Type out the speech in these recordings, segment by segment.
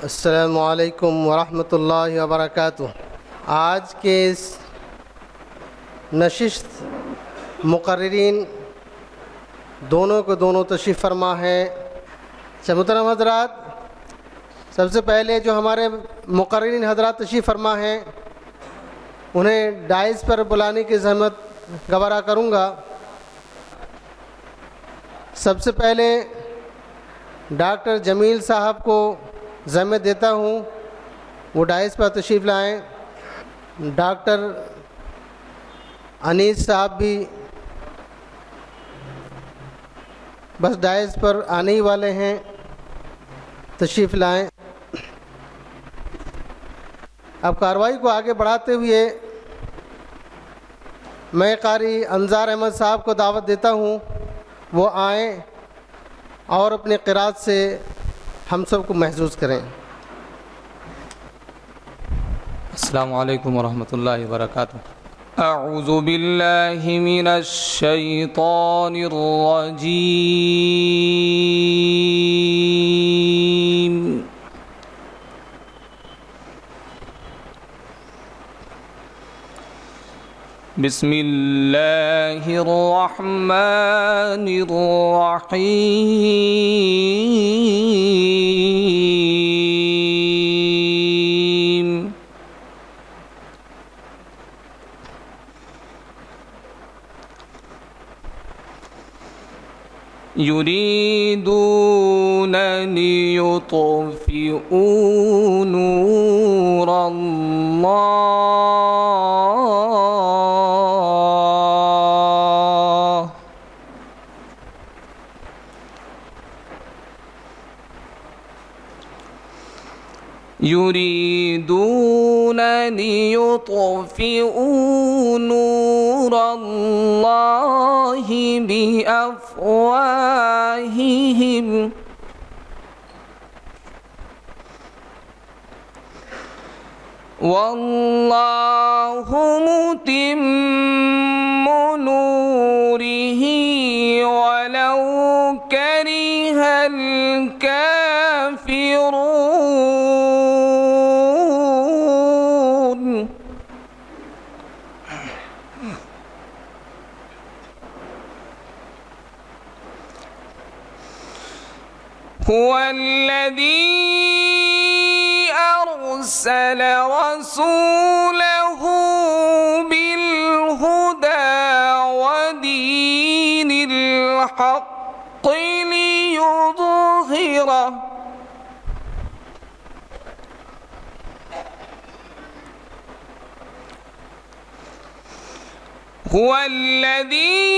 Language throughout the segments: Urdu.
السلام علیکم ورحمۃ اللہ وبرکاتہ۔ آج کے اس نشست مقررین دونوں کو دونوں تشریف فرما ہیں۔ محترم حضرات، سب سے پہلے جو ہمارے مقررین حضرات تشریف فرما ہیں انہیں ڈائز پر بلانے کی زحمت گوارا کروں گا۔ سب سے پہلے ڈاکٹر جمیل صاحب کو زحمت دیتا ہوں وہ ڈائز پر تشریف لائیں۔ ڈاکٹر انیس صاحب بھی بس ڈائز پر آنے ہی والے ہیں، تشریف لائیں۔ اب کارروائی کو آگے بڑھاتے ہوئے میں قاری انظار احمد صاحب کو دعوت دیتا ہوں وہ آئیں اور اپنے قرات سے ہم سب کو محظوظ کریں۔ السلام علیکم ورحمۃ اللہ وبرکاتہ۔ اعوذ باللہ من الشیطان الرجیم۔ بسم اللہ الرحمن الرحیم۔ یریدون لیطفئوا نور اللہ یریدون لیطفئوا نور اللہ بأفواہہم واللہ متم نورہ ولو کرہ الکافرون۔ هو الذي أرسل رسوله بالهدى ودين الحق ليظهره هو الذي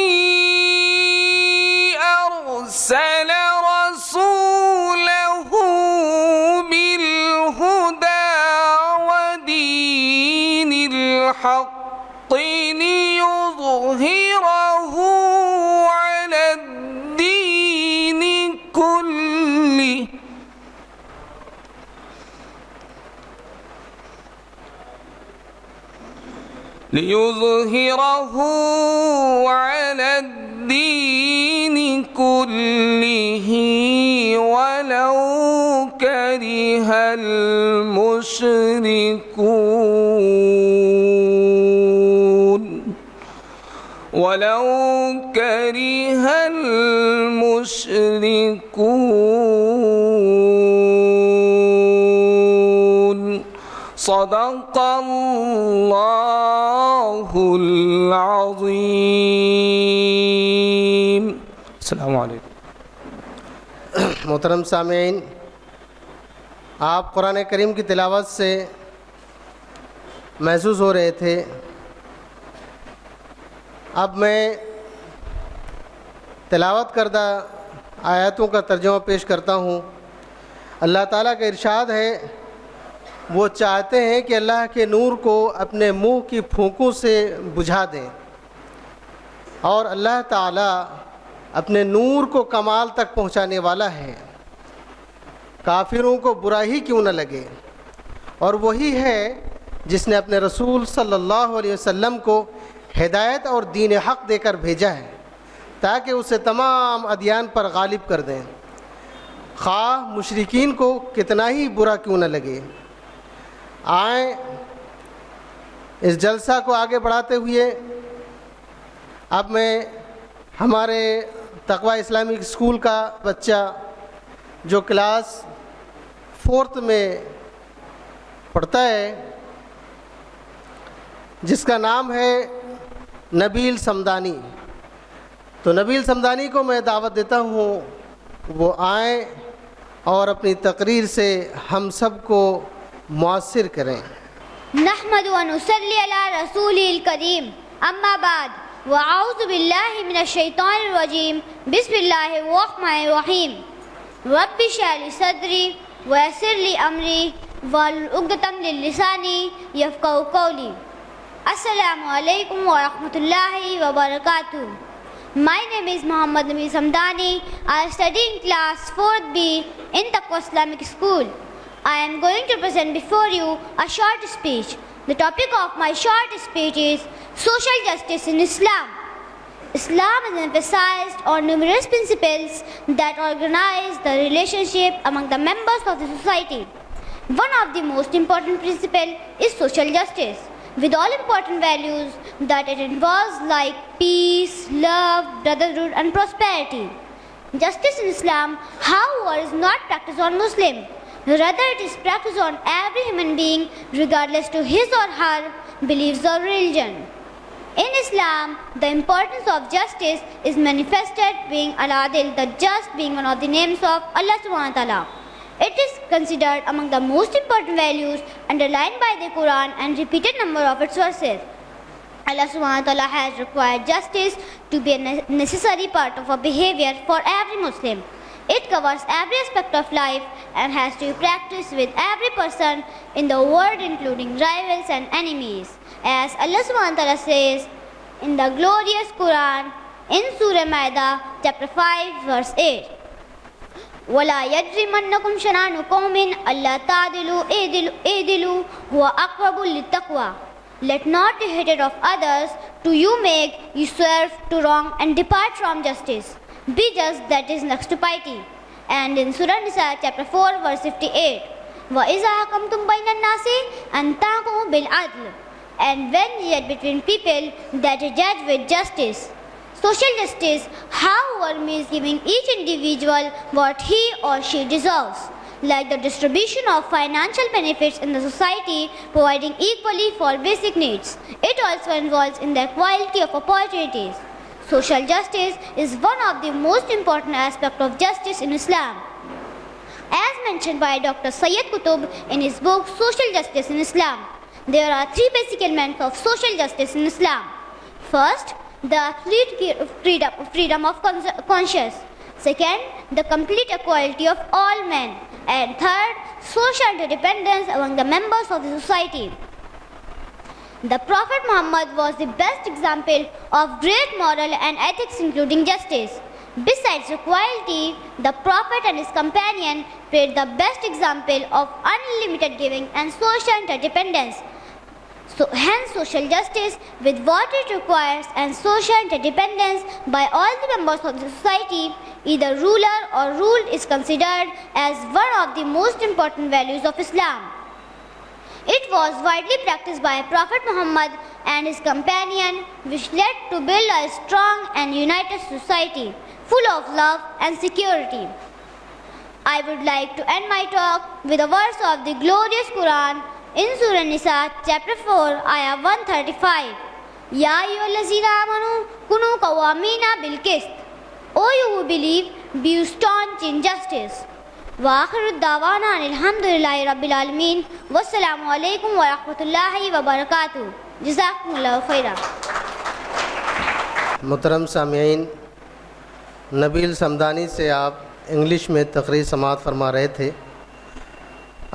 أرسل رسوله بالهدى ودين الحق ليظهره على الدين كله ليظهره على الدين كله ولو كره المشركون ولو كره المشركون۔ صدق اللہ العظیم۔ السلام علیکم۔ محترم سامعین، آپ قرآن کریم کی تلاوت سے محظوظ ہو رہے تھے۔ اب میں تلاوت کردہ آیاتوں کا ترجمہ پیش کرتا ہوں۔ اللہ تعالیٰ کا ارشاد ہے، وہ چاہتے ہیں کہ اللہ کے نور کو اپنے منہ کی پھونکوں سے بجھا دیں، اور اللہ تعالیٰ اپنے نور کو کمال تک پہنچانے والا ہے، کافروں کو برا ہی کیوں نہ لگے۔ اور وہی ہے جس نے اپنے رسول صلی اللہ علیہ وسلم کو ہدایت اور دین حق دے کر بھیجا ہے تاکہ اسے تمام ادیان پر غالب کر دیں، خواہ مشرکین کو کتنا ہی برا کیوں نہ لگے۔ آئیں اس جلسہ کو آگے بڑھاتے ہوئے اب میں ہمارے تقویٰ اسلامک اسکول کا بچہ جو کلاس 4th میں پڑھتا ہے، جس کا نام ہے نبیل سمدانی، تو نبیل سمدانی کو میں دعوت دیتا ہوں وہ آئیں اور اپنی تقریر سے ہم سب کو مؤثر کریں۔ نحمد و نصلی علی رسول الکریم، اما بعد، واعوذ باللہ من الشیطان الرجیم، بسم اللہ الرحمن الرحیم۔ رب اشرح لی صدری ویسر لی امری واحلل عقدۃ من لسانی یفقہوا قولی۔ السلام علیکم ورحمۃ اللہ وبرکاتہ۔ My name is Muhammad Nabil Samdani. I study in class 4th B in Taqwa Islamic School. I am going to present before you a short speech. The topic of my short speech is social justice in Islam. Islam has emphasized on numerous principles that organize the relationship among the members of the society. One of the most important principles is social justice, with all important values that it involves, like peace, love, brotherhood and prosperity. Justice in Islam, however, is not practiced on Muslims. Rather, it is practiced on every human being regardless to his or her beliefs or religion. In Islam, the importance of justice is manifested being Al-Adil, the just, being one of the names of Allah subhanahu wa ta'ala. It is considered among the most important values underlined by the Quran and repeated number of its verses. Allah subhanahu wa ta'ala has required justice to be a necessary part of our behavior for every Muslim. It covers every aspect of life and has to be practiced with every person in the world, including rivals and enemies. As Allah subhanahu wa ta'ala says in the glorious Quran in Surah Ma'idah, chapter 5, verse 8. وَلَا يَجْرِمَنَّكُمْ شَنَآنُ قَوْمٍ أَلَّا تَعْدِلُوا اعْدِلُوا هُوَ أَقْرَبُ لِلتَّقْوَى. Let not the hatred of others to you make you swerve to wrong and depart from justice. Be just, that is next to piety. And in Surah Nisa, chapter 4, verse 58. وَإِذَا حَكَمْتُمْ بَيْنَ النَّاسِ أَن تَحْكُمُوا بِالْعَدْلِ. And when you judge between people, that you judge with justice. Social justice, however, means giving each individual what he or she deserves, like the distribution of financial benefits in the society, providing equally for basic needs. It also involves in the equality of opportunities. Social justice is one of the most important aspects of justice in Islam. As mentioned by Dr. Sayyid Qutb in his book Social Justice in Islam, there are 3 basic elements of social justice in Islam. First, the absolute freedom of conscience. Second, the complete equality of all men. And third, social interdependence among the members of the society. The Prophet Muhammad was the best example of great moral and ethics, including justice. Besides equality, the Prophet and his companion played the best example of unlimited giving and social interdependence. So, hence, social justice with what it requires and social interdependence by all the members of the society, either ruler or ruled, is considered as one of the most important values of Islam. It was widely practiced by Prophet Muhammad and his companion, which led to build a strong and united society, full of love and security. I would like to end my talk with a verse of the glorious Quran in Surah Nisa, chapter 4, ayah 135. Ya ayyuhallazina amanu kunu qawwamina bil qist. O you who believe, be staunch in justice. Wa akhiru da'wana alhamdulillahi rabbil alamin. Wassalamu alaikum wa rahmatullahi wa barakatuh. Jazakumullahu khairan. محترم سامعین، نبیل سمدانی سے آپ انگلش میں تقریر سماعت فرما رہے تھے۔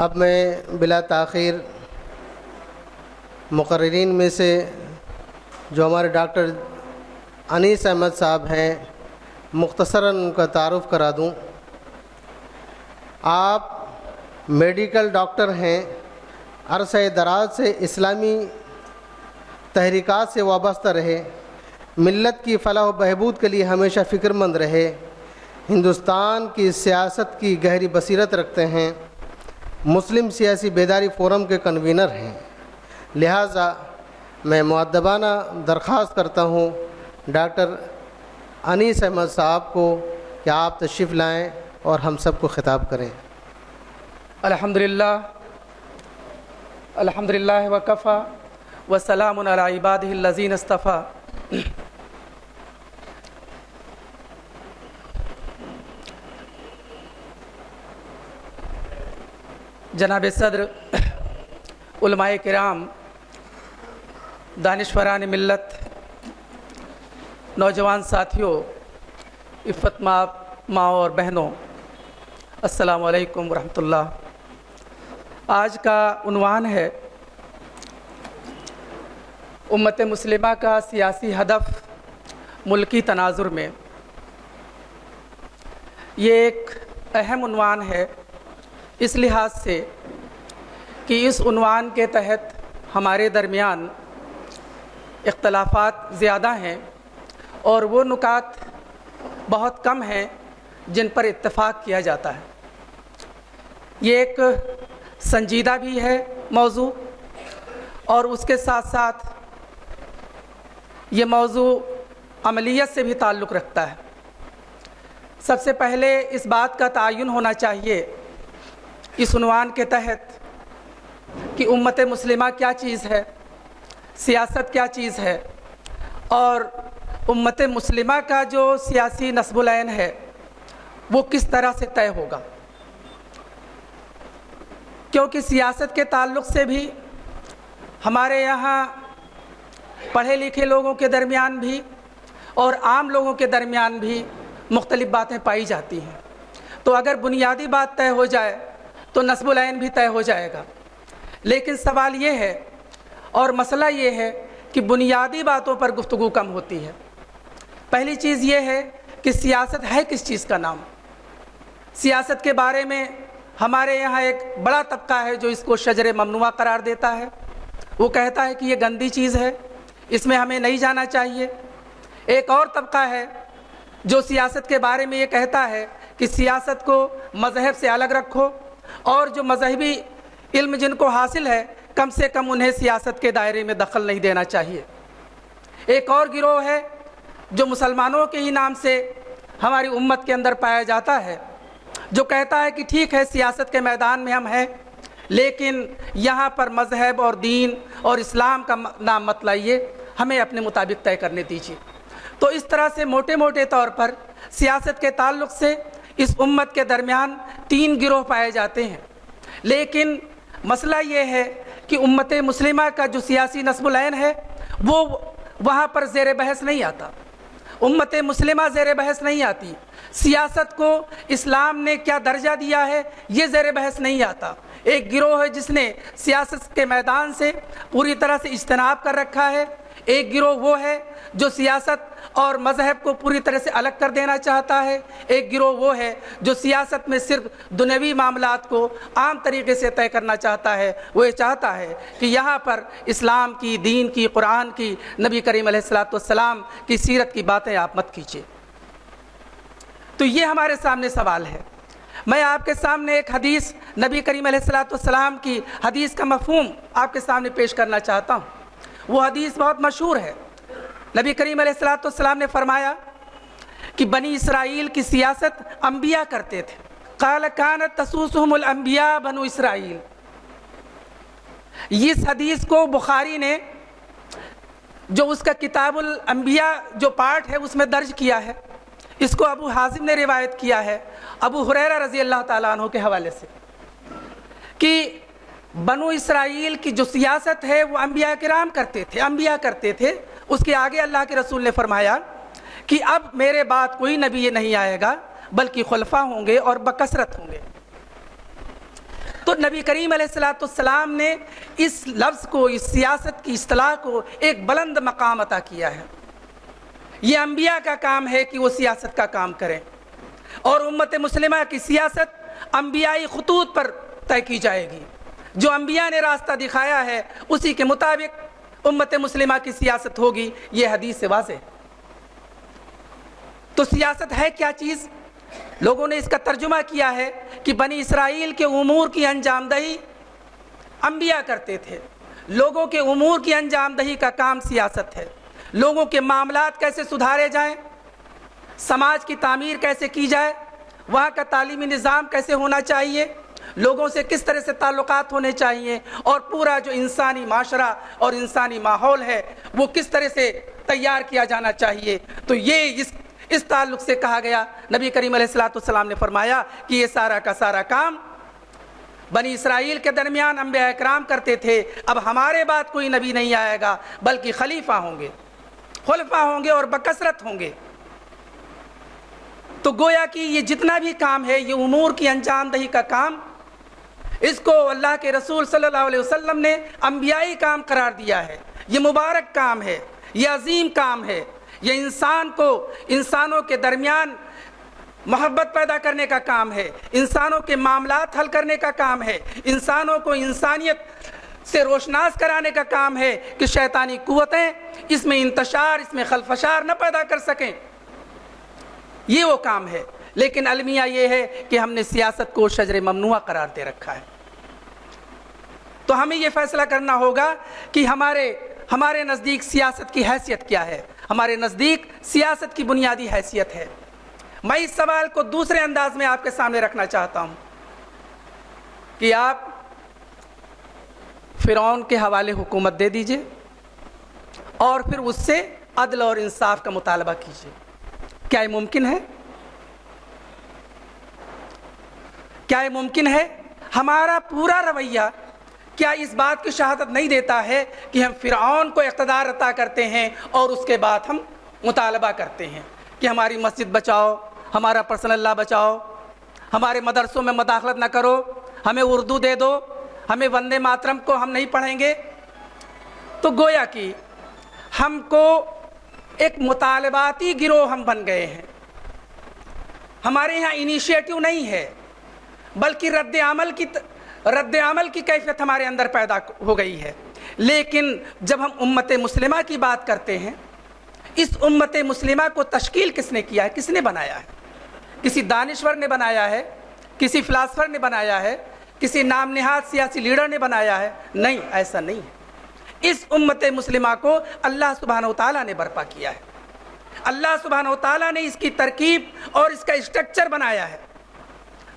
اب میں بلا تاخیر مقررین میں سے جو ہمارے ڈاکٹر انیس احمد صاحب ہیں، مختصراً ان کا تعارف کرا دوں۔ آپ میڈیکل ڈاکٹر ہیں، عرصہ دراز سے اسلامی تحریکات سے وابستہ رہے، ملت کی فلاح و بہبود کے لیے ہمیشہ فکر مند رہے، ہندوستان کی سیاست کی گہری بصیرت رکھتے ہیں، مسلم سیاسی بیداری فورم کے کنوینر ہیں، لہٰذا میں مؤدبانہ درخواست کرتا ہوں ڈاکٹر انیس احمد صاحب کو کہ آپ تشریف لائیں اور ہم سب کو خطاب کریں۔ الحمدللہ وکفا وسلام علی عبادہ الذین اصطفیٰ۔ جناب صدر، علماء کرام، دانشوران ملت، نوجوان ساتھیوں، عفت ماں اور بہنوں، السلام علیکم ورحمۃ اللہ۔ آج کا عنوان ہے امت مسلمہ کا سیاسی ہدف ملکی تناظر میں۔ یہ ایک اہم عنوان ہے اس لحاظ سے کہ اس عنوان کے تحت ہمارے درمیان اختلافات زیادہ ہیں اور وہ نکات بہت کم ہیں جن پر اتفاق کیا جاتا ہے۔ یہ ایک سنجیدہ بھی ہے موضوع، اور اس کے ساتھ ساتھ یہ موضوع عملیت سے بھی تعلق رکھتا ہے۔ سب سے پہلے اس بات کا تعین ہونا چاہیے اس عنوان کے تحت کہ امت مسلمہ کیا چیز ہے، سیاست کیا چیز ہے، اور امت مسلمہ کا جو سیاسی نصب العین ہے وہ کس طرح سے طے ہوگا، کیونکہ سیاست کے تعلق سے بھی ہمارے یہاں پڑھے لکھے لوگوں کے درمیان بھی اور عام لوگوں کے درمیان بھی مختلف باتیں پائی جاتی ہیں۔ تو اگر بنیادی بات طے ہو جائے تو نصب العین بھی طے ہو جائے گا، لیکن سوال یہ ہے اور مسئلہ یہ ہے کہ بنیادی باتوں پر گفتگو کم ہوتی ہے۔ پہلی چیز یہ ہے کہ سیاست ہے کس چیز کا نام۔ سیاست کے بارے میں ہمارے یہاں ایک بڑا طبقہ ہے جو اس کو شجر ممنوعہ قرار دیتا ہے، وہ کہتا ہے کہ یہ گندی چیز ہے، اس میں ہمیں نہیں جانا چاہیے۔ ایک اور طبقہ ہے جو سیاست کے بارے میں یہ کہتا ہے کہ سیاست کو مذہب سے الگ رکھو، اور جو مذہبی علم جن کو حاصل ہے کم سے کم انہیں سیاست کے دائرے میں دخل نہیں دینا چاہیے۔ ایک اور گروہ ہے جو مسلمانوں کے ہی نام سے ہماری امت کے اندر پایا جاتا ہے، جو کہتا ہے کہ ٹھیک ہے سیاست کے میدان میں ہم ہیں، لیکن یہاں پر مذہب اور دین اور اسلام کا نام مت لائیے، ہمیں اپنے مطابق طے کرنے دیجیے۔ تو اس طرح سے موٹے موٹے طور پر سیاست کے تعلق سے اس امت کے درمیان 3 گروہ پائے جاتے ہیں، لیکن مسئلہ یہ ہے کہ امت مسلمہ کا جو سیاسی نصب العین ہے وہ وہاں پر زیر بحث نہیں آتا۔ امت مسلمہ زیر بحث نہیں آتی، سیاست کو اسلام نے کیا درجہ دیا ہے یہ زیر بحث نہیں آتا۔ ایک گروہ ہے جس نے سیاست کے میدان سے پوری طرح سے اجتناب کر رکھا ہے، ایک گروہ وہ ہے جو سیاست اور مذہب کو پوری طرح سے الگ کر دینا چاہتا ہے، ایک گروہ وہ ہے جو سیاست میں صرف دنیوی معاملات کو عام طریقے سے طے کرنا چاہتا ہے۔ وہ یہ چاہتا ہے کہ یہاں پر اسلام کی، دین کی، قرآن کی، نبی کریم علیہ السلام کی سیرت کی باتیں آپ مت کیجیے۔ تو یہ ہمارے سامنے سوال ہے۔ میں آپ کے سامنے ایک حدیث، نبی کریم علیہ السلام کی حدیث کا مفہوم آپ کے سامنے پیش کرنا چاہتا ہوں۔ وہ حدیث بہت مشہور ہے۔ نبی کریم علیہ السلام نے فرمایا کہ بنی اسرائیل کی سیاست انبیاء کرتے تھے۔ قال کانت تسوسهم الانبیاء بنو اسرائیل۔ اس حدیث کو بخاری نے جو اس کا کتاب الانبیاء جو پارٹ ہے اس میں درج کیا ہے، اس کو ابو حازم نے روایت کیا ہے ابو ہریرہ رضی اللہ تعالیٰ عنہ کے حوالے سے، کہ بنو اسرائیل کی جو سیاست ہے وہ انبیاء کرام کرتے تھے، انبیاء کرتے تھے۔ اس کے آگے اللہ کے رسول نے فرمایا کہ اب میرے بعد کوئی نبی نہیں آئے گا بلکہ خلفاء ہوں گے اور بکثرت ہوں گے۔ تو نبی کریم علیہ السلام نے اس لفظ کو، اس سیاست کی اصطلاح کو ایک بلند مقام عطا کیا ہے۔ یہ انبیاء کا کام ہے کہ وہ سیاست کا کام کریں، اور امت مسلمہ کی سیاست انبیائی خطوط پر طے کی جائے گی۔ جو انبیاء نے راستہ دکھایا ہے اسی کے مطابق امت مسلمہ کی سیاست ہوگی، یہ حدیث سے واضح ہے۔ تو سیاست ہے کیا چیز؟ لوگوں نے اس کا ترجمہ کیا ہے کہ بنی اسرائیل کے امور کی انجام دہی انبیاء کرتے تھے. لوگوں کے امور کی انجام دہی کا کام سیاست ہے. لوگوں کے معاملات کیسے سدھارے جائیں، سماج کی تعمیر کیسے کی جائے، وہاں کا تعلیمی نظام کیسے ہونا چاہیے، لوگوں سے کس طرح سے تعلقات ہونے چاہیے، اور پورا جو انسانی معاشرہ اور انسانی ماحول ہے وہ کس طرح سے تیار کیا جانا چاہیے. تو یہ اس تعلق سے کہا گیا. نبی کریم علیہ الصلوۃ والسلام نے فرمایا کہ یہ سارا کا سارا کام بنی اسرائیل کے درمیان انبیاء اکرام کرتے تھے. اب ہمارے بعد کوئی نبی نہیں آئے گا بلکہ خلیفہ ہوں گے، خلفاء ہوں گے اور بکثرت ہوں گے. تو گویا کہ یہ جتنا بھی کام ہے، یہ امور کی انجام دہی کا کام، اس کو اللہ کے رسول صلی اللہ علیہ وسلم نے انبیائی کام قرار دیا ہے. یہ مبارک کام ہے، یہ عظیم کام ہے. یہ انسانوں کے درمیان محبت پیدا کرنے کا کام ہے، انسانوں کے معاملات حل کرنے کا کام ہے، انسانوں کو انسانیت سے روشناس کرانے کا کام ہے کہ شیطانی قوتیں اس میں انتشار، اس میں خلفشار نہ پیدا کر سکیں. یہ وہ کام ہے. لیکن المیہ یہ ہے کہ ہم نے سیاست کو شجر ممنوعہ قرار دے رکھا ہے. تو ہمیں یہ فیصلہ کرنا ہوگا کہ ہمارے نزدیک سیاست کی حیثیت کیا ہے. ہمارے نزدیک سیاست کی بنیادی حیثیت ہے. میں اس سوال کو دوسرے انداز میں آپ کے سامنے رکھنا چاہتا ہوں کہ آپ فرعون کے حوالے حکومت دے دیجئے اور پھر اس سے عدل اور انصاف کا مطالبہ کیجئے. کیا یہ ممکن ہے؟ کیا یہ ممکن ہے؟ ہمارا پورا رویہ کیا اس بات کی شہادت نہیں دیتا ہے کہ ہم فرعون کو اقتدار عطا کرتے ہیں اور اس کے بعد ہم مطالبہ کرتے ہیں کہ ہماری مسجد بچاؤ، ہمارا پرسنل لا بچاؤ، ہمارے مدرسوں میں مداخلت نہ کرو، ہمیں اردو دے دو، ہمیں وندے ماترم کو ہم نہیں پڑھیں گے. تو گویا کہ ہم کو ایک مطالباتی گروہ ہم بن گئے ہیں. ہمارے یہاں انیشیٹو نہیں ہے بلکہ رد عمل کی کیفیت ہمارے اندر پیدا ہو گئی ہے. لیکن جب ہم امت مسلمہ کی بات کرتے ہیں، اس امت مسلمہ کو تشکیل کس نے کیا ہے، کس نے بنایا ہے؟ کسی دانشور نے بنایا ہے، کسی فلاسفر نے بنایا ہے، کسی نام نہاد سیاسی لیڈر نے بنایا ہے؟ نہیں، ایسا نہیں ہے. اس امت مسلمہ کو اللہ سبحانہ وتعالیٰ نے برپا کیا ہے. اللہ سبحانہ وتعالیٰ نے اس کی ترکیب اور اس کا اسٹرکچر بنایا ہے.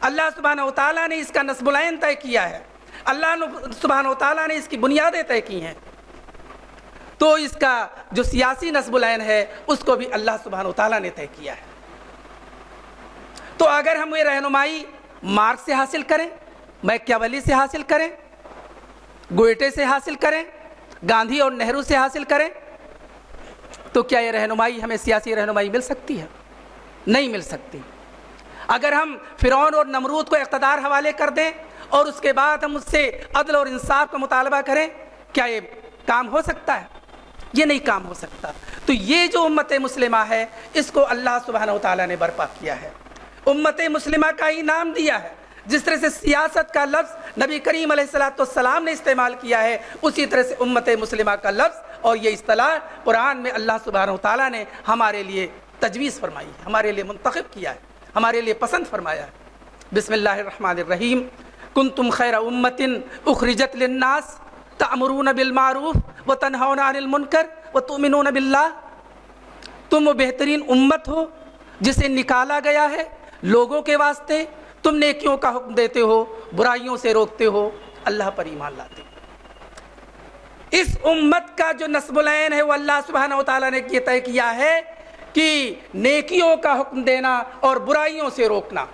اللہ سبحانہ وتعالیٰ نے اس کا نصب العین طے کیا ہے. اللہ سبحانہ وتعالیٰ نے اس کی بنیادیں طے کی ہیں. تو اس کا جو سیاسی نصب العین ہے اس کو بھی اللہ سبحانہ وتعالیٰ نے طے کیا ہے. تو اگر ہم یہ رہنمائی مارکس سے حاصل کریں، میکیاولی سے حاصل کریں، گوئٹے سے حاصل کریں، گاندھی اور نہرو سے حاصل کریں، تو کیا یہ رہنمائی ہمیں سیاسی رہنمائی مل سکتی ہے؟ نہیں مل سکتی. اگر ہم فرعون اور نمرود کو اقتدار حوالے کر دیں اور اس کے بعد ہم اس سے عدل اور انصاف کا مطالبہ کریں، کیا یہ کام ہو سکتا ہے؟ یہ نہیں کام ہو سکتا. تو یہ جو امت مسلمہ ہے اس کو اللہ سبحانہ وتعالیٰ نے برپا کیا ہے، امت مسلمہ کا ہی نام دیا ہے. جس طرح سے سیاست کا لفظ نبی کریم علیہ الصلوۃ والسلام نے استعمال کیا ہے، اسی طرح سے امت مسلمہ کا لفظ اور یہ اصطلاح قرآن میں اللہ سبحانہ وتعالیٰ نے ہمارے لیے تجویز فرمائی ہے، ہمارے لیے منتخب کیا ہے، ہمارے لیے پسند فرمایا ہے. بسم اللہ الرحمن الرحیم. کنتم خیر امت اخرجت للناس تأمرون بالمعروف وتنہون عن المنکر وتؤمنون باللہ. تم وہ بہترین امت ہو جسے نکالا گیا ہے لوگوں کے واسطے. تم نیکیوں کا حکم دیتے ہو، برائیوں سے روکتے ہو، اللہ پر ایمان لاتے ہو. اس امت کا جو نصب العین ہے وہ اللہ سبحانہ وتعالیٰ نے یہ طے کیا ہے کہ نیکیوں کا حکم دینا اور برائیوں سے روکنا،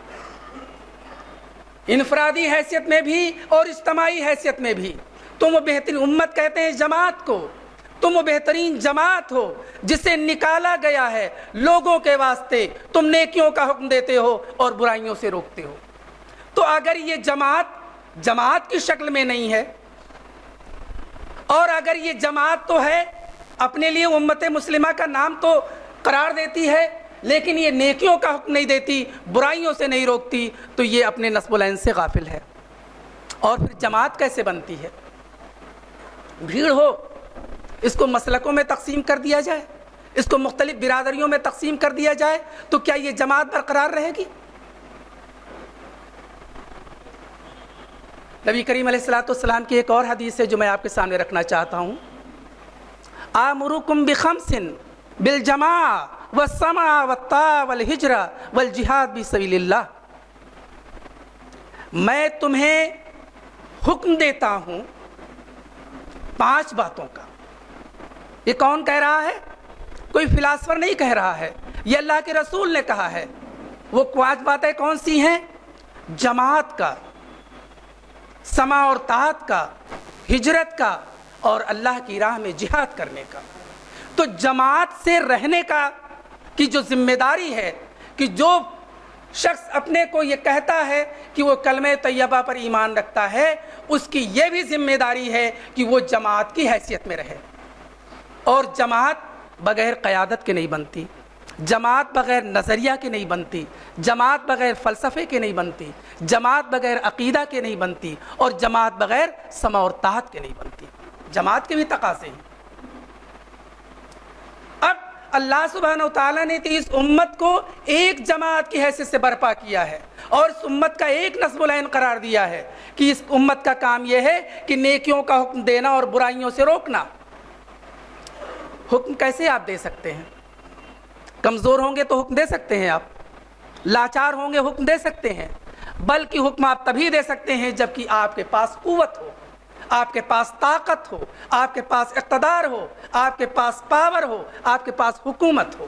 انفرادی حیثیت میں بھی اور اجتماعی حیثیت میں بھی. تم وہ بہترین امت کہتے ہیں جماعت کو، تم وہ بہترین جماعت ہو جسے نکالا گیا ہے لوگوں کے واسطے. تم نیکیوں کا حکم دیتے ہو اور برائیوں سے روکتے ہو. تو اگر یہ جماعت کی شکل میں نہیں ہے، اور اگر یہ جماعت تو ہے، اپنے لیے امت مسلمہ کا نام تو قرار دیتی ہے، لیکن یہ نیکیوں کا حکم نہیں دیتی، برائیوں سے نہیں روکتی، تو یہ اپنے نصب العین سے غافل ہے. اور پھر جماعت کیسے بنتی ہے؟ بھیڑ ہو، اس کو مسلکوں میں تقسیم کر دیا جائے، اس کو مختلف برادریوں میں تقسیم کر دیا جائے، تو کیا یہ جماعت برقرار رہے گی؟ نبی کریم علیہ الصلوۃ والسلام کی ایک اور حدیث ہے جو میں آپ کے سامنے رکھنا چاہتا ہوں. آمرکم بخمس بالجماع والسمع والطاعہ والہجر والجہاد فی سبیل اللہ. میں تمہیں حکم دیتا ہوں 5 باتوں کا. یہ کون کہہ رہا ہے؟ کوئی فلاسفر نہیں کہہ رہا ہے، یہ اللہ کے رسول نے کہا ہے. وہ 5 باتیں کون سی ہیں؟ جماعت کا، سماع اور طاعت کا، ہجرت کا، اور اللہ کی راہ میں جہاد کرنے کا. تو جماعت سے رہنے کا کی جو ذمہ داری ہے کہ جو شخص اپنے کو یہ کہتا ہے کہ وہ کلمہ طیبہ پر ایمان رکھتا ہے، اس کی یہ بھی ذمہ داری ہے کہ وہ جماعت کی حیثیت میں رہے. اور جماعت بغیر قیادت کے نہیں بنتی، جماعت بغیر نظریہ کے نہیں بنتی، جماعت بغیر فلسفے کے نہیں بنتی، جماعت بغیر عقیدہ کے نہیں بنتی، اور جماعت بغیر سمع اور طاعت کے نہیں بنتی. جماعت کے بھی تقاضے ہیں. اب اللہ سبحانہ و تعالیٰ نے اس امت کو ایک جماعت کی حیثیت سے برپا کیا ہے اور اس امت کا ایک نصب العین قرار دیا ہے کہ اس امت کا کام یہ ہے کہ نیکیوں کا حکم دینا اور برائیوں سے روکنا. حکم کیسے آپ دے سکتے ہیں؟ کمزور ہوں گے تو حکم دے سکتے ہیں، آپ لاچار ہوں گے حکم دے سکتے ہیں، بلکہ حکم آپ تبھی دے سکتے ہیں جبکہ آپ کے پاس قوت ہو، آپ کے پاس طاقت ہو، آپ کے پاس اقتدار ہو، آپ کے پاس پاور ہو، آپ کے پاس حکومت ہو.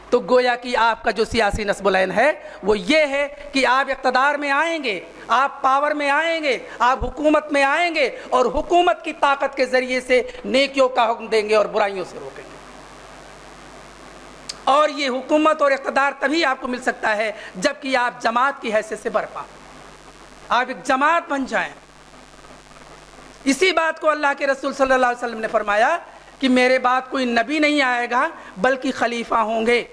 تو گویا کہ آپ کا جو سیاسی نصب العین ہے وہ یہ ہے کہ آپ اقتدار میں آئیں گے، آپ پاور میں آئیں گے، آپ حکومت میں آئیں گے، اور حکومت کی طاقت کے ذریعے سے نیکیوں کا حکم دیں گے اور برائیوں سے روکیں گے. اور یہ حکومت اور اقتدار تبھی آپ کو مل سکتا ہے جبکہ آپ جماعت کی حیثیت سے برپا، آپ ایک جماعت بن جائیں. اسی بات کو اللہ کے رسول صلی اللہ علیہ وسلم نے فرمایا کہ میرے بعد کوئی نبی نہیں آئے گا بلکہ خلیفہ ہوں گے.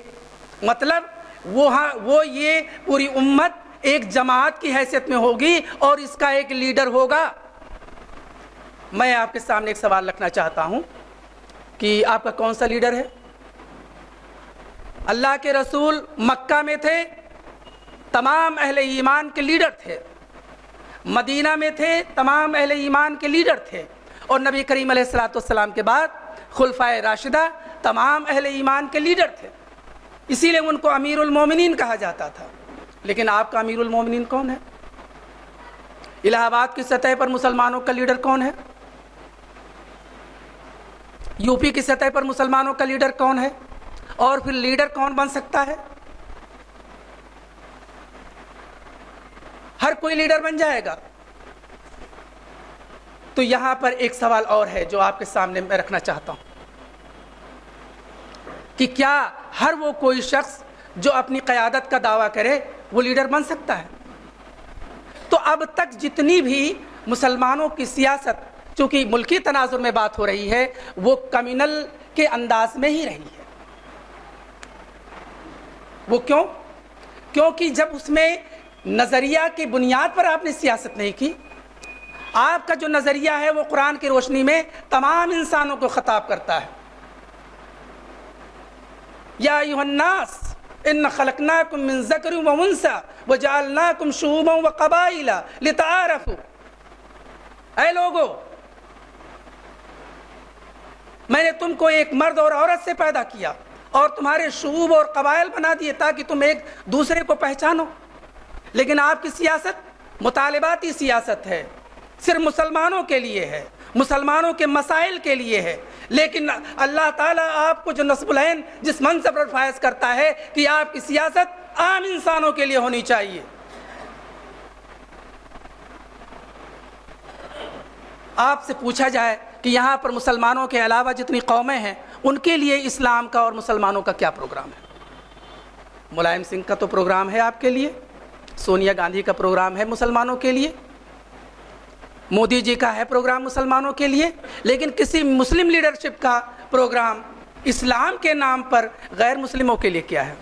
مطلب وہ یہ پوری امت ایک جماعت کی حیثیت میں ہوگی اور اس کا ایک لیڈر ہوگا. میں آپ کے سامنے ایک سوال رکھنا چاہتا ہوں کہ آپ کا کون سا لیڈر ہے؟ اللہ کے رسول مکہ میں تھے، تمام اہل ایمان کے لیڈر تھے. مدینہ میں تھے، تمام اہل ایمان کے لیڈر تھے. اور نبی کریم علیہ الصلوۃ والسلام کے بعد خلفائے راشدہ تمام اہل ایمان کے لیڈر تھے. اسی لیے ان کو امیر المومنین کہا جاتا تھا. لیکن آپ کا امیر المومنین کون ہے؟ الہ آباد کی سطح پر مسلمانوں کا لیڈر کون ہے؟ یو پی کی سطح پر مسلمانوں کا لیڈر کون ہے؟ اور پھر لیڈر کون بن سکتا ہے؟ ہر کوئی لیڈر بن جائے گا. تو یہاں پر ایک سوال اور ہے جو آپ کے سامنے میں رکھنا چاہتا ہوں کہ کیا ہر وہ کوئی شخص جو اپنی قیادت کا دعویٰ کرے وہ لیڈر بن سکتا ہے؟ تو اب تک جتنی بھی مسلمانوں کی سیاست، چونکہ ملکی تناظر میں بات ہو رہی ہے، وہ کمیونل کے انداز میں ہی رہی ہے. وہ کیوں؟ کیونکہ جب اس میں نظریہ کی بنیاد پر آپ نے سیاست نہیں کی. آپ کا جو نظریہ ہے وہ قرآن کی روشنی میں تمام انسانوں کو خطاب کرتا ہے. یا ایھا الناس ان خلقناکم من ذکر و انثی وجعلناکم شعوبا وقبائل لتعارفوا. اے لوگو، میں نے تم کو ایک مرد اور عورت سے پیدا کیا اور تمہارے شعوب اور قبائل بنا دیے تاکہ تم ایک دوسرے کو پہچانو. لیکن آپ کی سیاست مطالباتی سیاست ہے، صرف مسلمانوں کے لیے ہے، مسلمانوں کے مسائل کے لیے ہے. لیکن اللہ تعالیٰ آپ کو جو نصب العین جس منصب پر فائز کرتا ہے کہ آپ کی سیاست عام انسانوں کے لیے ہونی چاہیے. آپ سے پوچھا جائے کہ یہاں پر مسلمانوں کے علاوہ جتنی قومیں ہیں ان کے لیے اسلام کا اور مسلمانوں کا کیا پروگرام ہے؟ ملائم سنگھ کا تو پروگرام ہے آپ کے لیے، سونیا گاندھی کا پروگرام ہے مسلمانوں کے لیے، مودی جی کا ہے پروگرام مسلمانوں کے لیے. لیکن کسی مسلم لیڈرشپ کا پروگرام اسلام کے نام پر غیر مسلموں کے لیے کیا ہے؟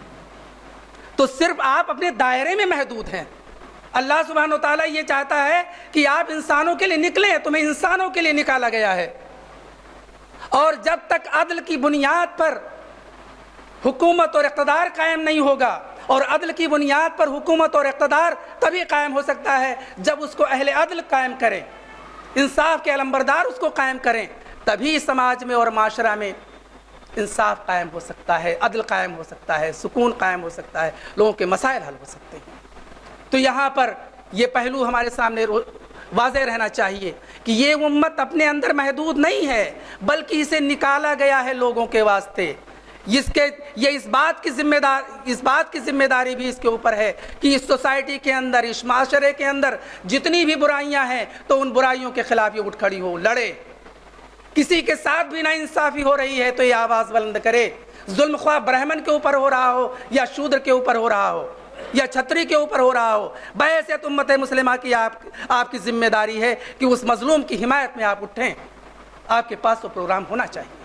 تو صرف آپ اپنے دائرے میں محدود ہیں. اللہ سبحانہ و تعالیٰ یہ چاہتا ہے کہ آپ انسانوں کے لیے نکلیں، تمہیں انسانوں کے لیے نکالا گیا ہے. اور جب تک عدل کی بنیاد پر حکومت اور اقتدار قائم نہیں ہوگا اور عدل کی بنیاد پر حکومت اور اقتدار تبھی قائم ہو سکتا ہے جب اس کو اہل عدل قائم کریں، انصاف کے علمبردار اس کو قائم کریں، تبھی سماج میں اور معاشرہ میں انصاف قائم ہو سکتا ہے، عدل قائم ہو سکتا ہے، سکون قائم ہو سکتا ہے، لوگوں کے مسائل حل ہو سکتے ہیں۔ تو یہاں پر یہ پہلو ہمارے سامنے واضح رہنا چاہیے کہ یہ امت اپنے اندر محدود نہیں ہے، بلکہ اسے نکالا گیا ہے لوگوں کے واسطے۔ اس بات کی ذمہ داری بھی اس کے اوپر ہے کہ اس سوسائٹی کے اندر، اس معاشرے کے اندر جتنی بھی برائیاں ہیں تو ان برائیوں کے خلاف یہ اٹھ کھڑی ہو، لڑے۔ کسی کے ساتھ بھی ناانصافی ہو رہی ہے تو یہ آواز بلند کرے، ظلم خواہ برہمن کے اوپر ہو رہا ہو یا شودر کے اوپر ہو رہا ہو یا چھتری کے اوپر ہو رہا ہو، بحیثیت امت مسلمہ کی آپ کی ذمہ داری ہے کہ اس مظلوم کی حمایت میں آپ اٹھیں۔ آپ کے پاس تو پروگرام ہونا چاہیے،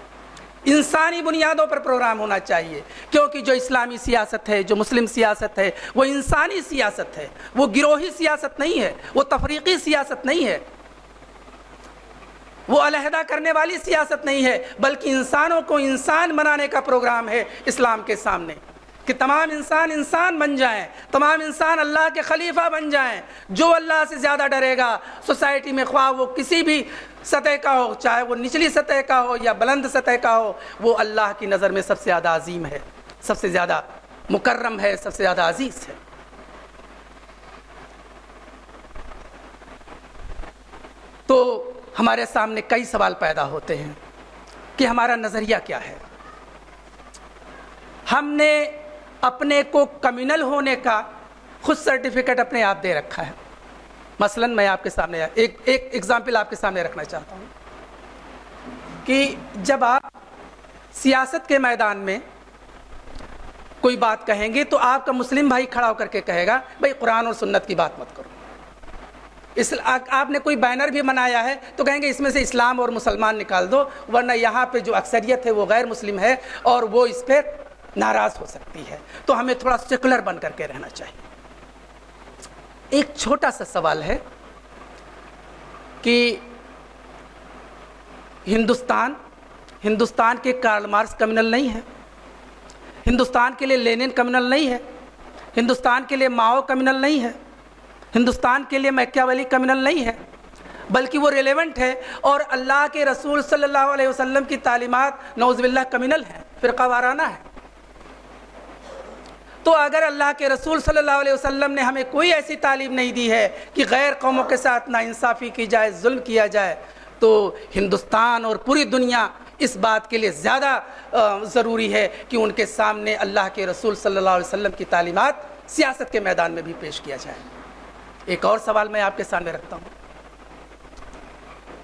انسانی بنیادوں پر پروگرام ہونا چاہیے، کیونکہ جو اسلامی سیاست ہے، جو مسلم سیاست ہے، وہ انسانی سیاست ہے، وہ گروہی سیاست نہیں ہے، وہ تفریقی سیاست نہیں ہے، وہ علیحدہ کرنے والی سیاست نہیں ہے، بلکہ انسانوں کو انسان بنانے کا پروگرام ہے اسلام کے سامنے، کہ تمام انسان بن جائیں، تمام انسان اللہ کے خلیفہ بن جائیں۔ جو اللہ سے زیادہ ڈرے گا سوسائٹی میں، خواہ وہ کسی بھی سطح کا ہو، چاہے وہ نچلی سطح کا ہو یا بلند سطح کا ہو، وہ اللہ کی نظر میں سب سے زیادہ عظیم ہے، سب سے زیادہ مکرم ہے، سب سے زیادہ عزیز ہے۔ تو ہمارے سامنے کئی سوال پیدا ہوتے ہیں کہ ہمارا نظریہ کیا ہے۔ ہم نے اپنے کو کمیونل ہونے کا خود سرٹیفکیٹ اپنے آپ دے رکھا ہے۔ مثلا میں آپ کے سامنے ایک ایگزامپل آپ کے سامنے رکھنا چاہتا ہوں کہ جب آپ سیاست کے میدان میں کوئی بات کہیں گے تو آپ کا مسلم بھائی کھڑا ہو کر کے کہے گا بھائی قرآن اور سنت کی بات مت کرو۔ آپ نے کوئی بینر بھی بنایا ہے تو کہیں گے اس میں سے اسلام اور مسلمان نکال دو، ورنہ یہاں پہ جو اکثریت ہے وہ غیر مسلم ہے اور وہ اس پہ ناراض ہو سکتی ہے، تو ہمیں تھوڑا سیکولر بن کر کے رہنا چاہیے۔ ایک چھوٹا سا سوال ہے کہ ہندوستان کے کارل مارکس کمیونل نہیں ہے، ہندوستان کے لیے لینن کمیونل نہیں ہے، ہندوستان کے لیے ماؤ کمیونل نہیں ہے، ہندوستان کے لیے میکیاویلی کمیونل نہیں ہے، بلکہ وہ ریلیونٹ ہے، اور اللہ کے رسول صلی اللہ علیہ وسلم کی تعلیمات نعوذ باللہ کمیونل ہے، فرقہ وارانہ ہے۔ تو اگر اللہ کے رسول صلی اللہ علیہ وسلم نے ہمیں کوئی ایسی تعلیم نہیں دی ہے کہ غیر قوموں کے ساتھ ناانصافی کی جائے، ظلم کیا جائے، تو ہندوستان اور پوری دنیا اس بات کے لیے زیادہ ضروری ہے کہ ان کے سامنے اللہ کے رسول صلی اللہ علیہ وسلم کی تعلیمات سیاست کے میدان میں بھی پیش کیا جائے۔ ایک اور سوال میں آپ کے سامنے رکھتا ہوں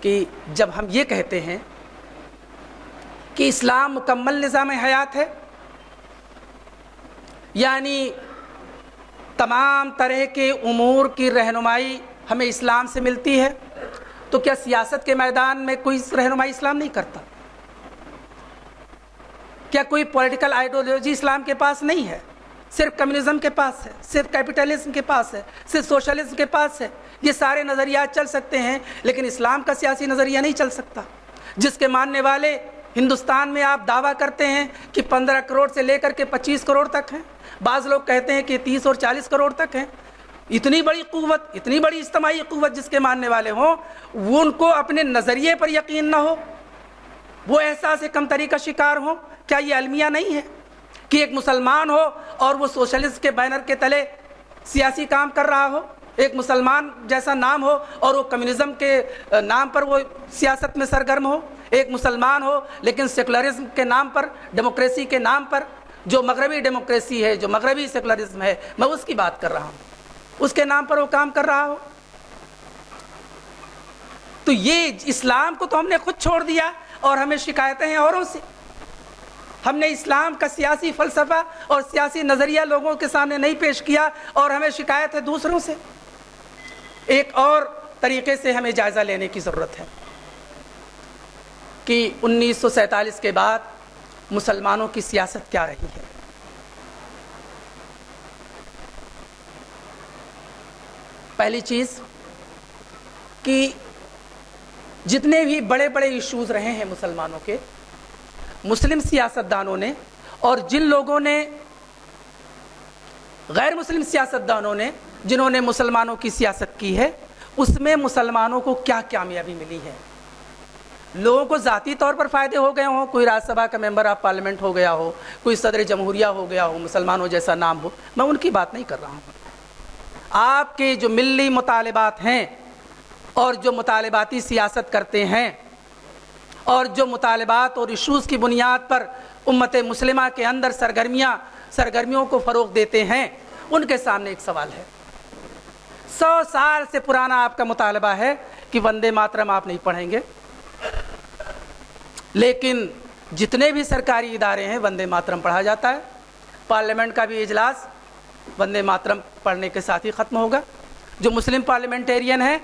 کہ جب ہم یہ کہتے ہیں کہ اسلام مکمل نظام حیات ہے، یعنی تمام طرح کے امور کی رہنمائی ہمیں اسلام سے ملتی ہے، تو کیا سیاست کے میدان میں کوئی رہنمائی اسلام نہیں کرتا؟ کیا کوئی پولیٹیکل آئیڈیالوجی اسلام کے پاس نہیں ہے؟ صرف کمیونزم کے پاس ہے، صرف کیپٹلزم کے پاس ہے، صرف سوشلزم کے پاس ہے؟ یہ سارے نظریات چل سکتے ہیں، لیکن اسلام کا سیاسی نظریہ نہیں چل سکتا، جس کے ماننے والے ہندوستان میں آپ دعویٰ کرتے ہیں کہ 15 کروڑ سے لے کر کے 25 کروڑ تک ہیں، بعض لوگ کہتے ہیں کہ 30 اور 40 کروڑ تک ہیں۔ اتنی بڑی قوت، اتنی بڑی اجتماعی قوت جس کے ماننے والے ہوں، وہ ان کو اپنے نظریے پر یقین نہ ہو، وہ احساس کمتری کا شکار ہوں، کیا یہ المیہ نہیں ہے کہ ایک مسلمان ہو اور وہ سوشلسٹ کے بینر کے تلے سیاسی کام کر رہا ہو، ایک مسلمان جیسا نام ہو اور وہ کمیونزم کے نام پر وہ سیاست میں سرگرم ہو، ایک مسلمان ہو لیکن سیکولرزم کے نام پر، ڈیموکریسی کے نام پر، جو مغربی ڈیموکریسی ہے، جو مغربی سیکولرزم ہے، میں اس کی بات کر رہا ہوں، اس کے نام پر وہ کام کر رہا ہو۔ تو یہ اسلام کو تو ہم نے خود چھوڑ دیا اور ہمیں شکایتیں ہیں اوروں سے۔ ہم نے اسلام کا سیاسی فلسفہ اور سیاسی نظریہ لوگوں کے سامنے نہیں پیش کیا اور ہمیں شکایت ہے دوسروں سے۔ ایک اور طریقے سے ہمیں جائزہ لینے کی ضرورت ہے کہ 1947 کے بعد مسلمانوں کی سیاست کیا رہی ہے۔ پہلی چیز کہ جتنے بھی بڑے بڑے ایشوز رہے ہیں مسلمانوں کے، مسلم سیاستدانوں نے اور جن لوگوں نے غیر مسلم سیاستدانوں نے جنہوں نے مسلمانوں کی سیاست کی ہے اس میں مسلمانوں کو کیا کامیابی ملی ہے. لوگوں کو ذاتی طور پر فائدے ہو گئے ہوں, کوئی راجیہ سبھا کا ممبر آف پارلیمنٹ ہو گیا ہو, کوئی صدر جمہوریہ ہو گیا ہو, مسلمانوں جیسا نام ہو, میں ان کی بات نہیں کر رہا ہوں. آپ کے جو ملی مطالبات ہیں اور جو مطالباتی سیاست کرتے ہیں اور جو مطالبات اور ایشوز کی بنیاد پر امت مسلمہ کے اندر سرگرمیوں کو فروغ دیتے ہیں, ان کے سامنے ایک سوال ہے. 100 سال سے پرانا آپ کا مطالبہ ہے کہ وندے ماترم آپ نہیں پڑھیں گے, لیکن جتنے بھی سرکاری ادارے ہیں وندے ماترم پڑھا جاتا ہے. پارلیمنٹ کا بھی اجلاس وندے ماترم پڑھنے کے ساتھ ہی ختم ہوگا. جو مسلم پارلیمنٹیرین ہیں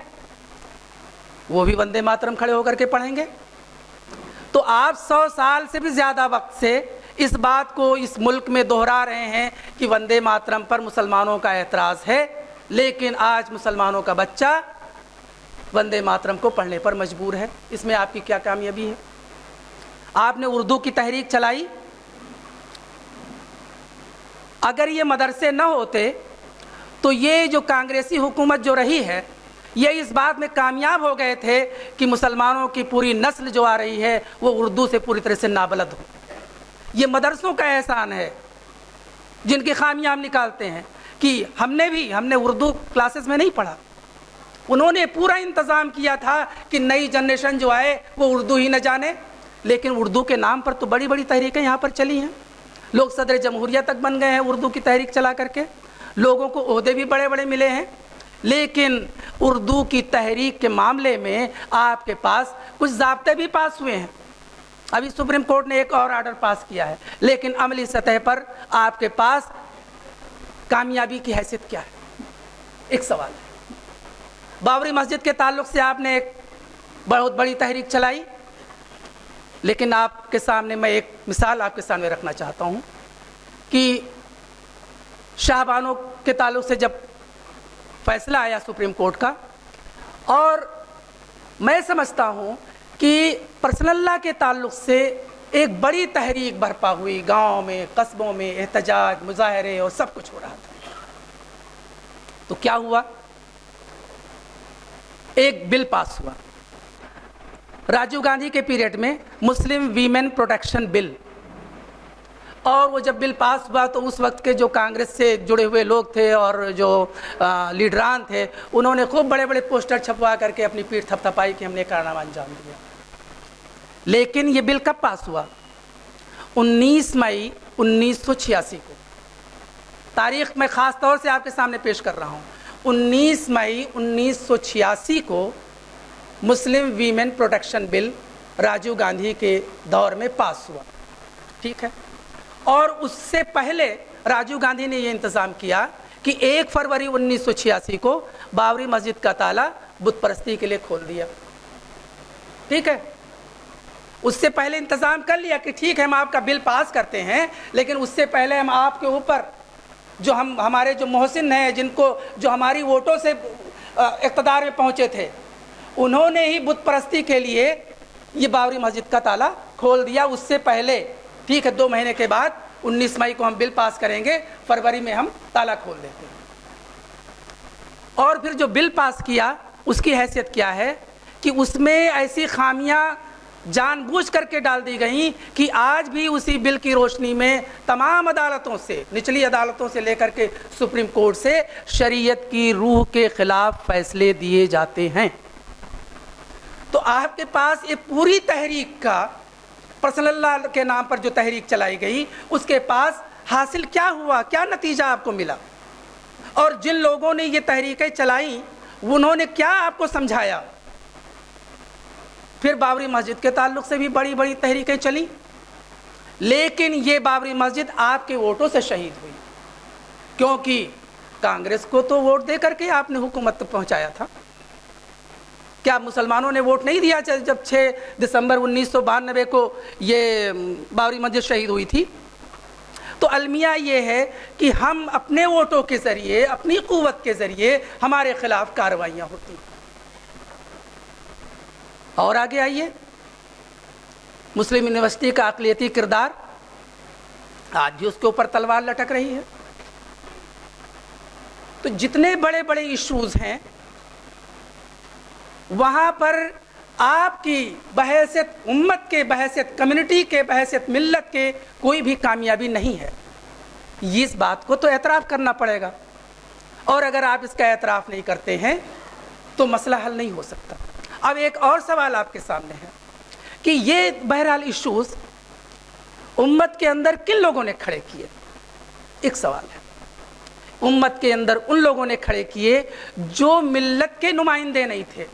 وہ بھی وندے ماترم کھڑے ہو کر کے پڑھیں گے. تو آپ 100 سال سے بھی زیادہ وقت سے اس بات کو اس ملک میں دہرا رہے ہیں کہ وندے ماترم پر مسلمانوں کا اعتراض ہے, لیکن آج مسلمانوں کا بچہ وندے ماترم کو پڑھنے پر مجبور ہے. اس میں آپ کی کیا کامیابی ہے؟ آپ نے اردو کی تحریک چلائی. اگر یہ مدرسے نہ ہوتے تو یہ جو کانگریسی حکومت جو رہی ہے یہ اس بات میں کامیاب ہو گئے تھے کہ مسلمانوں کی پوری نسل جو آ رہی ہے وہ اردو سے پوری طرح سے نابلد ہو. یہ مدرسوں کا احسان ہے جن کی خامیاں ہم نکالتے ہیں کہ ہم نے اردو کلاسز میں نہیں پڑھا. انہوں نے پورا انتظام کیا تھا کہ نئی جنریشن جو آئے وہ اردو ہی نہ جانے, لیکن اردو کے نام پر تو بڑی بڑی تحریکیں یہاں پر چلی ہیں. لوگ صدر جمہوریہ تک بن گئے ہیں اردو کی تحریک چلا کر کے, لوگوں کو عہدے بھی بڑے بڑے ملے ہیں. لیکن اردو کی تحریک کے معاملے میں آپ کے پاس کچھ ضابطے بھی پاس ہوئے ہیں. ابھی سپریم کورٹ نے ایک اور آرڈر پاس کیا ہے, لیکن عملی سطح پر آپ کے پاس کامیابی کی حیثیت کیا ہے؟ ایک سوال ہے. بابری مسجد کے تعلق سے آپ نے ایک بہت بڑی تحریک چلائی, لیکن آپ کے سامنے میں ایک مثال آپ کے سامنے رکھنا چاہتا ہوں کہ شاہ بانو کے تعلق سے جب فیصلہ آیا سپریم کورٹ کا, اور میں سمجھتا ہوں کہ پرسنل لا کے تعلق سے ایک بڑی تحریک برپا ہوئی, گاؤں میں قصبوں میں احتجاج مظاہرے اور سب کچھ ہو رہا تھا. تو کیا ہوا؟ ایک بل پاس ہوا راجیو گاندھی کے پیریڈ میں, مسلم ویمن پروٹیکشن بل. اور وہ جب بل پاس ہوا تو اس وقت کے جو کانگریس سے جڑے ہوئے لوگ تھے اور جو لیڈران تھے انہوں نے خوب بڑے بڑے پوسٹر چھپوا کر کے اپنی پیٹھ تھپتھپائی کہ ہم نے کارنامہ انجام دیا. لیکن یہ بل کب پاس ہوا؟ 19 مئی 1986 کو. تاریخ میں خاص طور سے آپ کے سامنے پیش کر رہا ہوں. 19 مئی 1986 کو مسلم women protection bill Rajiv Gandhi کے دور میں پاس ہوا. ٹھیک ہے. اور اس سے پہلے راجیو گاندھی نے یہ انتظام کیا کہ 1 فروری 1986 کو بابری مسجد کا تالا بت پرستی کے لیے کھول دیا. ٹھیک ہے. اس سے پہلے انتظام کر لیا کہ ٹھیک ہے ہم آپ کا بل پاس کرتے ہیں, لیکن اس سے پہلے ہم آپ کے اوپر جو ہمارے جو محسن ہیں جن کو جو ہماری ووٹوں سے اقتدار میں پہنچے تھے انہوں نے ہی بت پرستی کے لیے یہ بابری مسجد کا تالا کھول دیا. اس سے پہلے ٹھیک ہے 2 مہینے کے بعد 19 مئی کو ہم بل پاس کریں گے, فروری میں ہم تالا کھول دیتے ہیں. اور پھر جو بل پاس کیا اس کی حیثیت کیا ہے کہ اس میں ایسی خامیاں جان بوجھ کر کے ڈال دی گئیں کہ آج بھی اسی بل کی روشنی میں تمام عدالتوں سے, نچلی عدالتوں سے لے کر کے سپریم کورٹ سے شریعت کی روح کے خلاف فیصلے دیے جاتے ہیں. تو آپ کے پاس یہ پوری تحریک کا پرسنل لا کے نام پر جو تحریک چلائی گئی اس کے پاس حاصل کیا ہوا, کیا نتیجہ آپ کو ملا؟ اور جن لوگوں نے یہ تحریکیں چلائیں انہوں نے کیا آپ کو سمجھایا؟ پھر بابری مسجد کے تعلق سے بھی بڑی بڑی تحریکیں چلیں, لیکن یہ بابری مسجد آپ کے ووٹوں سے شہید ہوئی, کیونکہ کانگریس کو تو ووٹ دے کر کے آپ نے حکومت تک پہنچایا تھا. کیا مسلمانوں نے ووٹ نہیں دیا جب 6 دسمبر 1992 کو یہ بابری مسجد شہید ہوئی تھی؟ تو المیہ یہ ہے کہ ہم اپنے ووٹوں کے ذریعے, اپنی قوت کے ذریعے ہمارے خلاف کارروائیاں ہوتی ہیں. اور آگے آئیے, مسلم یونیورسٹی کا اقلیتی کردار آج بھی اس کے اوپر تلوار لٹک رہی ہے. تو جتنے بڑے بڑے ایشوز ہیں وہاں پر آپ کی بحیثیت امت کے، بحیثیت کمیونٹی کے، بحیثیت ملت کے کوئی بھی کامیابی نہیں ہے. اس بات کو تو اعتراف کرنا پڑے گا، اور اگر آپ اس کا اعتراف نہیں کرتے ہیں تو مسئلہ حل نہیں ہو سکتا. اب ایک اور سوال آپ کے سامنے ہے کہ یہ بہرحال ایشوز امت کے اندر کن لوگوں نے کھڑے کیے؟ ایک سوال ہے. امت کے اندر ان لوگوں نے کھڑے کیے جو ملت کے نمائندے نہیں تھے،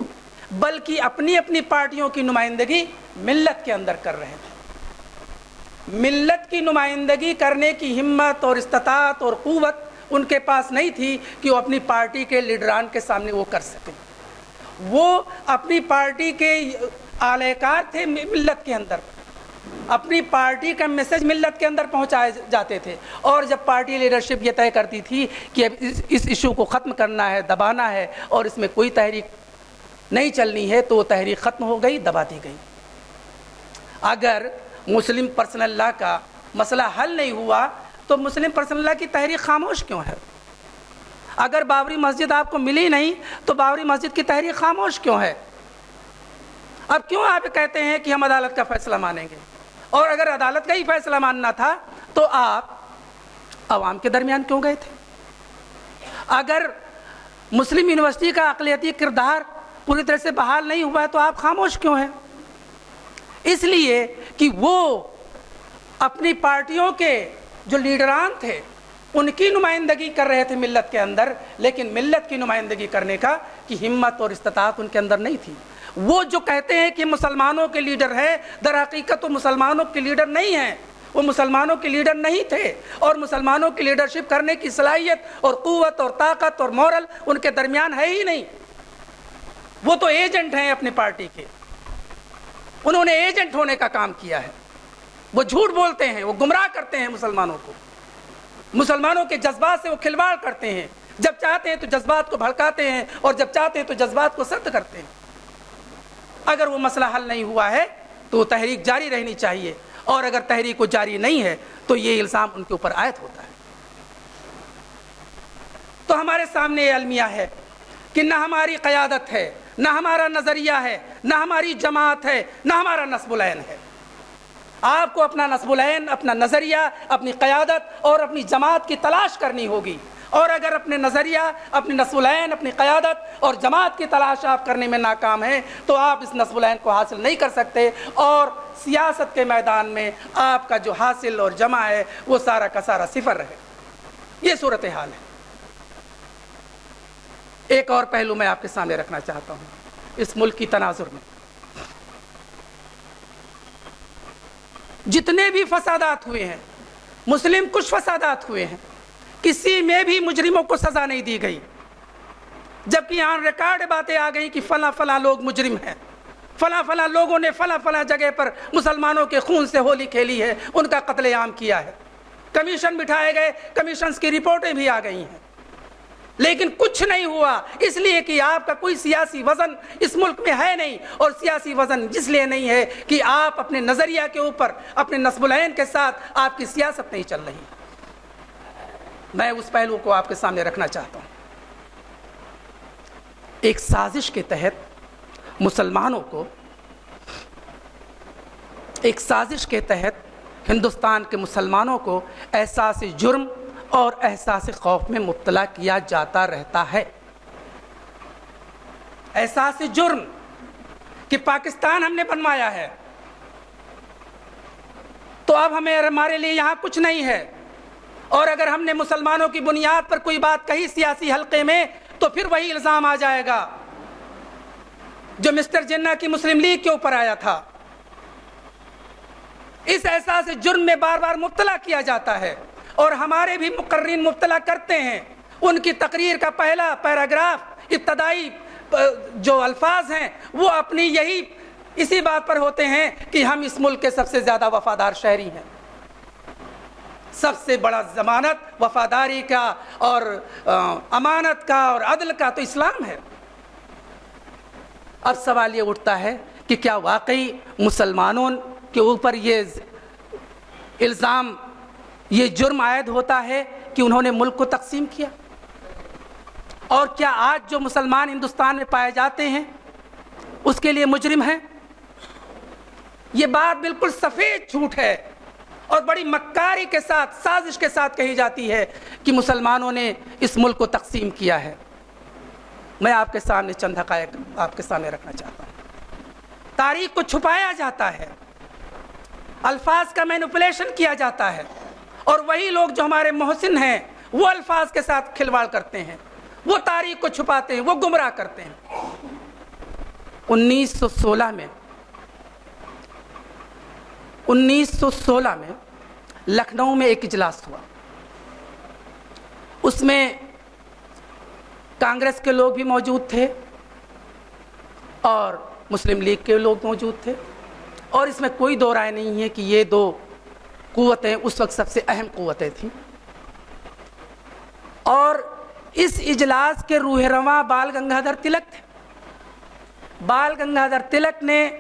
بلکہ اپنی اپنی پارٹیوں کی نمائندگی ملت کے اندر کر رہے تھے. ملت کی نمائندگی کرنے کی ہمت اور استطاعت اور قوت ان کے پاس نہیں تھی کہ وہ اپنی پارٹی کے لیڈران کے سامنے وہ کر سکیں. وہ اپنی پارٹی کے اعلی کار تھے ملت کے اندر، اپنی پارٹی کا میسج ملت کے اندر پہنچائے جاتے تھے، اور جب پارٹی لیڈرشپ یہ طے کرتی تھی کہ اب اس ایشو کو ختم کرنا ہے، دبانا ہے، اور اس میں کوئی تحریک نہیں چلنی ہے، تو وہ تحریک ختم ہو گئی، دبا دی گئی. اگر مسلم پرسنل لا کا مسئلہ حل نہیں ہوا تو مسلم پرسنل لا کی تحریک خاموش کیوں ہے؟ اگر بابری مسجد آپ کو ملی نہیں تو بابری مسجد کی تحریک خاموش کیوں ہے؟ اب کیوں آپ کہتے ہیں کہ ہم عدالت کا فیصلہ مانیں گے؟ اور اگر عدالت کا ہی فیصلہ ماننا تھا تو آپ عوام کے درمیان کیوں گئے تھے؟ اگر مسلم یونیورسٹی کا اقلیتی کردار پوری طرح سے بحال نہیں ہوا ہے تو آپ خاموش کیوں ہیں؟ اس لیے کہ وہ اپنی پارٹیوں کے جو لیڈران تھے ان کی نمائندگی کر رہے تھے ملت کے اندر، لیکن ملت کی نمائندگی کرنے کا کی ہمت اور استطاعت ان کے اندر نہیں تھی. وہ جو کہتے ہیں کہ مسلمانوں کے لیڈر ہے، در حقیقت وہ مسلمانوں کے لیڈر نہیں ہیں، وہ مسلمانوں کے لیڈر نہیں تھے، اور مسلمانوں کی لیڈرشپ کرنے کی صلاحیت اور قوت اور طاقت اور مورل ان کے درمیان ہے ہی نہیں. وہ تو ایجنٹ ہیں اپنی پارٹی کے، انہوں نے ایجنٹ ہونے کا کام کیا ہے. وہ جھوٹ بولتے ہیں، وہ گمراہ کرتے ہیں مسلمانوں کو، مسلمانوں کے جذبات سے وہ کھلواڑ کرتے ہیں. جب چاہتے ہیں تو جذبات کو بھڑکاتے ہیں، اور جب چاہتے ہیں تو جذبات کو سرد کرتے ہیں. اگر وہ مسئلہ حل نہیں ہوا ہے تو وہ تحریک جاری رہنی چاہیے، اور اگر تحریک کو جاری نہیں ہے تو یہ الزام ان کے اوپر عائد ہوتا ہے. تو ہمارے سامنے یہ المیہ ہے کہ نہ ہماری قیادت ہے، نہ ہمارا نظریہ ہے، نہ ہماری جماعت ہے، نہ ہمارا نصب العین ہے. آپ کو اپنا نصب العین، اپنا نظریہ، اپنی قیادت اور اپنی جماعت کی تلاش کرنی ہوگی. اور اگر اپنے نظریہ، اپنی نصب العین، اپنی قیادت اور جماعت کی تلاش آپ کرنے میں ناکام ہیں تو آپ اس نصب العین کو حاصل نہیں کر سکتے، اور سیاست کے میدان میں آپ کا جو حاصل اور جمع ہے وہ سارا کا سارا صفر رہے. یہ صورتحال ہے. ایک اور پہلو میں آپ کے سامنے رکھنا چاہتا ہوں. اس ملک کی تناظر میں جتنے بھی فسادات ہوئے ہیں، مسلم کچھ فسادات ہوئے ہیں، کسی میں بھی مجرموں کو سزا نہیں دی گئی، جبکہ آن ریکارڈ باتیں آ گئی کہ فلاں فلاں لوگ مجرم ہیں، فلاں فلاں لوگوں نے فلاں فلاں جگہ پر مسلمانوں کے خون سے ہولی کھیلی ہے، ان کا قتل عام کیا ہے. کمیشن بٹھائے گئے، کمیشنز کی رپورٹیں بھی آ گئی ہیں، لیکن کچھ نہیں ہوا، اس لیے کہ آپ کا کوئی سیاسی وزن اس ملک میں ہے نہیں. اور سیاسی وزن جس لیے نہیں ہے کہ آپ اپنے نظریہ کے اوپر، اپنے نصب العین کے ساتھ آپ کی سیاست نہیں چل رہی. میں اس پہلو کو آپ کے سامنے رکھنا چاہتا ہوں. ایک سازش کے تحت مسلمانوں کو، ایک سازش کے تحت ہندوستان کے مسلمانوں کو احساس جرم اور احساس خوف میں مبتلا کیا جاتا رہتا ہے. احساس جرم کہ پاکستان ہم نے بنوایا ہے تو اب ہمارے لیے یہاں کچھ نہیں ہے، اور اگر ہم نے مسلمانوں کی بنیاد پر کوئی بات کہی سیاسی حلقے میں تو پھر وہی الزام آ جائے گا جو مسٹر جناح کی مسلم لیگ کے اوپر آیا تھا. اس احساس جرم میں بار بار مبتلا کیا جاتا ہے، اور ہمارے بھی مقررین مبتلا کرتے ہیں. ان کی تقریر کا پہلا پیراگراف، ابتدائی جو الفاظ ہیں وہ اپنی یہی اسی بات پر ہوتے ہیں کہ ہم اس ملک کے سب سے زیادہ وفادار شہری ہیں. سب سے بڑا ضمانت وفاداری کا اور امانت کا اور عدل کا تو اسلام ہے. اب سوال یہ اٹھتا ہے کہ کیا واقعی مسلمانوں کے اوپر یہ الزام، یہ جرم عائد ہوتا ہے کہ انہوں نے ملک کو تقسیم کیا؟ اور کیا آج جو مسلمان ہندوستان میں پائے جاتے ہیں اس کے لیے مجرم ہیں؟ یہ بات بالکل سفید جھوٹ ہے اور بڑی مکاری کے ساتھ، سازش کے ساتھ کہی جاتی ہے کہ مسلمانوں نے اس ملک کو تقسیم کیا ہے۔ میں آپ کے سامنے چند حقائق آپ کے سامنے رکھنا چاہتا ہوں۔ تاریخ کو چھپایا جاتا ہے، الفاظ کا مینپولیشن کیا جاتا ہے، اور وہی لوگ جو ہمارے محسن ہیں وہ الفاظ کے ساتھ کھلواڑ کرتے ہیں، وہ تاریخ کو چھپاتے ہیں، وہ گمراہ کرتے ہیں۔ 1916 میں لکھنؤ میں ایک اجلاس ہوا، اس میں کانگریس کے لوگ بھی موجود تھے اور مسلم لیگ کے لوگ موجود تھے، اور اس میں کوئی دو رائے نہیں ہے کہ یہ دو قوتیں اس وقت سب سے اہم قوتیں تھیں۔ اور اس اجلاس کے روح رواں بال گنگادھر تلک تھے۔ بال گنگادھر تلک نے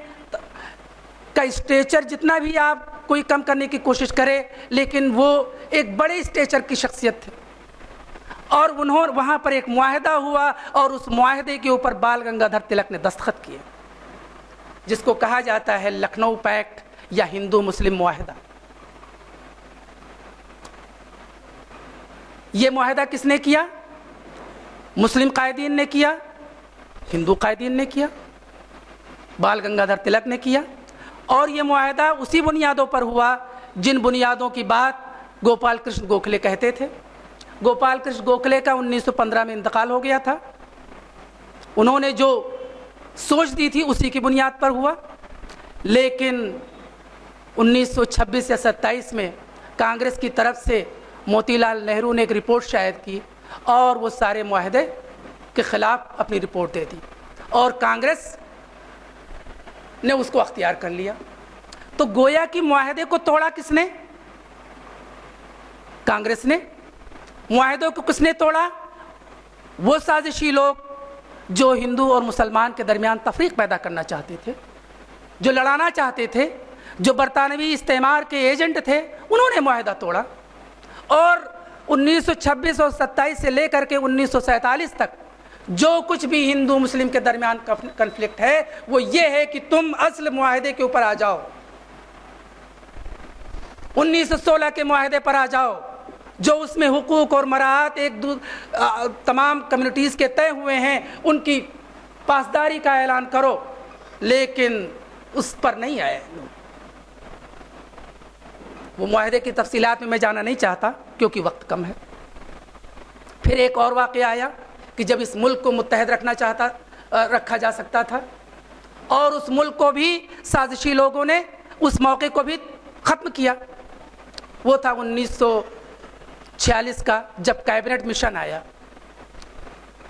کا اسٹیچر جتنا بھی آپ کوئی کم کرنے کی کوشش کرے، لیکن وہ ایک بڑے اسٹیچر کی شخصیت تھے، اور وہاں پر ایک معاہدہ ہوا، اور اس معاہدے کے اوپر بال گنگادھر تلک نے دستخط کیے، جس کو کہا جاتا ہے لکھنؤ پیکٹ یا ہندو مسلم معاہدہ۔ یہ معاہدہ کس نے کیا؟ مسلم قائدین نے کیا، ہندو قائدین نے کیا، بال گنگادھر تلک نے کیا، اور یہ معاہدہ اسی بنیادوں پر ہوا جن بنیادوں کی بات گوپال کرشن گوکھلے کہتے تھے۔ گوپال کرشن گوکھلے کا 1915 میں انتقال ہو گیا تھا، انہوں نے جو سوچ دی تھی اسی کی بنیاد پر ہوا، لیکن 1926 یا 27 میں کانگریس کی طرف سے موتی لال نہرو نے ایک رپورٹ شائع کی، اور وہ سارے معاہدے کے خلاف اپنی رپورٹ دے دی، اور کانگریس نے اس کو اختیار کر لیا۔ تو گویا کہ معاہدے کو توڑا کس نے؟ کانگریس نے۔ معاہدوں کو کس نے توڑا؟ وہ سازشی لوگ جو ہندو اور مسلمان کے درمیان تفریق پیدا کرنا چاہتے تھے، جو لڑانا چاہتے تھے، جو برطانوی استعمار کے ایجنٹ تھے، انہوں نے معاہدہ توڑا۔ اور 1926 اور 27 سے لے کر کے 1947 تک جو کچھ بھی ہندو مسلم کے درمیان کنفلکٹ ہے وہ یہ ہے کہ تم اصل معاہدے کے اوپر آ جاؤ، 1916 کے معاہدے پر آ جاؤ، جو اس میں حقوق اور مراعات تمام کمیونٹیز کے طے ہوئے ہیں ان کی پاسداری کا اعلان کرو، لیکن اس پر نہیں آئے لوگ۔ وہ معاہدے کی تفصیلات میں جانا نہیں چاہتا کیونکہ وقت کم ہے۔ پھر ایک اور واقعہ آیا کہ جب اس ملک کو متحد رکھا جا سکتا تھا، اور اس ملک کو بھی سازشی لوگوں نے اس موقع کو بھی ختم کیا، وہ تھا 1946 کا، جب کیبنٹ مشن آیا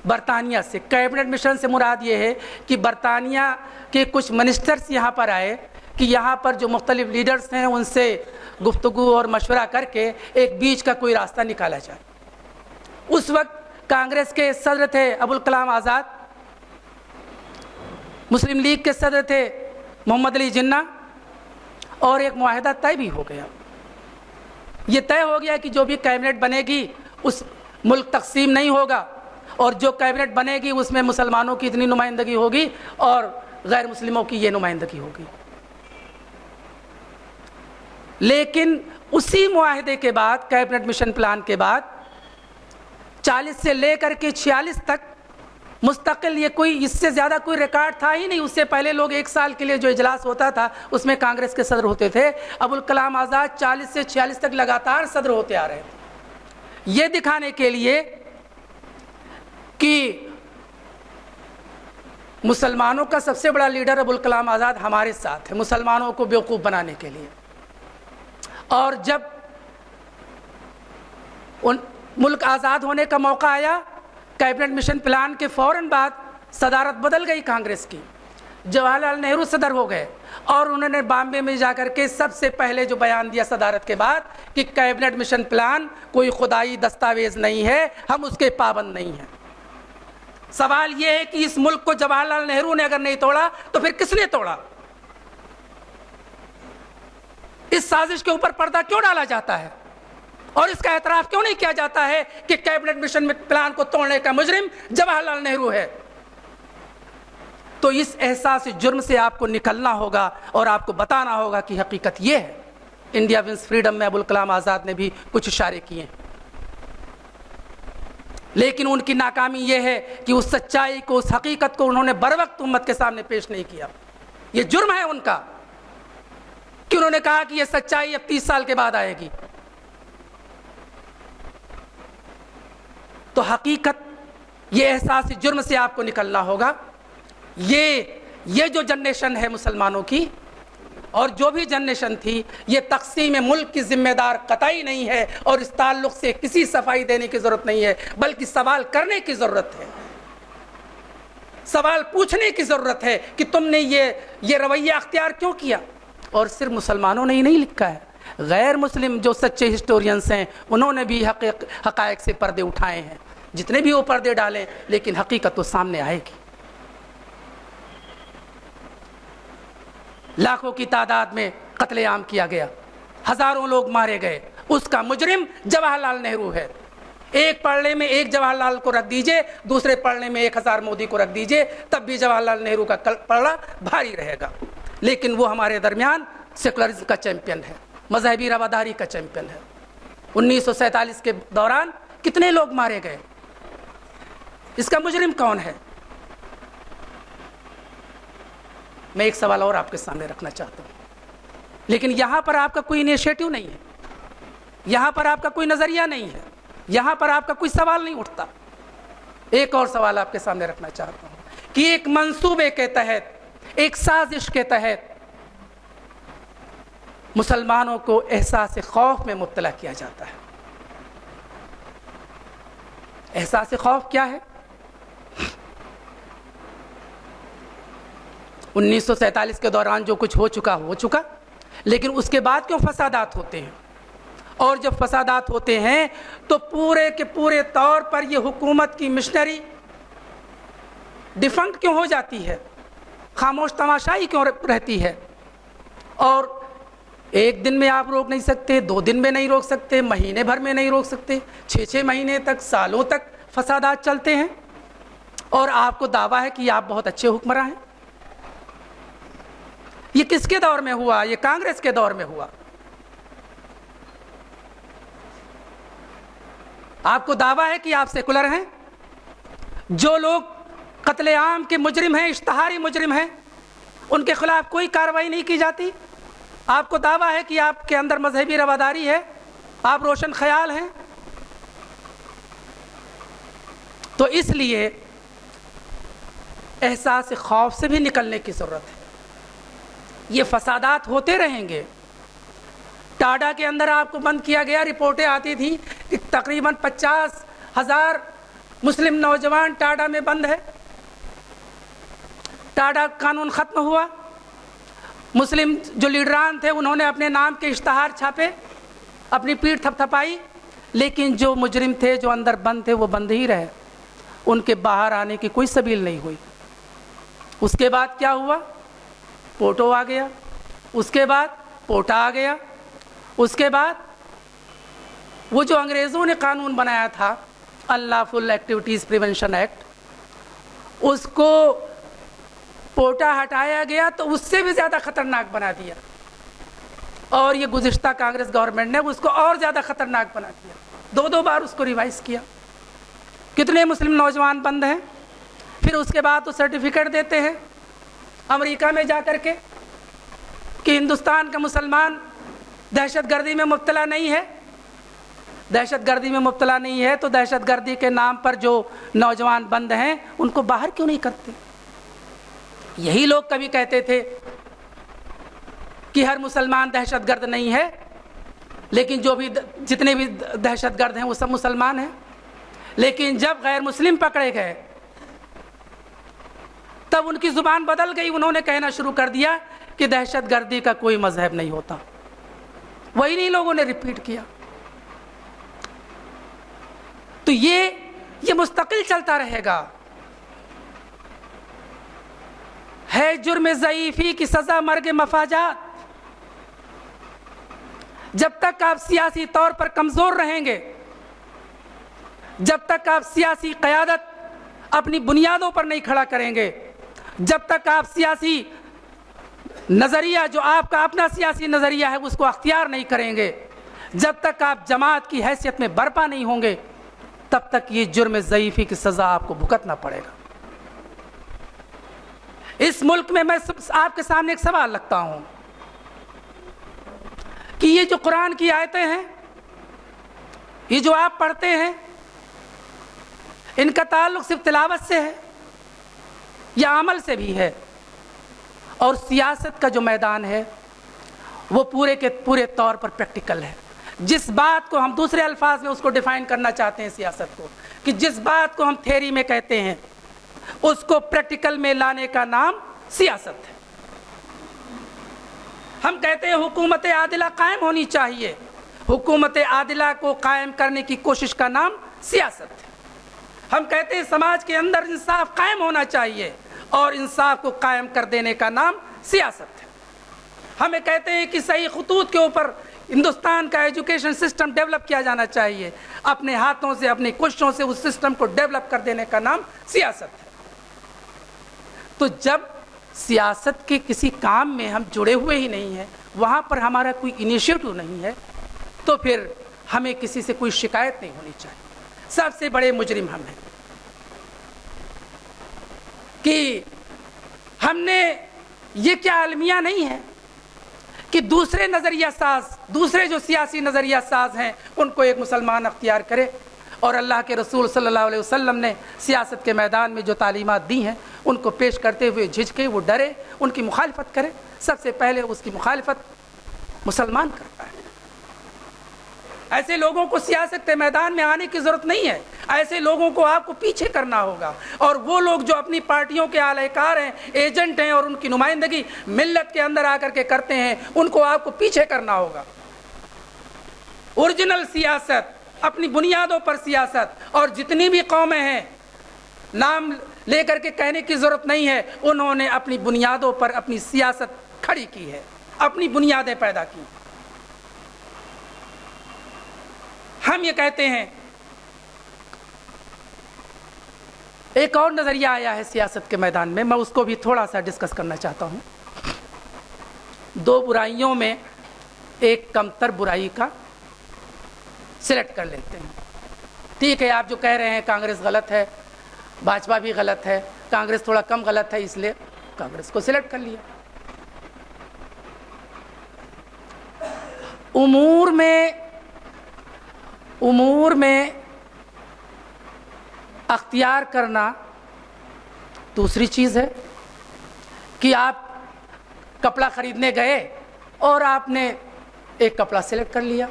برطانیہ سے۔ کیبنٹ مشن سے مراد یہ ہے کہ برطانیہ کے کچھ منسٹرز یہاں پر آئے کہ یہاں پر جو مختلف لیڈرز ہیں ان سے گفتگو اور مشورہ کر کے ایک بیچ کا کوئی راستہ نکالا جائے۔ اس وقت کانگریس کے صدر تھے ابوالکلام آزاد، مسلم لیگ کے صدر تھے محمد علی جناح، اور ایک معاہدہ طے بھی ہو گیا۔ یہ طے ہو گیا کہ جو بھی کیبنٹ بنے گی اس ملک تقسیم نہیں ہوگا، اور جو کیبنٹ بنے گی اس میں مسلمانوں کی اتنی نمائندگی ہوگی اور غیر مسلموں کی یہ نمائندگی ہوگی۔ لیکن اسی معاہدے کے بعد، کیبنٹ مشن پلان کے بعد، 40 سے لے کر کے 46 تک مستقل یہ کوئی اس سے زیادہ کوئی ریکارڈ تھا ہی نہیں۔ اس سے پہلے لوگ 1 سال کے لیے جو اجلاس ہوتا تھا اس میں کانگریس کے صدر ہوتے تھے۔ ابوالکلام آزاد 40 سے 46 تک لگاتار صدر ہوتے آ رہے تھے، یہ دکھانے کے لیے کہ مسلمانوں کا سب سے بڑا لیڈر ابوالکلام آزاد ہمارے ساتھ ہے، مسلمانوں کو بیوقوف بنانے کے لیے۔ اور جب ملک آزاد ہونے کا موقع آیا، کیبنٹ مشن پلان کے فوراً بعد صدارت بدل گئی کانگریس کی، جواہر لال نہرو صدر ہو گئے، اور انہوں نے بامبے میں جا کر کے سب سے پہلے جو بیان دیا صدارت کے بعد کہ کیبنٹ مشن پلان کوئی خدائی دستاویز نہیں ہے، ہم اس کے پابند نہیں ہیں۔ سوال یہ ہے کہ اس ملک کو جواہر لال نہرو نے اگر نہیں توڑا تو پھر کس نے توڑا؟ اس سازش کے اوپر پردہ کیوں ڈالا جاتا ہے؟ اور اس کا اعتراف کیوں نہیں کیا جاتا ہے کہ کیبنٹ مشن پلان کو توڑنے کا مجرم جواہر لال نہرو ہے؟ تو اس احساس جرم سے آپ کو نکلنا ہوگا اور آپ کو بتانا ہوگا کہ حقیقت یہ ہے۔ انڈیا ونس فریڈم میں ابوالکلام آزاد نے بھی کچھ اشارے کیے، لیکن ان کی ناکامی یہ ہے کہ اس سچائی کو، اس حقیقت کو انہوں نے بروقت امت کے سامنے پیش نہیں کیا۔ یہ جرم ہے ان کا کہ انہوں نے کہا کہ یہ سچائی اب 30 سال کے بعد آئے گی۔ تو حقیقت، یہ احساس جرم سے آپ کو نکلنا ہوگا۔ یہ جو جنریشن ہے مسلمانوں کی، اور جو بھی جنریشن تھی، یہ تقسیم ملک کی ذمہ دار قطعی نہیں ہے، اور اس تعلق سے کسی صفائی دینے کی ضرورت نہیں ہے، بلکہ سوال کرنے کی ضرورت ہے، سوال پوچھنے کی ضرورت ہے کہ تم نے یہ رویہ اختیار کیوں کیا۔ اور صرف مسلمانوں نے ہی نہیں لکھا ہے، غیر مسلم جو سچے ہسٹورینس ہیں انہوں نے بھی حقائق سے پردے اٹھائے ہیں، جتنے بھی وہ پردے ڈالیں، لیکن حقیقت تو سامنے آئے گی۔ لاکھوں کی تعداد میں قتل عام کیا گیا، ہزاروں لوگ مارے گئے، اس کا مجرم جواہر لال نہرو ہے۔ ایک پلڑے میں ایک جواہر لال کو رکھ دیجئے، دوسرے پلڑے میں 1000 مودی کو رکھ دیجئے، تب بھی جواہر لال نہرو کا پلڑا بھاری رہے گا۔ لیکن وہ ہمارے درمیان سیکولرزم کا چیمپئن ہے، مذہبی رواداری کا چیمپئن ہے۔ 1947 کے دوران کتنے لوگ مارے گئے، اس کا مجرم کون ہے؟ میں ایک سوال اور آپ کے سامنے رکھنا چاہتا ہوں، لیکن یہاں پر آپ کا کوئی انیشیٹو نہیں ہے، یہاں پر آپ کا کوئی نظریہ نہیں ہے، یہاں پر آپ کا کوئی سوال نہیں اٹھتا۔ ایک اور سوال آپ کے سامنے رکھنا چاہتا ہوں کہ ایک منصوبے کے تحت، ایک سازش کے تحت مسلمانوں کو احساس خوف میں مبتلا کیا جاتا ہے۔ احساس خوف کیا ہے؟ 1947 کے دوران جو کچھ ہو چکا، لیکن اس کے بعد کیوں فسادات ہوتے ہیں؟ اور جب فسادات ہوتے ہیں تو پورے کے پورے طور پر یہ حکومت کی مشنری ڈیفنکٹ کیوں ہو جاتی ہے؟ خاموش تماشائی کیوں رہتی ہے؟ اور ایک دن میں آپ روک نہیں سکتے، 2 دن میں نہیں روک سکتے، مہینے بھر میں نہیں روک سکتے، 6 مہینے تک، سالوں تک فسادات چلتے ہیں، اور آپ کو دعویٰ ہے کہ آپ بہت اچھے حکمراں ہیں۔ یہ کس کے دور میں ہوا؟ یہ کانگریس کے دور میں ہوا۔ آپ کو دعویٰ ہے کہ آپ سیکولر ہیں، جو لوگ قتل عام کے مجرم ہیں، اشتہاری مجرم ہیں، ان کے خلاف کوئی کارروائی نہیں کی جاتی۔ آپ کو دعویٰ ہے کہ آپ کے اندر مذہبی رواداری ہے، آپ روشن خیال ہیں۔ تو اس لیے احساس خوف سے بھی نکلنے کی ضرورت ہے۔ یہ فسادات ہوتے رہیں گے۔ ٹاڈا کے اندر آپ کو بند کیا گیا، رپورٹیں آتی تھیں کہ تقریباً 50,000 مسلم نوجوان ٹاڈا میں بند ہے۔ ٹاڈا قانون ختم ہوا، مسلم جو لیڈران تھے انہوں نے اپنے نام کے اشتہار چھاپے، اپنی پیٹھ تھپتھپائی، لیکن جو مجرم تھے، جو اندر بند تھے، وہ بند ہی رہے، ان کے باہر آنے کی کوئی سبیل نہیں ہوئی۔ اس کے بعد کیا ہوا؟ پوٹو آ گیا، اس کے بعد پوٹا آ گیا، اس کے بعد وہ جو انگریزوں نے قانون بنایا تھا انلافل ایکٹیویٹیز پریونشن ایکٹ، اس کو پوٹا ہٹایا گیا تو اس سے بھی زیادہ خطرناک بنا دیا، اور یہ گزشتہ کانگریس گورنمنٹ نے اس کو اور زیادہ خطرناک بنا دیا، 2 بار اس کو ریوائز کیا۔ کتنے مسلم نوجوان بند ہیں؟ پھر اس کے بعد وہ سرٹیفکیٹ دیتے ہیں امریکہ میں جا کر کے کہ ہندوستان کا مسلمان دہشت گردی میں مبتلا نہیں ہے۔ دہشت گردی میں مبتلا نہیں ہے تو دہشت گردی کے نام پر جو نوجوان بند ہیں ان کو باہر کیوں نہیں کرتے؟ یہی لوگ کبھی کہتے تھے کہ ہر مسلمان دہشت گرد نہیں ہے، لیکن جتنے بھی دہشت گرد ہیں وہ سب مسلمان ہیں۔ لیکن جب غیر مسلم پکڑے گئے تب ان کی زبان بدل گئی، انہوں نے کہنا شروع کر دیا کہ دہشت گردی کا کوئی مذہب نہیں ہوتا۔ وہی نہیں لوگوں نے ریپیٹ کیا۔ تو یہ مستقل چلتا رہے گا۔ ہے جرم ضعیفی کی سزا مرگ مفاجات، جب تک آپ سیاسی طور پر کمزور رہیں گے، جب تک آپ سیاسی قیادت اپنی بنیادوں پر نہیں کھڑا کریں گے، جب تک آپ سیاسی نظریہ جو آپ کا اپنا سیاسی نظریہ ہے اس کو اختیار نہیں کریں گے، جب تک آپ جماعت کی حیثیت میں برپا نہیں ہوں گے، تب تک یہ جرم ضعیفی کی سزا آپ کو بھگتنا پڑے گا۔ اس ملک میں آپ کے سامنے ایک سوال رکھتا ہوں کہ یہ جو قرآن کی آیتیں ہیں، یہ جو آپ پڑھتے ہیں، ان کا تعلق صرف تلاوت سے ہے یا عمل سے بھی ہے؟ اور سیاست کا جو میدان ہے وہ پورے کے پورے طور پر پریکٹیکل ہے۔ جس بات کو ہم دوسرے الفاظ میں اس کو ڈیفائن کرنا چاہتے ہیں سیاست کو، کہ جس بات کو ہم تھیوری میں کہتے ہیں اس کو پریکٹیکل میں لانے کا نام سیاست ہے۔ ہم کہتے ہیں حکومت عادلہ قائم ہونی چاہیے، حکومت عادلہ کو قائم کرنے کی کوشش کا نام سیاست ہے۔ ہم کہتے ہیں سماج کے اندر انصاف قائم ہونا چاہیے اور انصاف کو قائم کر دینے کا نام سیاست ہے۔ ہمیں کہتے ہیں کہ صحیح خطوط کے اوپر ہندوستان کا ایجوکیشن سسٹم ڈیولپ کیا جانا چاہیے، اپنے ہاتھوں سے اپنی کوششوں سے اس سسٹم کو ڈیولپ کر دینے کا نام سیاست ہے۔ تو جب سیاست کے کسی کام میں ہم جڑے ہوئے ہی نہیں ہیں، وہاں پر ہمارا کوئی انیشیٹو نہیں ہے، تو پھر ہمیں کسی سے کوئی شکایت نہیں ہونی چاہیے۔ سب سے بڑے مجرم ہم ہیں کہ ہم نے یہ کیا المیہ نہیں ہے کہ دوسرے نظریہ ساز، دوسرے جو سیاسی نظریہ ساز ہیں ان کو ایک مسلمان اختیار کرے، اور اللہ کے رسول صلی اللہ علیہ وسلم نے سیاست کے میدان میں جو تعلیمات دی ہیں ان کو پیش کرتے ہوئے جھجکے، وہ ڈرے، ان کی مخالفت کرے۔ سب سے پہلے اس کی مخالفت مسلمان کرتا ہے۔ ایسے لوگوں کو سیاست کے میدان میں آنے کی ضرورت نہیں ہے، ایسے لوگوں کو آپ کو پیچھے کرنا ہوگا، اور وہ لوگ جو اپنی پارٹیوں کے اعلی کار ہیں، ایجنٹ ہیں، اور ان کی نمائندگی ملت کے اندر آ کر کے کرتے ہیں، ان کو آپ کو پیچھے کرنا ہوگا۔ اوریجنل سیاست، اپنی بنیادوں پر سیاست، اور جتنی بھی قومیں ہیں نام لے کر کے کہنے کی ضرورت نہیں ہے، انہوں نے اپنی بنیادوں پر اپنی سیاست کھڑی کی ہے، اپنی بنیادیں پیدا کی۔ ہم یہ کہتے ہیں، ایک اور نظریہ آیا ہے سیاست کے میدان میں، میں اس کو بھی تھوڑا سا ڈسکس کرنا چاہتا ہوں۔ دو برائیوں میں ایک کمتر برائی کا سلیکٹ کر لیتے ہیں۔ ٹھیک ہے، آپ جو کہہ رہے ہیں کانگریس غلط ہے، بھاجپا بھی غلط ہے، کانگریس تھوڑا کم غلط ہے، اس لیے کانگریس کو سلیکٹ کر لیا۔ امور میں اختیار کرنا دوسری چیز ہے، کہ آپ کپڑا خریدنے گئے اور آپ نے ایک کپڑا سلیکٹ کر لیا،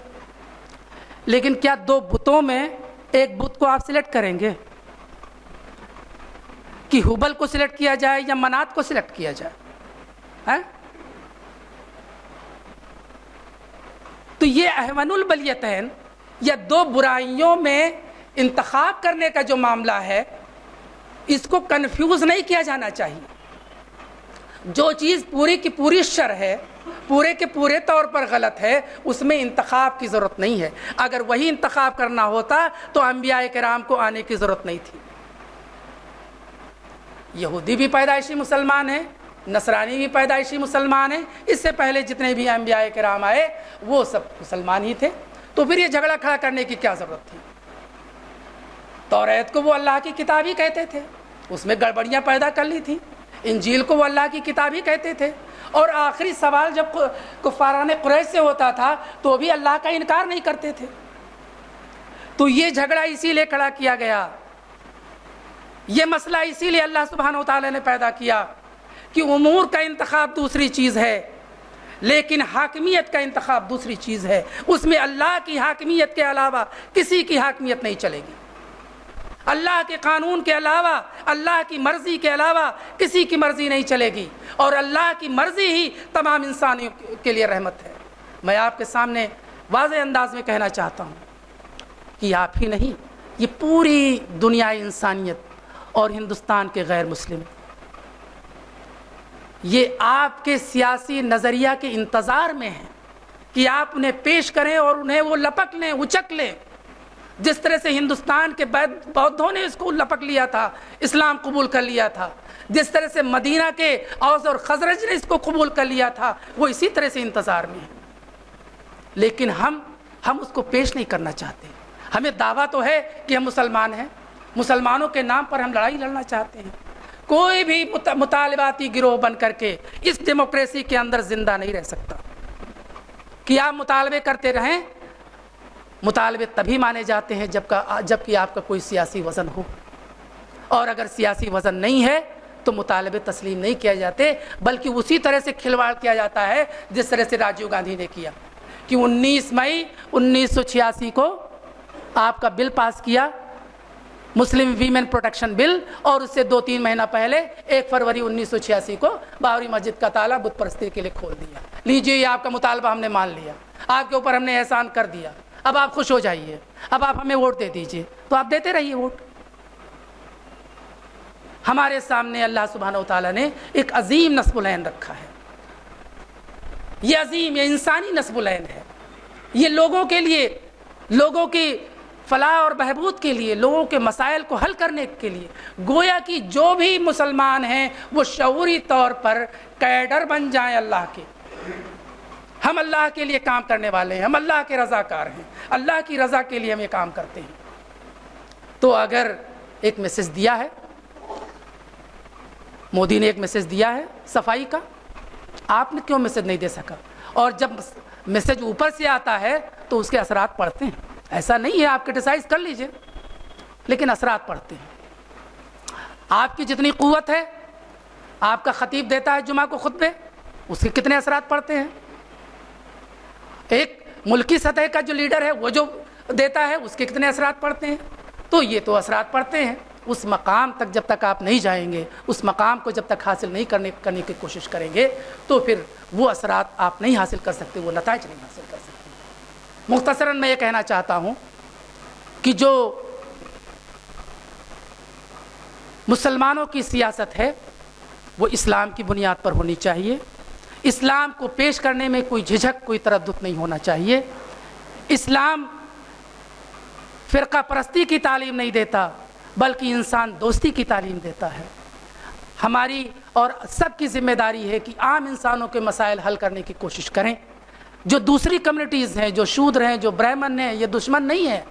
لیکن کیا دو بتوں میں ایک بت کو آپ سلیکٹ کریں گے کہ ہبل کو سلیکٹ کیا جائے یا منات کو سلیکٹ کیا جائے؟ تو یہ احون البلیتین یا دو برائیوں میں انتخاب کرنے کا جو معاملہ ہے، اس کو کنفیوز نہیں کیا جانا چاہیے۔ جو چیز پوری کی پوری شر ہے، پورے کے پورے طور پر غلط ہے، اس میں انتخاب کی ضرورت نہیں ہے۔ اگر وہی انتخاب کرنا ہوتا تو انبیاء کرام کو آنے کی ضرورت نہیں تھی۔ یہودی بھی پیدائشی مسلمان ہیں، نصرانی بھی پیدائشی مسلمان ہیں، اس سے پہلے جتنے بھی انبیاء کرام آئے وہ سب مسلمان ہی تھے، تو پھر یہ جھگڑا کھڑا کرنے کی کیا ضرورت تھی؟ توریت کو وہ اللہ کی کتاب ہی کہتے تھے، اس میں گڑبڑیاں پیدا کر لی تھیں۔ انجیل کو وہ اللہ کی کتاب ہی کہتے تھے، اور آخری سوال جب کفاران قریش سے ہوتا تھا تو بھی اللہ کا انکار نہیں کرتے تھے۔ تو یہ جھگڑا اسی لیے کھڑا کیا گیا، یہ مسئلہ اسی لیے اللہ سبحانہ و تعالی نے پیدا کیا کہ امور کا انتخاب دوسری چیز ہے، لیکن حاکمیت کا انتخاب دوسری چیز ہے۔ اس میں اللہ کی حاکمیت کے علاوہ کسی کی حاکمیت نہیں چلے گی، اللہ کے قانون کے علاوہ، اللہ کی مرضی کے علاوہ کسی کی مرضی نہیں چلے گی، اور اللہ کی مرضی ہی تمام انسانوں کے لیے رحمت ہے۔ میں آپ کے سامنے واضح انداز میں کہنا چاہتا ہوں کہ آپ ہی نہیں، یہ پوری دنیا انسانیت اور ہندوستان کے غیر مسلم یہ آپ کے سیاسی نظریہ کے انتظار میں ہیں کہ آپ انہیں پیش کریں اور انہیں وہ لپک لیں, اچک لیں. جس طرح سے ہندوستان کے بودھوں نے اس کو لپک لیا تھا, اسلام قبول کر لیا تھا, جس طرح سے مدینہ کے اوس اور خزرج نے اس کو قبول کر لیا تھا, وہ اسی طرح سے انتظار میں ہے. لیکن ہم اس کو پیش نہیں کرنا چاہتے. ہمیں دعویٰ تو ہے کہ ہم مسلمان ہیں, مسلمانوں کے نام پر ہم لڑائی لڑنا چاہتے ہیں. کوئی بھی مطالباتی گروہ بن کر کے اس ڈیموکریسی کے اندر زندہ نہیں رہ سکتا. کہ آپ مطالبے کرتے رہیں, مطالبے تبھی مانے جاتے ہیں جب کہ آپ کا کوئی سیاسی وزن ہو, اور اگر سیاسی وزن نہیں ہے تو مطالبے تسلیم نہیں کیا جاتے, بلکہ اسی طرح سے کھلواڑ کیا جاتا ہے جس طرح سے راجیو گاندھی نے کیا کہ 19 مئی 1986 کو آپ کا بل پاس کیا, مسلم ویمن پروٹیکشن بل, اور اس سے 2-3 مہینہ پہلے 1 فروری 1986 کو بابری مسجد کا تالا بت پرستی کے لیے کھول دیا. لیجیے یہ آپ کا مطالبہ ہم نے مان لیا, آپ کے اوپر ہم نے احسان کر دیا, اب آپ خوش ہو جائیے, اب آپ ہمیں ووٹ دے دیجیے. تو آپ دیتے رہیے ووٹ. ہمارے سامنے اللہ سبحانہ و تعالیٰ نے ایک عظیم نصب العین رکھا ہے. یہ عظیم, یہ انسانی نصب العین ہے. یہ لوگوں کے لیے, لوگوں کی فلاح اور بہبود کے لیے, لوگوں کے مسائل کو حل کرنے کے لیے, گویا کہ جو بھی مسلمان ہیں وہ شعوری طور پر کیڈر بن جائیں اللہ کے. ہم اللہ کے لیے کام کرنے والے ہیں, ہم اللہ کے رضاکار ہیں, اللہ کی رضا کے لیے ہم یہ کام کرتے ہیں. تو اگر ایک میسج دیا ہے, مودی نے ایک میسج دیا ہے صفائی کا, آپ نے کیوں میسج نہیں دے سکا؟ اور جب میسج اوپر سے آتا ہے تو اس کے اثرات پڑتے ہیں. ایسا نہیں ہے, آپ کرٹیسائز کر لیجئے, لیکن اثرات پڑتے ہیں. آپ کی جتنی قوت ہے, آپ کا خطیب دیتا ہے جمعہ کو خطبے, اس کے کتنے اثرات پڑتے ہیں. ایک ملکی سطح کا جو لیڈر ہے وہ جو دیتا ہے اس کے کتنے اثرات پڑتے ہیں. تو یہ تو اثرات پڑتے ہیں. اس مقام تک جب تک آپ نہیں جائیں گے, اس مقام کو جب تک حاصل نہیں کرنے کی کوشش کریں گے, تو پھر وہ اثرات آپ نہیں حاصل کر سکتے, وہ نتائج نہیں حاصل کر سکتے. مختصراً میں یہ کہنا چاہتا ہوں کہ جو مسلمانوں کی سیاست ہے وہ اسلام کی بنیاد پر ہونی چاہیے. اسلام کو پیش کرنے میں کوئی جھجک, کوئی تردد نہیں ہونا چاہیے. اسلام فرقہ پرستی کی تعلیم نہیں دیتا, بلکہ انسان دوستی کی تعلیم دیتا ہے. ہماری اور سب کی ذمہ داری ہے کہ عام انسانوں کے مسائل حل کرنے کی کوشش کریں. جو دوسری کمیونٹیز ہیں, جو شودر ہیں, جو برہمن ہیں, یہ دشمن نہیں ہیں,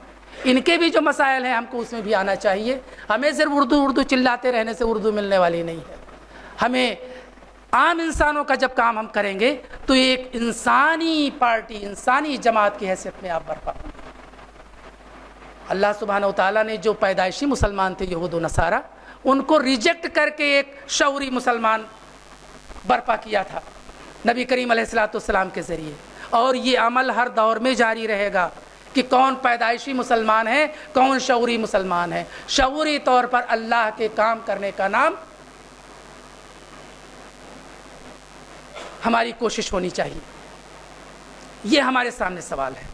ان کے بھی جو مسائل ہیں ہم کو اس میں بھی آنا چاہیے. ہمیں صرف اردو چلاتے رہنے سے اردو ملنے والی نہیں ہے. ہمیں عام انسانوں کا جب کام ہم کریں گے تو ایک انسانی پارٹی, انسانی جماعت کی حیثیت میں آپ برپا ہوں گے. اللہ سبحانہ و تعالیٰ نے جو پیدائشی مسلمان تھے یہود و نصارہ, ان کو ریجیکٹ کر کے ایک شعوری مسلمان برپا کیا تھا نبی کریم علیہ الصلوۃ والسلام کے ذریعے. اور یہ عمل ہر دور میں جاری رہے گا کہ کون پیدائشی مسلمان ہے, کون شعوری مسلمان ہے. شعوری طور پر اللہ کے کام کرنے کا نام ہماری کوشش ہونی چاہیے. یہ ہمارے سامنے سوال ہے.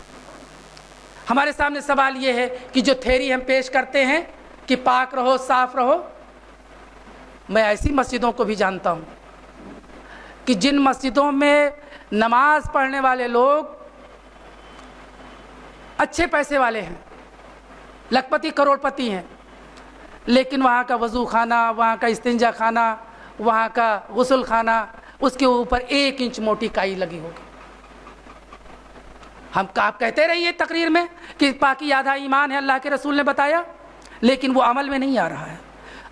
ہمارے سامنے سوال یہ ہے کہ جو تھیری ہم پیش کرتے ہیں کہ پاک رہو, صاف رہو, میں ایسی مسجدوں کو بھی جانتا ہوں کہ جن مسجدوں میں نماز پڑھنے والے لوگ اچھے پیسے والے ہیں, لکھپتی کروڑ پتی ہیں, لیکن وہاں کا وضو خانہ, وہاں کا استنجا خانہ, وہاں کا غسل خانہ, اس کے اوپر 1 انچ موٹی کائی لگی ہوگی. آپ کہتے رہیے تقریر میں کہ پاکی آدھا ایمان ہے, اللہ کے رسول نے بتایا, لیکن وہ عمل میں نہیں آ رہا ہے.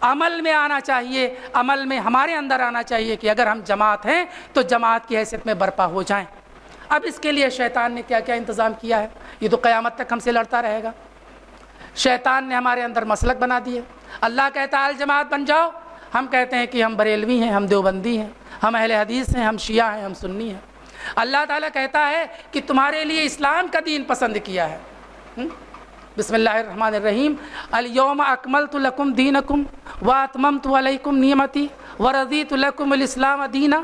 عمل میں آنا چاہیے, عمل میں ہمارے اندر آنا چاہیے کہ اگر ہم جماعت ہیں تو جماعت کی حیثیت میں برپا ہو جائیں. اب اس کے لیے شیطان نے کیا کیا انتظام کیا ہے, یہ تو قیامت تک ہم سے لڑتا رہے گا. شیطان نے ہمارے اندر مسلک بنا دیے. اللہ کہتا ہے الجماعت بن جاؤ, ہم کہتے ہیں کہ ہم بریلوی ہیں, ہم دیوبندی ہیں, ہم اہل حدیث ہیں, ہم شیعہ ہیں, ہم سنی ہیں. اللہ تعالیٰ کہتا ہے کہ تمہارے لیے اسلام کا دین پسند کیا ہے. بسم اللہ الرحمن الرحیم, الیوم اکملت لکم دینکم واتممت علیکم نعمتی ورضیت لکم الاسلام دینا.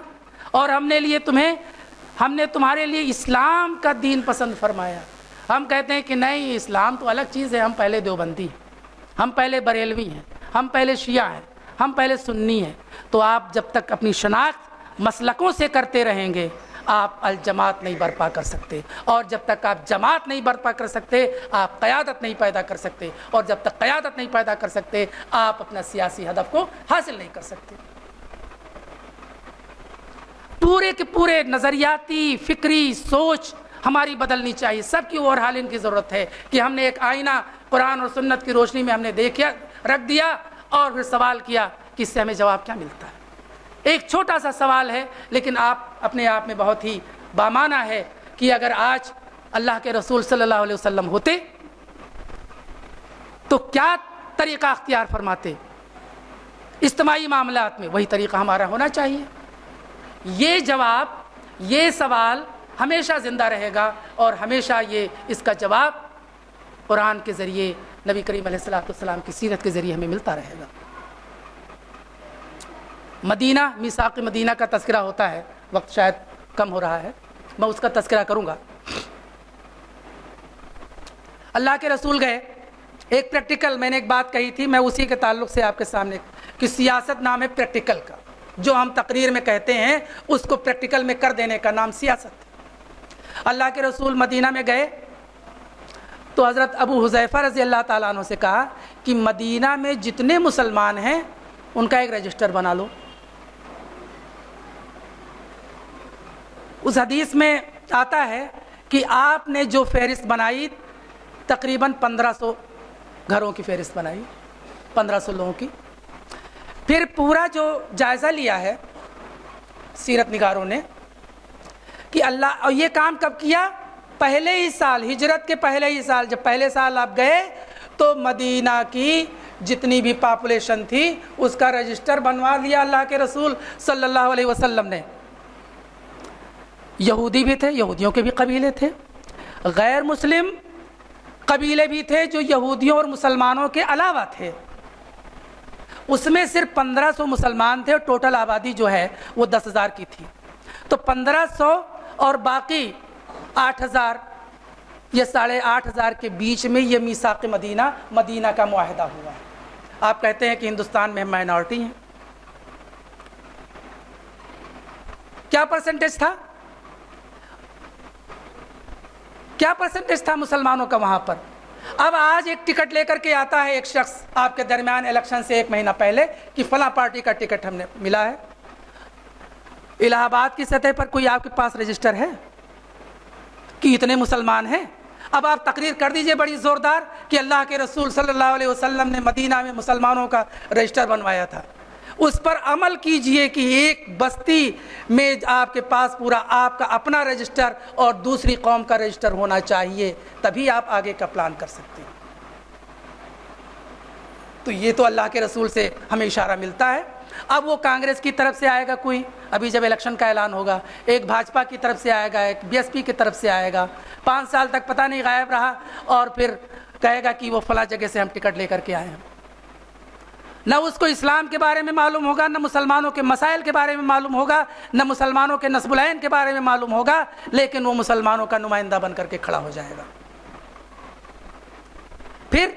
اور ہم نے تمہارے لیے اسلام کا دین پسند فرمایا. ہم کہتے ہیں کہ نہیں, اسلام تو الگ چیز ہے, ہم پہلے دیوبندی ہیں, ہم پہلے بریلوی ہیں, ہم پہلے شیعہ ہیں, ہم پہلے سنی ہیں. تو آپ جب تک اپنی شناخت مسلکوں سے کرتے رہیں گے, آپ الجماعت نہیں برپا کر سکتے، اور جب تک آپ جماعت نہیں برپا کر سکتے آپ قیادت نہیں پیدا کر سکتے، اور جب تک قیادت نہیں پیدا کر سکتے آپ اپنا سیاسی ہدف کو حاصل نہیں کر سکتے۔ پورے کے پورے نظریاتی فکری سوچ ہماری بدلنی چاہیے، سب کی اوورہالنگ کی ضرورت ہے کہ ہم نے ایک آئینہ قرآن اور سنت کی روشنی میں ہم نے رکھ دیا اور پھر سوال کیا کہ اس سے ہمیں جواب کیا ملتا ہے۔ ایک چھوٹا سا سوال ہے لیکن آپ اپنے آپ میں بہت ہی بامعنی ہے کہ اگر آج اللہ کے رسول صلی اللہ علیہ وسلم ہوتے تو کیا طریقہ اختیار فرماتے اجتماعی معاملات میں، وہی طریقہ ہمارا ہونا چاہیے۔ یہ جواب، یہ سوال ہمیشہ زندہ رہے گا اور ہمیشہ اس کا جواب قرآن کے ذریعے، نبی کریم علیہ الصلوۃ والسلام کی سیرت کے ذریعے ہمیں ملتا رہے گا۔ مدینہ، میثاق مدینہ کا تذکرہ ہوتا ہے، وقت شاید کم ہو رہا ہے، میں اس کا تذکرہ کروں گا۔ اللہ کے رسول گئے، ایک پریکٹیکل، میں نے ایک بات کہی تھی، میں اسی کے تعلق سے آپ کے سامنے، کہ سیاست نام ہے پریکٹیکل کا، جو ہم تقریر میں کہتے ہیں اس کو پریکٹیکل میں کر دینے کا نام سیاست۔ اللہ کے رسول مدینہ میں گئے تو حضرت ابو حذیفہ رضی اللہ تعالیٰ عنہ سے کہا کہ مدینہ میں جتنے مسلمان ہیں ان کا ایک رجسٹر بنا لو۔ اس حدیث میں آتا ہے کہ آپ نے جو فہرست بنائی تقریباً 1500 گھروں کی فہرست بنائی، 1500 لوگوں کی۔ پھر پورا جو جائزہ لیا ہے سیرت نگاروں نے کہ اللہ، اور یہ کام کب کیا؟ پہلے ہی سال، ہجرت کے پہلے ہی سال، جب پہلے سال آپ گئے تو مدینہ کی جتنی بھی پاپولیشن تھی اس کا رجسٹر بنوا دیا اللہ کے رسول صلی اللہ علیہ وسلم نے۔ یہودی بھی تھے، یہودیوں کے بھی قبیلے تھے، غیر مسلم قبیلے بھی تھے جو یہودیوں اور مسلمانوں کے علاوہ تھے۔ اس میں صرف 1500 مسلمان تھے اور ٹوٹل آبادی جو ہے وہ 10,000 کی تھی۔ تو 1500 اور باقی 8,000 یا 8,500 کے بیچ میں یہ میثاق مدینہ کا معاہدہ ہوا ہے۔ آپ کہتے ہیں کہ ہندوستان میں ہم مائنورٹی ہیں، کیا پرسنٹیج تھا؟ کیا پرسنٹیج تھا مسلمانوں کا وہاں پر؟ اب آج ایک ٹکٹ لے کر کے آتا ہے ایک شخص آپ کے درمیان الیکشن سے 1 مہینہ پہلے کہ فلاں پارٹی کا ٹکٹ ہم نے ملا ہے۔ الہ آباد کی سطح پر کوئی آپ کے پاس رجسٹر ہے کہ اتنے مسلمان ہیں؟ اب آپ تقریر کر دیجئے بڑی زوردار کہ اللہ کے رسول صلی اللہ علیہ وسلم نے مدینہ میں مسلمانوں کا رجسٹر بنوایا تھا، اس پر عمل کیجئے کہ ایک بستی میں آپ کے پاس پورا آپ کا اپنا رجسٹر اور دوسری قوم کا رجسٹر ہونا چاہیے، تبھی آپ آگے کا پلان کر سکتے ہیں۔ تو یہ تو اللہ کے رسول سے ہمیں اشارہ ملتا ہے۔ اب وہ کانگریس کی طرف سے آئے گا کوئی، ابھی جب الیکشن کا اعلان ہوگا، ایک بھاجپا کی طرف سے آئے گا، ایک BSP کی طرف سے آئے گا، 5 سال تک پتہ نہیں غائب رہا اور پھر کہے گا کہ وہ فلاں جگہ سے ہم ٹکٹ لے کر کے آئے ہیں۔ نہ اس کو اسلام کے بارے میں معلوم ہوگا، نہ مسلمانوں کے مسائل کے بارے میں معلوم ہوگا، نہ مسلمانوں کے نسب العین کے بارے میں معلوم ہوگا، لیکن وہ مسلمانوں کا نمائندہ بن کر کے کھڑا ہو جائے گا۔ پھر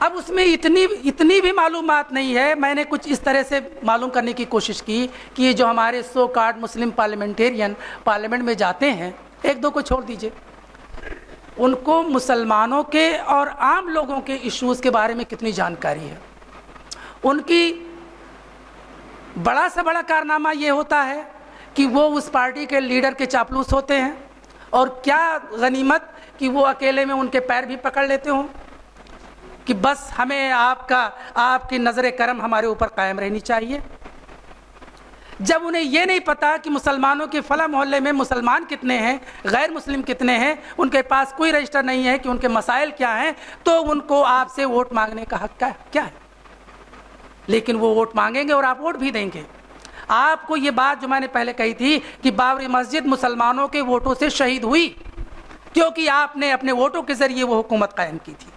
اب اس میں اتنی بھی معلومات نہیں ہے۔ میں نے کچھ اس طرح سے معلوم کرنے کی کوشش کی کہ یہ جو ہمارے سو کارڈ مسلم پارلیمنٹیرین پارلیمنٹ میں جاتے ہیں، 1-2 کو چھوڑ دیجئے، ان کو مسلمانوں کے اور عام لوگوں کے ایشوز کے بارے میں کتنی جانکاری ہے۔ ان کی بڑا سے بڑا کارنامہ یہ ہوتا ہے کہ وہ اس پارٹی کے لیڈر کے چاپلوس ہوتے ہیں، اور کیا غنیمت کہ وہ اکیلے میں ان کے پیر بھی پکڑ لیتے ہوں کہ بس ہمیں آپ کی نظر کرم ہمارے اوپر قائم رہنی چاہیے۔ جب انہیں یہ نہیں پتا کہ مسلمانوں کے فلاں محلے میں مسلمان کتنے ہیں، غیر مسلم کتنے ہیں، ان کے پاس کوئی رجسٹر نہیں ہے کہ ان کے مسائل کیا ہیں، تو ان کو آپ سے ووٹ مانگنے کا حق کیا ہے؟ لیکن وہ ووٹ مانگیں گے اور آپ ووٹ بھی دیں گے۔ آپ کو یہ بات جو میں نے پہلے کہی تھی کہ بابری مسجد مسلمانوں کے ووٹوں سے شہید ہوئی کیونکہ آپ نے اپنے ووٹوں کے ذریعے وہ حکومت قائم کی تھی۔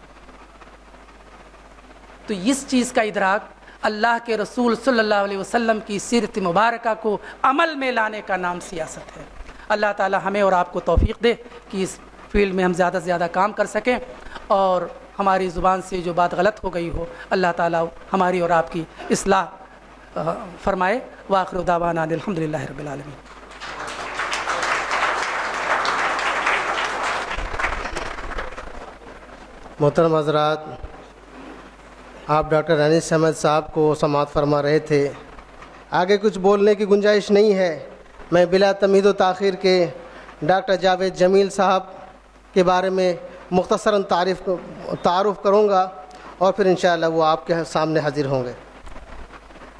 تو اس چیز کا ادراک اللہ کے رسول صلی اللہ علیہ وسلم کی سیرت مبارکہ کو عمل میں لانے کا نام سیاست ہے۔ اللہ تعالی ہمیں اور آپ کو توفیق دے کہ اس فیلڈ میں ہم زیادہ سے زیادہ کام کر سکیں، اور ہماری زبان سے جو بات غلط ہو گئی ہو اللہ تعالی ہماری اور آپ کی اصلاح فرمائے۔ وآخر دعوانا الحمدللہ رب العالمین۔ محترم حضرات، آپ ڈاکٹر انیس احمد صاحب کو سماعت فرما رہے تھے. آگے کچھ بولنے کی گنجائش نہیں ہے. میں بلا تمہید و تاخیر کے ڈاکٹر جاوید جمیل صاحب کے بارے میں مختصراً تعارف کروں گا اور پھر انشاءاللہ وہ آپ کے سامنے حاضر ہوں گے.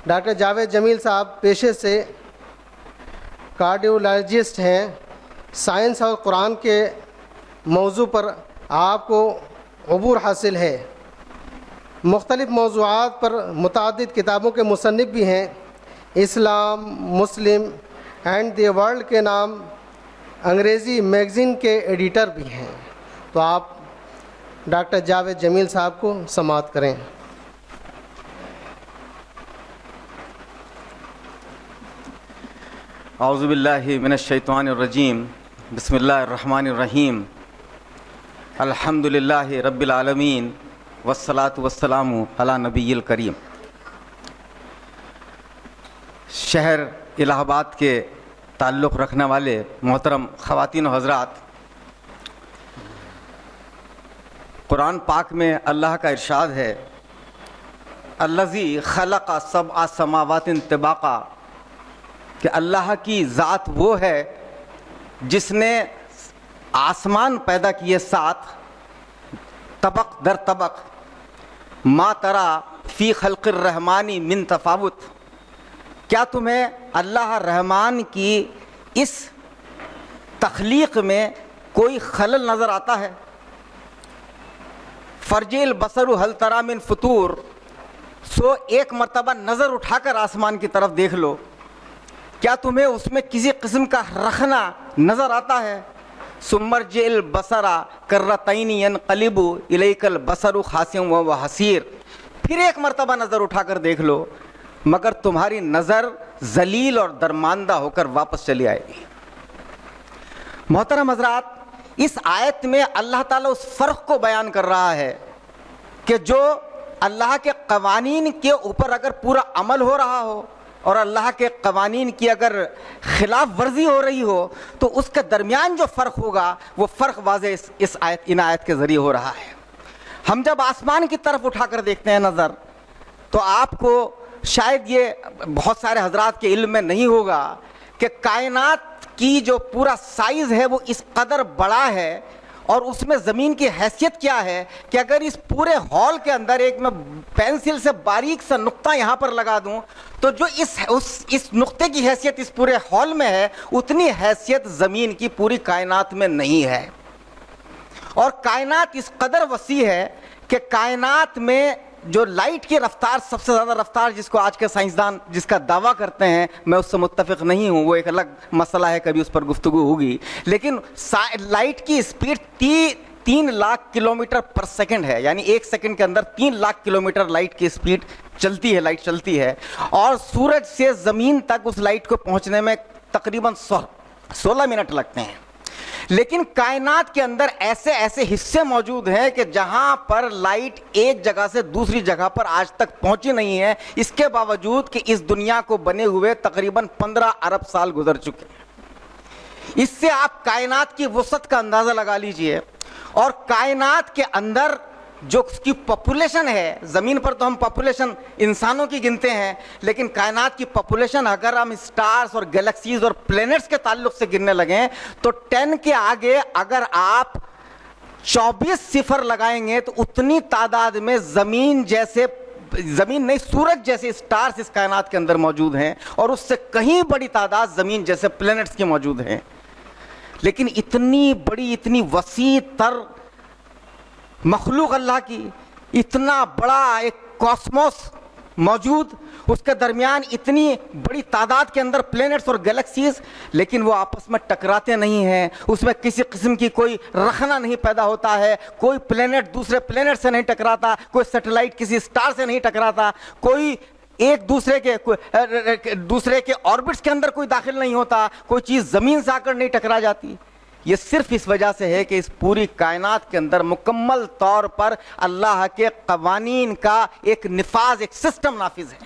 ڈاکٹر جاوید جمیل صاحب پیشے سے کارڈیولوجسٹ ہیں. سائنس اور قرآن کے موضوع پر آپ کو عبور حاصل ہے. مختلف موضوعات پر متعدد کتابوں کے مصنف بھی ہیں. اسلام، مسلم اینڈ دی ورلڈ کے نام انگریزی میگزین کے ایڈیٹر بھی ہیں. تو آپ ڈاکٹر جاوید جمیل صاحب کو سماعت کریں. اعوذ باللہ من الشیطان الرجیم. بسم اللہ الرحمن الرحیم. الحمد للہ رب العالمین والصلاة والسلام علی نبی الکریم. شہر الہ آباد کے تعلق رکھنے والے محترم خواتین و حضرات، قرآن پاک میں اللہ کا ارشاد ہے، الذی خلق سبع سماوات طباقا، کہ اللہ کی ذات وہ ہے جس نے آسمان پیدا کیے 7 طبق در طبق. ما ترا فی خلق الرحمن من تفاوت، کیا تمہیں اللہ رحمان کی اس تخلیق میں کوئی خلل نظر آتا ہے؟ فرجع البصر هل تری من فطور، سو ایک مرتبہ نظر اٹھا کر آسمان کی طرف دیکھ لو، کیا تمہیں اس میں کسی قسم کا رخنا نظر آتا ہے؟ ثم ارجع البصر کرتین ینقلب الیک البصر خاسئا وهو حسیر، پھر ایک مرتبہ نظر اٹھا کر دیکھ لو مگر تمہاری نظر ذلیل اور درماندہ ہو کر واپس چلی آئے گی. محترم حضرات، اس آیت میں اللہ تعالیٰ اس فرق کو بیان کر رہا ہے کہ جو اللہ کے قوانین کے اوپر اگر پورا عمل ہو رہا ہو اور اللہ کے قوانین کی اگر خلاف ورزی ہو رہی ہو تو اس کے درمیان جو فرق ہوگا وہ فرق واضح ان آیت کے ذریعے ہو رہا ہے. ہم جب آسمان کی طرف اٹھا کر دیکھتے ہیں نظر، تو آپ کو شاید یہ بہت سارے حضرات کے علم میں نہیں ہوگا کہ کائنات کی جو پورا سائز ہے وہ اس قدر بڑا ہے اور اس میں زمین کی حیثیت کیا ہے کہ اگر اس پورے ہال کے اندر ایک میں پینسل سے باریک سا نقطہ یہاں پر لگا دوں تو جو اس نقطے کی حیثیت اس پورے ہال میں ہے اتنی حیثیت زمین کی پوری کائنات میں نہیں ہے. اور کائنات اس قدر وسیع ہے کہ کائنات میں جو لائٹ کی رفتار، سب سے زیادہ رفتار جس کو آج کے سائنسدان جس کا دعویٰ کرتے ہیں، میں اس سے متفق نہیں ہوں، وہ ایک الگ مسئلہ ہے، کبھی اس پر گفتگو ہوگی، لیکن لائٹ کی speed 3 lakh kilometre per second ہے. یعنی ایک سیکنڈ کے اندر 3 لاکھ کلومیٹر لائٹ کی اسپیڈ چلتی ہے، لائٹ چلتی ہے. اور سورج سے زمین تک اس لائٹ کو پہنچنے میں تقریباً 16 منٹ لگتے ہیں. لیکن کائنات کے اندر ایسے حصے موجود ہیں کہ جہاں پر لائٹ ایک جگہ سے دوسری جگہ پر آج تک پہنچی نہیں ہے، اس کے باوجود کہ اس دنیا کو بنے ہوئے تقریباً 15 ارب سال گزر چکے ہیں. اس سے آپ کائنات کی وسعت کا اندازہ لگا لیجئے. اور کائنات کے اندر جو اس کی پاپولیشن ہے، زمین پر تو ہم پاپولیشن انسانوں کی گنتے ہیں، لیکن کائنات کی پاپولیشن اگر ہم سٹارز اور گیلیکسیز اور پلینٹس کے تعلق سے گننے لگیں تو 10 کے آگے اگر آپ 24 صفر لگائیں گے تو اتنی تعداد میں زمین نہیں سورج جیسے سٹارز اس کائنات کے اندر موجود ہیں، اور اس سے کہیں بڑی تعداد زمین جیسے پلینٹس کی موجود ہیں. لیکن اتنی بڑی، اتنی وسیع تر مخلوق اللہ کی، اتنا بڑا ایک کاسموس موجود، اس کے درمیان اتنی بڑی تعداد کے اندر پلینٹس اور گیلیکسیز، لیکن وہ آپس میں ٹکراتے نہیں ہیں، اس میں کسی قسم کی کوئی رخنا نہیں پیدا ہوتا ہے، کوئی پلینٹ دوسرے پلینٹ سے نہیں ٹکراتا، کوئی سیٹلائٹ کسی سٹار سے نہیں ٹکراتا، کوئی ایک دوسرے کے آربٹس کے اندر کوئی داخل نہیں ہوتا، کوئی چیز زمین سے آ کر نہیں ٹکرا جاتی. یہ صرف اس وجہ سے ہے کہ اس پوری کائنات کے اندر مکمل طور پر اللہ کے قوانین کا ایک نفاذ، ایک سسٹم نافذ ہے.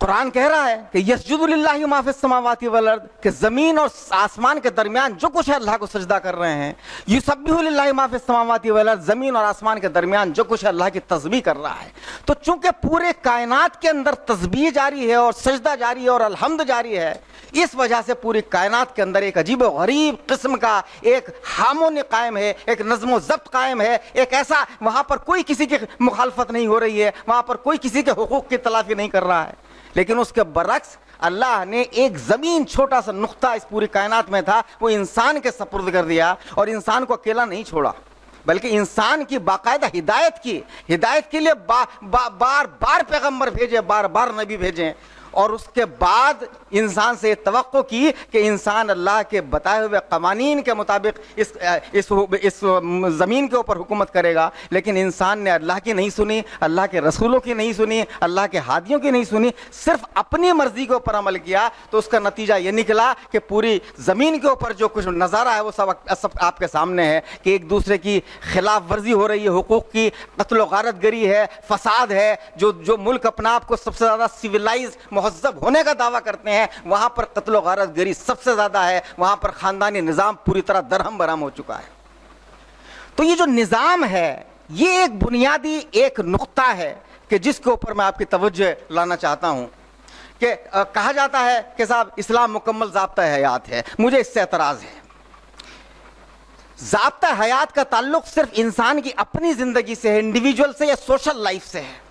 قرآن کہہ رہا ہے کہ یسجد للہ ما فی السماوات والارض، کہ زمین اور آسمان کے درمیان جو کچھ ہے اللہ کو سجدہ کر رہے ہیں. یسبح للہ ما فی السماوات والارض، زمین اور آسمان کے درمیان جو کچھ ہے اللہ کی تسبیح کر رہا ہے. تو چونکہ پورے کائنات کے اندر تسبیح جاری ہے اور سجدہ جاری ہے اور الحمد جاری ہے، اس وجہ سے پوری کائنات کے اندر ایک عجیب و غریب قسم کا ایک ہارمونی قائم ہے، ایک نظم و ضبط قائم ہے. ایک ایسا وہاں پر کوئی کسی کی مخالفت نہیں ہو رہی ہے، وہاں پر کوئی کسی کے حقوق کی تلافی نہیں کر رہا ہے. لیکن اس کے برعکس اللہ نے ایک زمین چھوٹا سا نقطہ اس پوری کائنات میں تھا، وہ انسان کے سپرد کر دیا، اور انسان کو اکیلا نہیں چھوڑا بلکہ انسان کی باقاعدہ ہدایت کے لیے بار بار پیغمبر بھیجے، بار بار نبی بھیجے، اور اس کے بعد انسان سے توقع کی کہ انسان اللہ کے بتائے ہوئے قوانین کے مطابق اس زمین کے اوپر حکومت کرے گا. لیکن انسان نے اللہ کی نہیں سنی، اللہ کے رسولوں کی نہیں سنی، اللہ کے ہادیوں کی نہیں سنی، صرف اپنی مرضی کے اوپر عمل کیا. تو اس کا نتیجہ یہ نکلا کہ پوری زمین کے اوپر جو کچھ نظارہ ہے وہ سب آپ کے سامنے ہے کہ ایک دوسرے کی خلاف ورزی ہو رہی ہے، حقوق کی قتل و غارت گری ہے، فساد ہے. جو ملک اپنا آپ کو سب سے زیادہ سویلائز مہذب ہونے کا دعویٰ کرتے ہیں، وہاں پر قتل و غارت گری سب سے زیادہ ہے، وہاں پر خاندانی نظام پوری طرح درہم برہم ہو چکا ہے. تو یہ جو نظام ہے یہ ایک بنیادی ایک نقطہ ہے کہ جس کے اوپر میں آپ کی توجہ لانا چاہتا ہوں کہ کہا جاتا ہے کہ صاحب اسلام مکمل ضابطہ حیات ہے. مجھے اس سے اعتراض ہے. ضابطہ حیات کا تعلق صرف انسان کی اپنی زندگی سے ہے، انڈیویجول سے یا سوشل لائف سے ہے.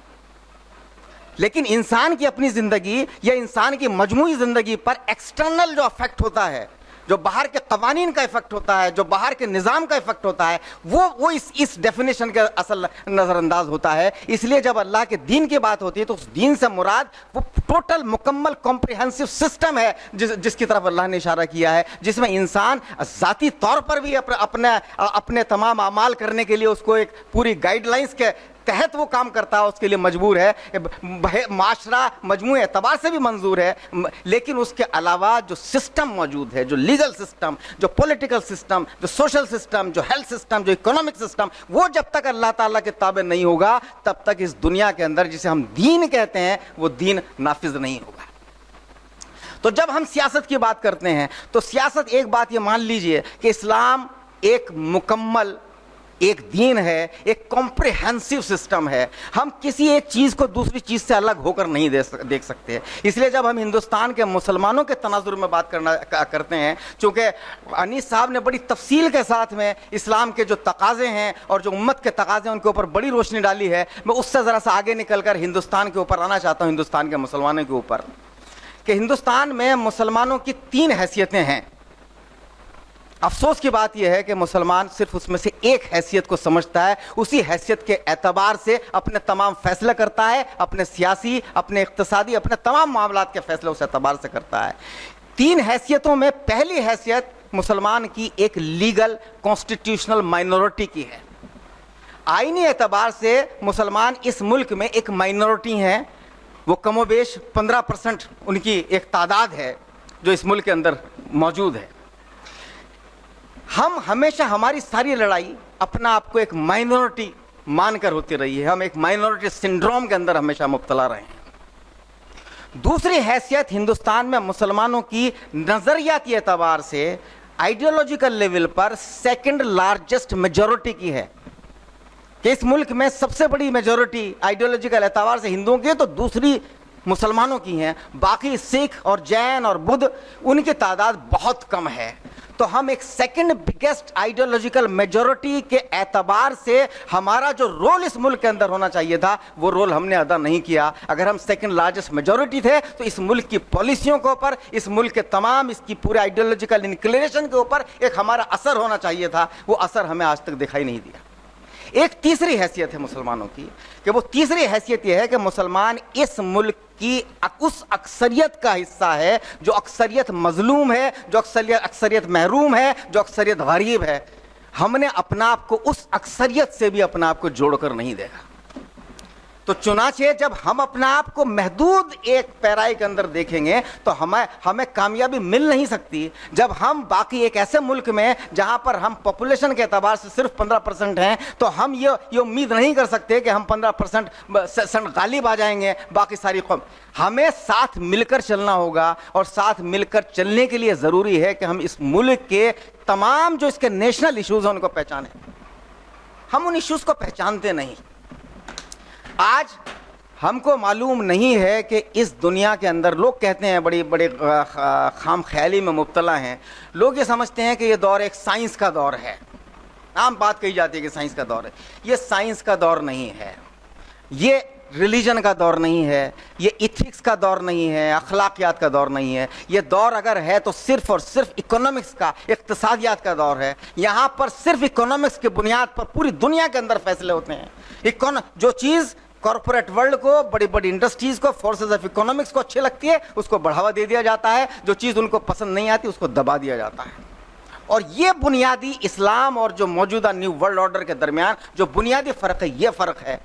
لیکن انسان کی اپنی زندگی یا انسان کی مجموعی زندگی پر ایکسٹرنل جو افیکٹ ہوتا ہے، جو باہر کے قوانین کا افیکٹ ہوتا ہے، جو باہر کے نظام کا افیکٹ ہوتا ہے، وہ اس ڈیفینیشن کے اصل نظر انداز ہوتا ہے. اس لیے جب اللہ کے دین کی بات ہوتی ہے تو اس دین سے مراد وہ ٹوٹل مکمل کمپریہنسو سسٹم ہے جس کی طرف اللہ نے اشارہ کیا ہے، جس میں انسان ذاتی طور پر بھی اپنے تمام اعمال کرنے کے لیے اس کو ایک پوری گائیڈ لائنس کے تحت وہ کام کرتا ہے، اس کے لیے مجبور ہے. معاشرہ مجموعی اعتبار سے بھی منظور ہے، لیکن اس کے علاوہ جو سسٹم موجود ہے، جو لیگل سسٹم، جو پولیٹیکل سسٹم، جو سوشل سسٹم، جو ہیلتھ سسٹم، جو اکنامک سسٹم، وہ جب تک اللہ تعالیٰ کے تابع نہیں ہوگا تب تک اس دنیا کے اندر جسے ہم دین کہتے ہیں وہ دین نافذ نہیں ہوگا. تو جب ہم سیاست کی بات کرتے ہیں تو سیاست، ایک بات یہ مان لیجئے کہ اسلام ایک مکمل ایک دین ہے، ایک کمپریہنسو سسٹم ہے. ہم کسی ایک چیز کو دوسری چیز سے الگ ہو کر نہیں دیکھ سکتے. اس لیے جب ہم ہندوستان کے مسلمانوں کے تناظر میں بات کرتے ہیں، چونکہ انیس صاحب نے بڑی تفصیل کے ساتھ میں اسلام کے جو تقاضے ہیں اور جو امت کے تقاضے ہیں ان کے اوپر بڑی روشنی ڈالی ہے، میں اس سے ذرا سا آگے نکل کر ہندوستان کے اوپر آنا چاہتا ہوں، ہندوستان کے مسلمانوں کے اوپر، کہ ہندوستان میں مسلمانوں کی 3 حیثیتیں ہیں. افسوس کی بات یہ ہے کہ مسلمان صرف اس میں سے ایک حیثیت کو سمجھتا ہے، اسی حیثیت کے اعتبار سے اپنے تمام فیصلے کرتا ہے، اپنے سیاسی، اپنے اقتصادی، اپنے تمام معاملات کے فیصلے اس اعتبار سے کرتا ہے. 3 حیثیتوں میں پہلی حیثیت مسلمان کی ایک لیگل کانسٹیٹیوشنل مائنورٹی کی ہے. آئینی اعتبار سے مسلمان اس ملک میں ایک مائنورٹی ہیں، وہ کم و بیش 15% ان کی ایک تعداد ہے جو اس ملک کے اندر موجود ہے. ہم ہمیشہ ہماری ساری لڑائی اپنا آپ کو ایک مائنورٹی مان کر ہوتی رہی ہے. ہم ایک مائنورٹی سنڈروم کے اندر ہمیشہ مبتلا رہے ہیں. دوسری حیثیت ہندوستان میں مسلمانوں کی نظریاتی اعتبار سے ideological level per second largest majority کی ہے، کہ اس ملک میں سب سے بڑی میجورٹی آئیڈیالوجیکل اعتبار سے ہندوؤں کی ہے تو دوسری مسلمانوں کی ہیں. باقی سکھ اور جین اور بدھ ان کی تعداد بہت کم ہے. تو ہم ایک سیکنڈ بگیسٹ آئیڈیالوجیکل میجورٹی کے اعتبار سے ہمارا جو رول اس ملک کے اندر ہونا چاہیے تھا وہ رول ہم نے ادا نہیں کیا. اگر ہم سیکنڈ لارجسٹ میجورٹی تھے تو اس ملک کی پالیسیوں کے اوپر، اس ملک کے تمام اس کی پورے آئیڈیالوجیکل انکلینیشن کے اوپر ایک ہمارا اثر ہونا چاہیے تھا. وہ اثر ہمیں آج تک دکھائی نہیں دیا. ایک تیسری حیثیت ہے مسلمانوں کی، کہ وہ تیسری حیثیت یہ ہے کہ مسلمان اس ملک کی اس اکثریت کا حصہ ہے جو اکثریت مظلوم ہے، جو اکثریت محروم ہے، جو اکثریت غریب ہے. ہم نے اپنا آپ کو اس اکثریت سے بھی اپنا آپ کو جوڑ کر نہیں دیکھا. تو چنانچہ جب ہم اپنا آپ کو محدود ایک پیرائی کے اندر دیکھیں گے تو ہمیں کامیابی مل نہیں سکتی. جب ہم باقی ایک ایسے ملک میں جہاں پر ہم پاپولیشن کے اعتبار سے صرف 15% ہیں تو ہم یہ امید نہیں کر سکتے کہ ہم 15% غالب آ جائیں گے باقی ساری قوم. ہمیں ساتھ مل کر چلنا ہوگا, اور ساتھ مل کر چلنے کے لیے ضروری ہے کہ ہم اس ملک کے تمام جو اس کے نیشنل ایشوز ہیں ان کو پہچانیں. ہم ان ایشوز کو پہچانتے نہیں. آج ہم کو معلوم نہیں ہے کہ اس دنیا کے اندر لوگ کہتے ہیں بڑی بڑے خام خیالی میں مبتلا ہیں. لوگ یہ سمجھتے ہیں کہ یہ دور ایک سائنس کا دور ہے. عام بات کہی جاتی ہے کہ سائنس کا دور ہے. یہ سائنس کا دور نہیں ہے, یہ ریلیجن کا دور نہیں ہے, یہ ایتھکس کا دور نہیں ہے, اخلاقیات کا دور نہیں ہے. یہ دور اگر ہے تو صرف اور صرف اکنامکس کا, اقتصادیات کا دور ہے. یہاں پر صرف اکنامکس کی بنیاد پر پوری دنیا کے اندر فیصلے ہوتے ہیں. جو چیز کارپوریٹ ورلڈ کو, بڑی بڑی انڈسٹریز کو, فورسز آف اکنامکس کو اچھی لگتی ہے اس کو بڑھاوا دے دیا جاتا ہے. جو چیز ان کو پسند نہیں آتی اس کو دبا دیا جاتا ہے. اور یہ بنیادی اسلام اور جو موجودہ نیو ورلڈ آرڈر کے درمیان جو بنیادی فرق ہے, یہ فرق ہے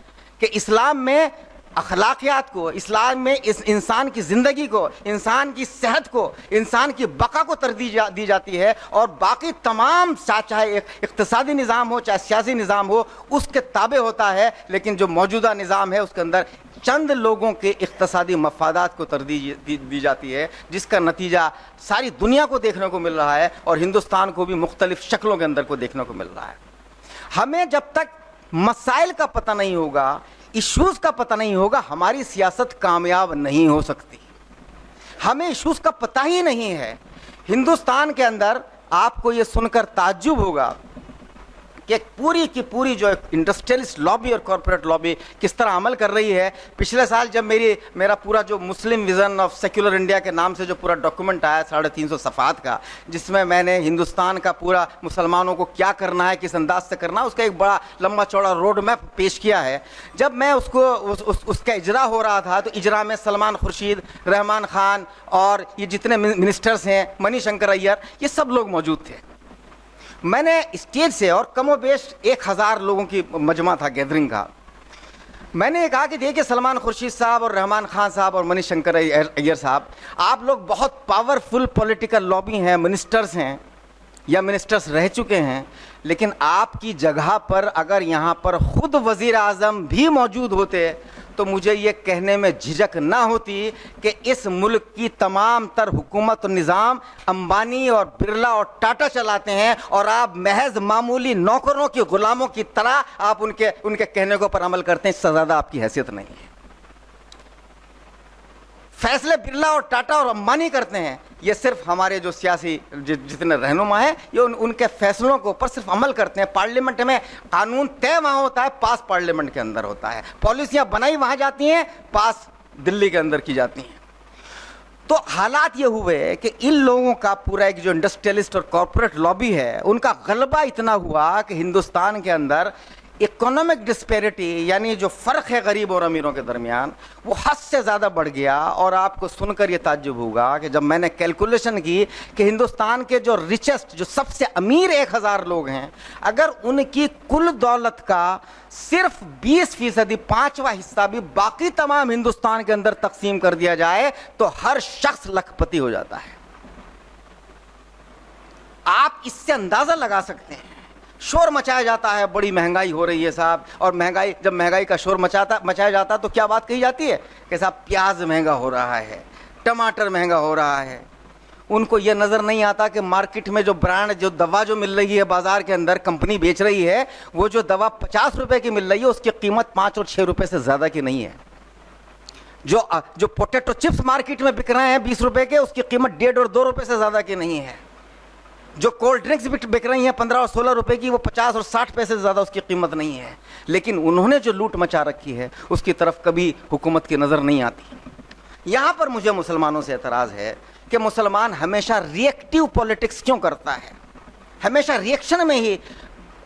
کہ اسلام میں اخلاقیات کو, اسلام میں اس انسان کی زندگی کو, انسان کی صحت کو, انسان کی بقا کو ترجیح دی جاتی ہے, اور باقی تمام چاہے اقتصادی نظام ہو چاہے سیاسی نظام ہو اس کے تابع ہوتا ہے. لیکن جو موجودہ نظام ہے اس کے اندر چند لوگوں کے اقتصادی مفادات کو ترجیح دی جاتی ہے, جس کا نتیجہ ساری دنیا کو دیکھنے کو مل رہا ہے, اور ہندوستان کو بھی مختلف شکلوں کے اندر کو دیکھنے کو مل رہا ہے. ہمیں جب تک مسائل کا پتہ نہیں ہوگا, ایشوز کا پتہ نہیں ہوگا, ہماری سیاست کامیاب نہیں ہو سکتی. ہمیں ایشوز کا پتہ ہی نہیں ہے. ہندوستان کے اندر آپ کو یہ سن کر تعجب ہوگا کہ پوری کی پوری جو انڈسٹریلسٹ لابی اور کارپوریٹ لابی کس طرح عمل کر رہی ہے. پچھلے سال جب میرا پورا جو مسلم ویژن آف سیکولر انڈیا کے نام سے جو پورا ڈاکومنٹ آیا 350 صفحات کا, جس میں میں نے ہندوستان کا پورا مسلمانوں کو کیا کرنا ہے, کس انداز سے کرنا ہے, اس کا ایک بڑا لمبا چوڑا روڈ میپ پیش کیا ہے. جب میں اس کا اجرا ہو رہا تھا تو اجرا میں سلمان خورشید, رحمان خان اور یہ جتنے منسٹرز ہیں, منی شنکر ایّر, یہ سب لوگ موجود تھے. میں نے اسٹیج سے, اور کم و بیش 1000 لوگوں کی مجمع تھا, گیدرنگ کا, میں نے یہ کہا کہ دیکھیے سلمان خورشید صاحب اور رحمان خان صاحب اور منی شنکر ایّر صاحب, آپ لوگ بہت پاورفل پولیٹیکل لابی ہیں, منسٹرز ہیں یا منسٹرز رہ چکے ہیں, لیکن آپ کی جگہ پر اگر یہاں پر خود وزیر اعظم بھی موجود ہوتے تو مجھے یہ کہنے میں جھجک نہ ہوتی کہ اس ملک کی تمام تر حکومت و نظام امبانی اور برلا اور ٹاٹا چلاتے ہیں, اور آپ محض معمولی نوکروں کی, غلاموں کی طرح آپ ان کے کہنے کو پر عمل کرتے ہیں. اس سے زیادہ آپ کی حیثیت نہیں ہے. فیصلے برلا اور ٹاٹا اور امبانی کرتے ہیں, یہ صرف ہمارے جو سیاسی جتنے رہنما ہیں یہ ان کے فیصلوں کے اوپر صرف عمل کرتے ہیں. پارلیمنٹ میں قانون طے وہاں ہوتا ہے, پاس پارلیمنٹ کے اندر ہوتا ہے, پالیسیاں بنائی وہاں جاتی ہیں, پاس دلی کے اندر کی جاتی ہیں. تو حالات یہ ہوئے کہ ان لوگوں کا پورا ایک جو انڈسٹریلسٹ اور کارپوریٹ لابی ہے ان کا غلبہ اتنا ہوا کہ ہندوستان کے اندر اکنامک ڈسپیرٹی, یعنی جو فرق ہے غریب اور امیروں کے درمیان, وہ حد سے زیادہ بڑھ گیا. اور آپ کو سن کر یہ تعجب ہوگا کہ جب میں نے کیلکولیشن کی کہ ہندوستان کے جو ریچسٹ, جو سب سے امیر 1000 لوگ ہیں, اگر ان کی کل دولت کا صرف 20%, 5واں حصہ بھی باقی تمام ہندوستان کے اندر تقسیم کر دیا جائے تو ہر شخص لکھ پتی ہو جاتا ہے. آپ اس سے اندازہ لگا سکتے ہیں. شور مچایا جاتا ہے, بڑی مہنگائی ہو رہی ہے صاحب, اور جب مہنگائی کا شور مچایا جاتا ہے تو کیا بات کہی جاتی ہے کہ صاحب پیاز مہنگا ہو رہا ہے, ٹماٹر مہنگا ہو رہا ہے. ان کو یہ نظر نہیں آتا کہ مارکیٹ میں جو برانڈ, جو دوا جو مل رہی ہے بازار کے اندر, کمپنی بیچ رہی ہے, وہ جو دوا 50 روپے کی مل رہی ہے اس کی قیمت 5 اور 6 روپے سے زیادہ کی نہیں ہے. جو پوٹیٹو چپس مارکیٹ میں بک رہے ہیں 20 روپے کے, اس کی قیمت 1.5 اور 2 روپے سے زیادہ کی نہیں ہے. جو کولڈ ڈرنکس بک رہی ہیں 15 اور 16 روپے کی, وہ 50 اور 60 پیسے سے زیادہ اس کی قیمت نہیں ہے. لیکن انہوں نے جو لوٹ مچا رکھی ہے اس کی طرف کبھی حکومت کی نظر نہیں آتی. یہاں پر مجھے مسلمانوں سے اعتراض ہے کہ مسلمان ہمیشہ ری ایکٹیو پولیٹکس کیوں کرتا ہے, ہمیشہ ری ایکشن میں ہی.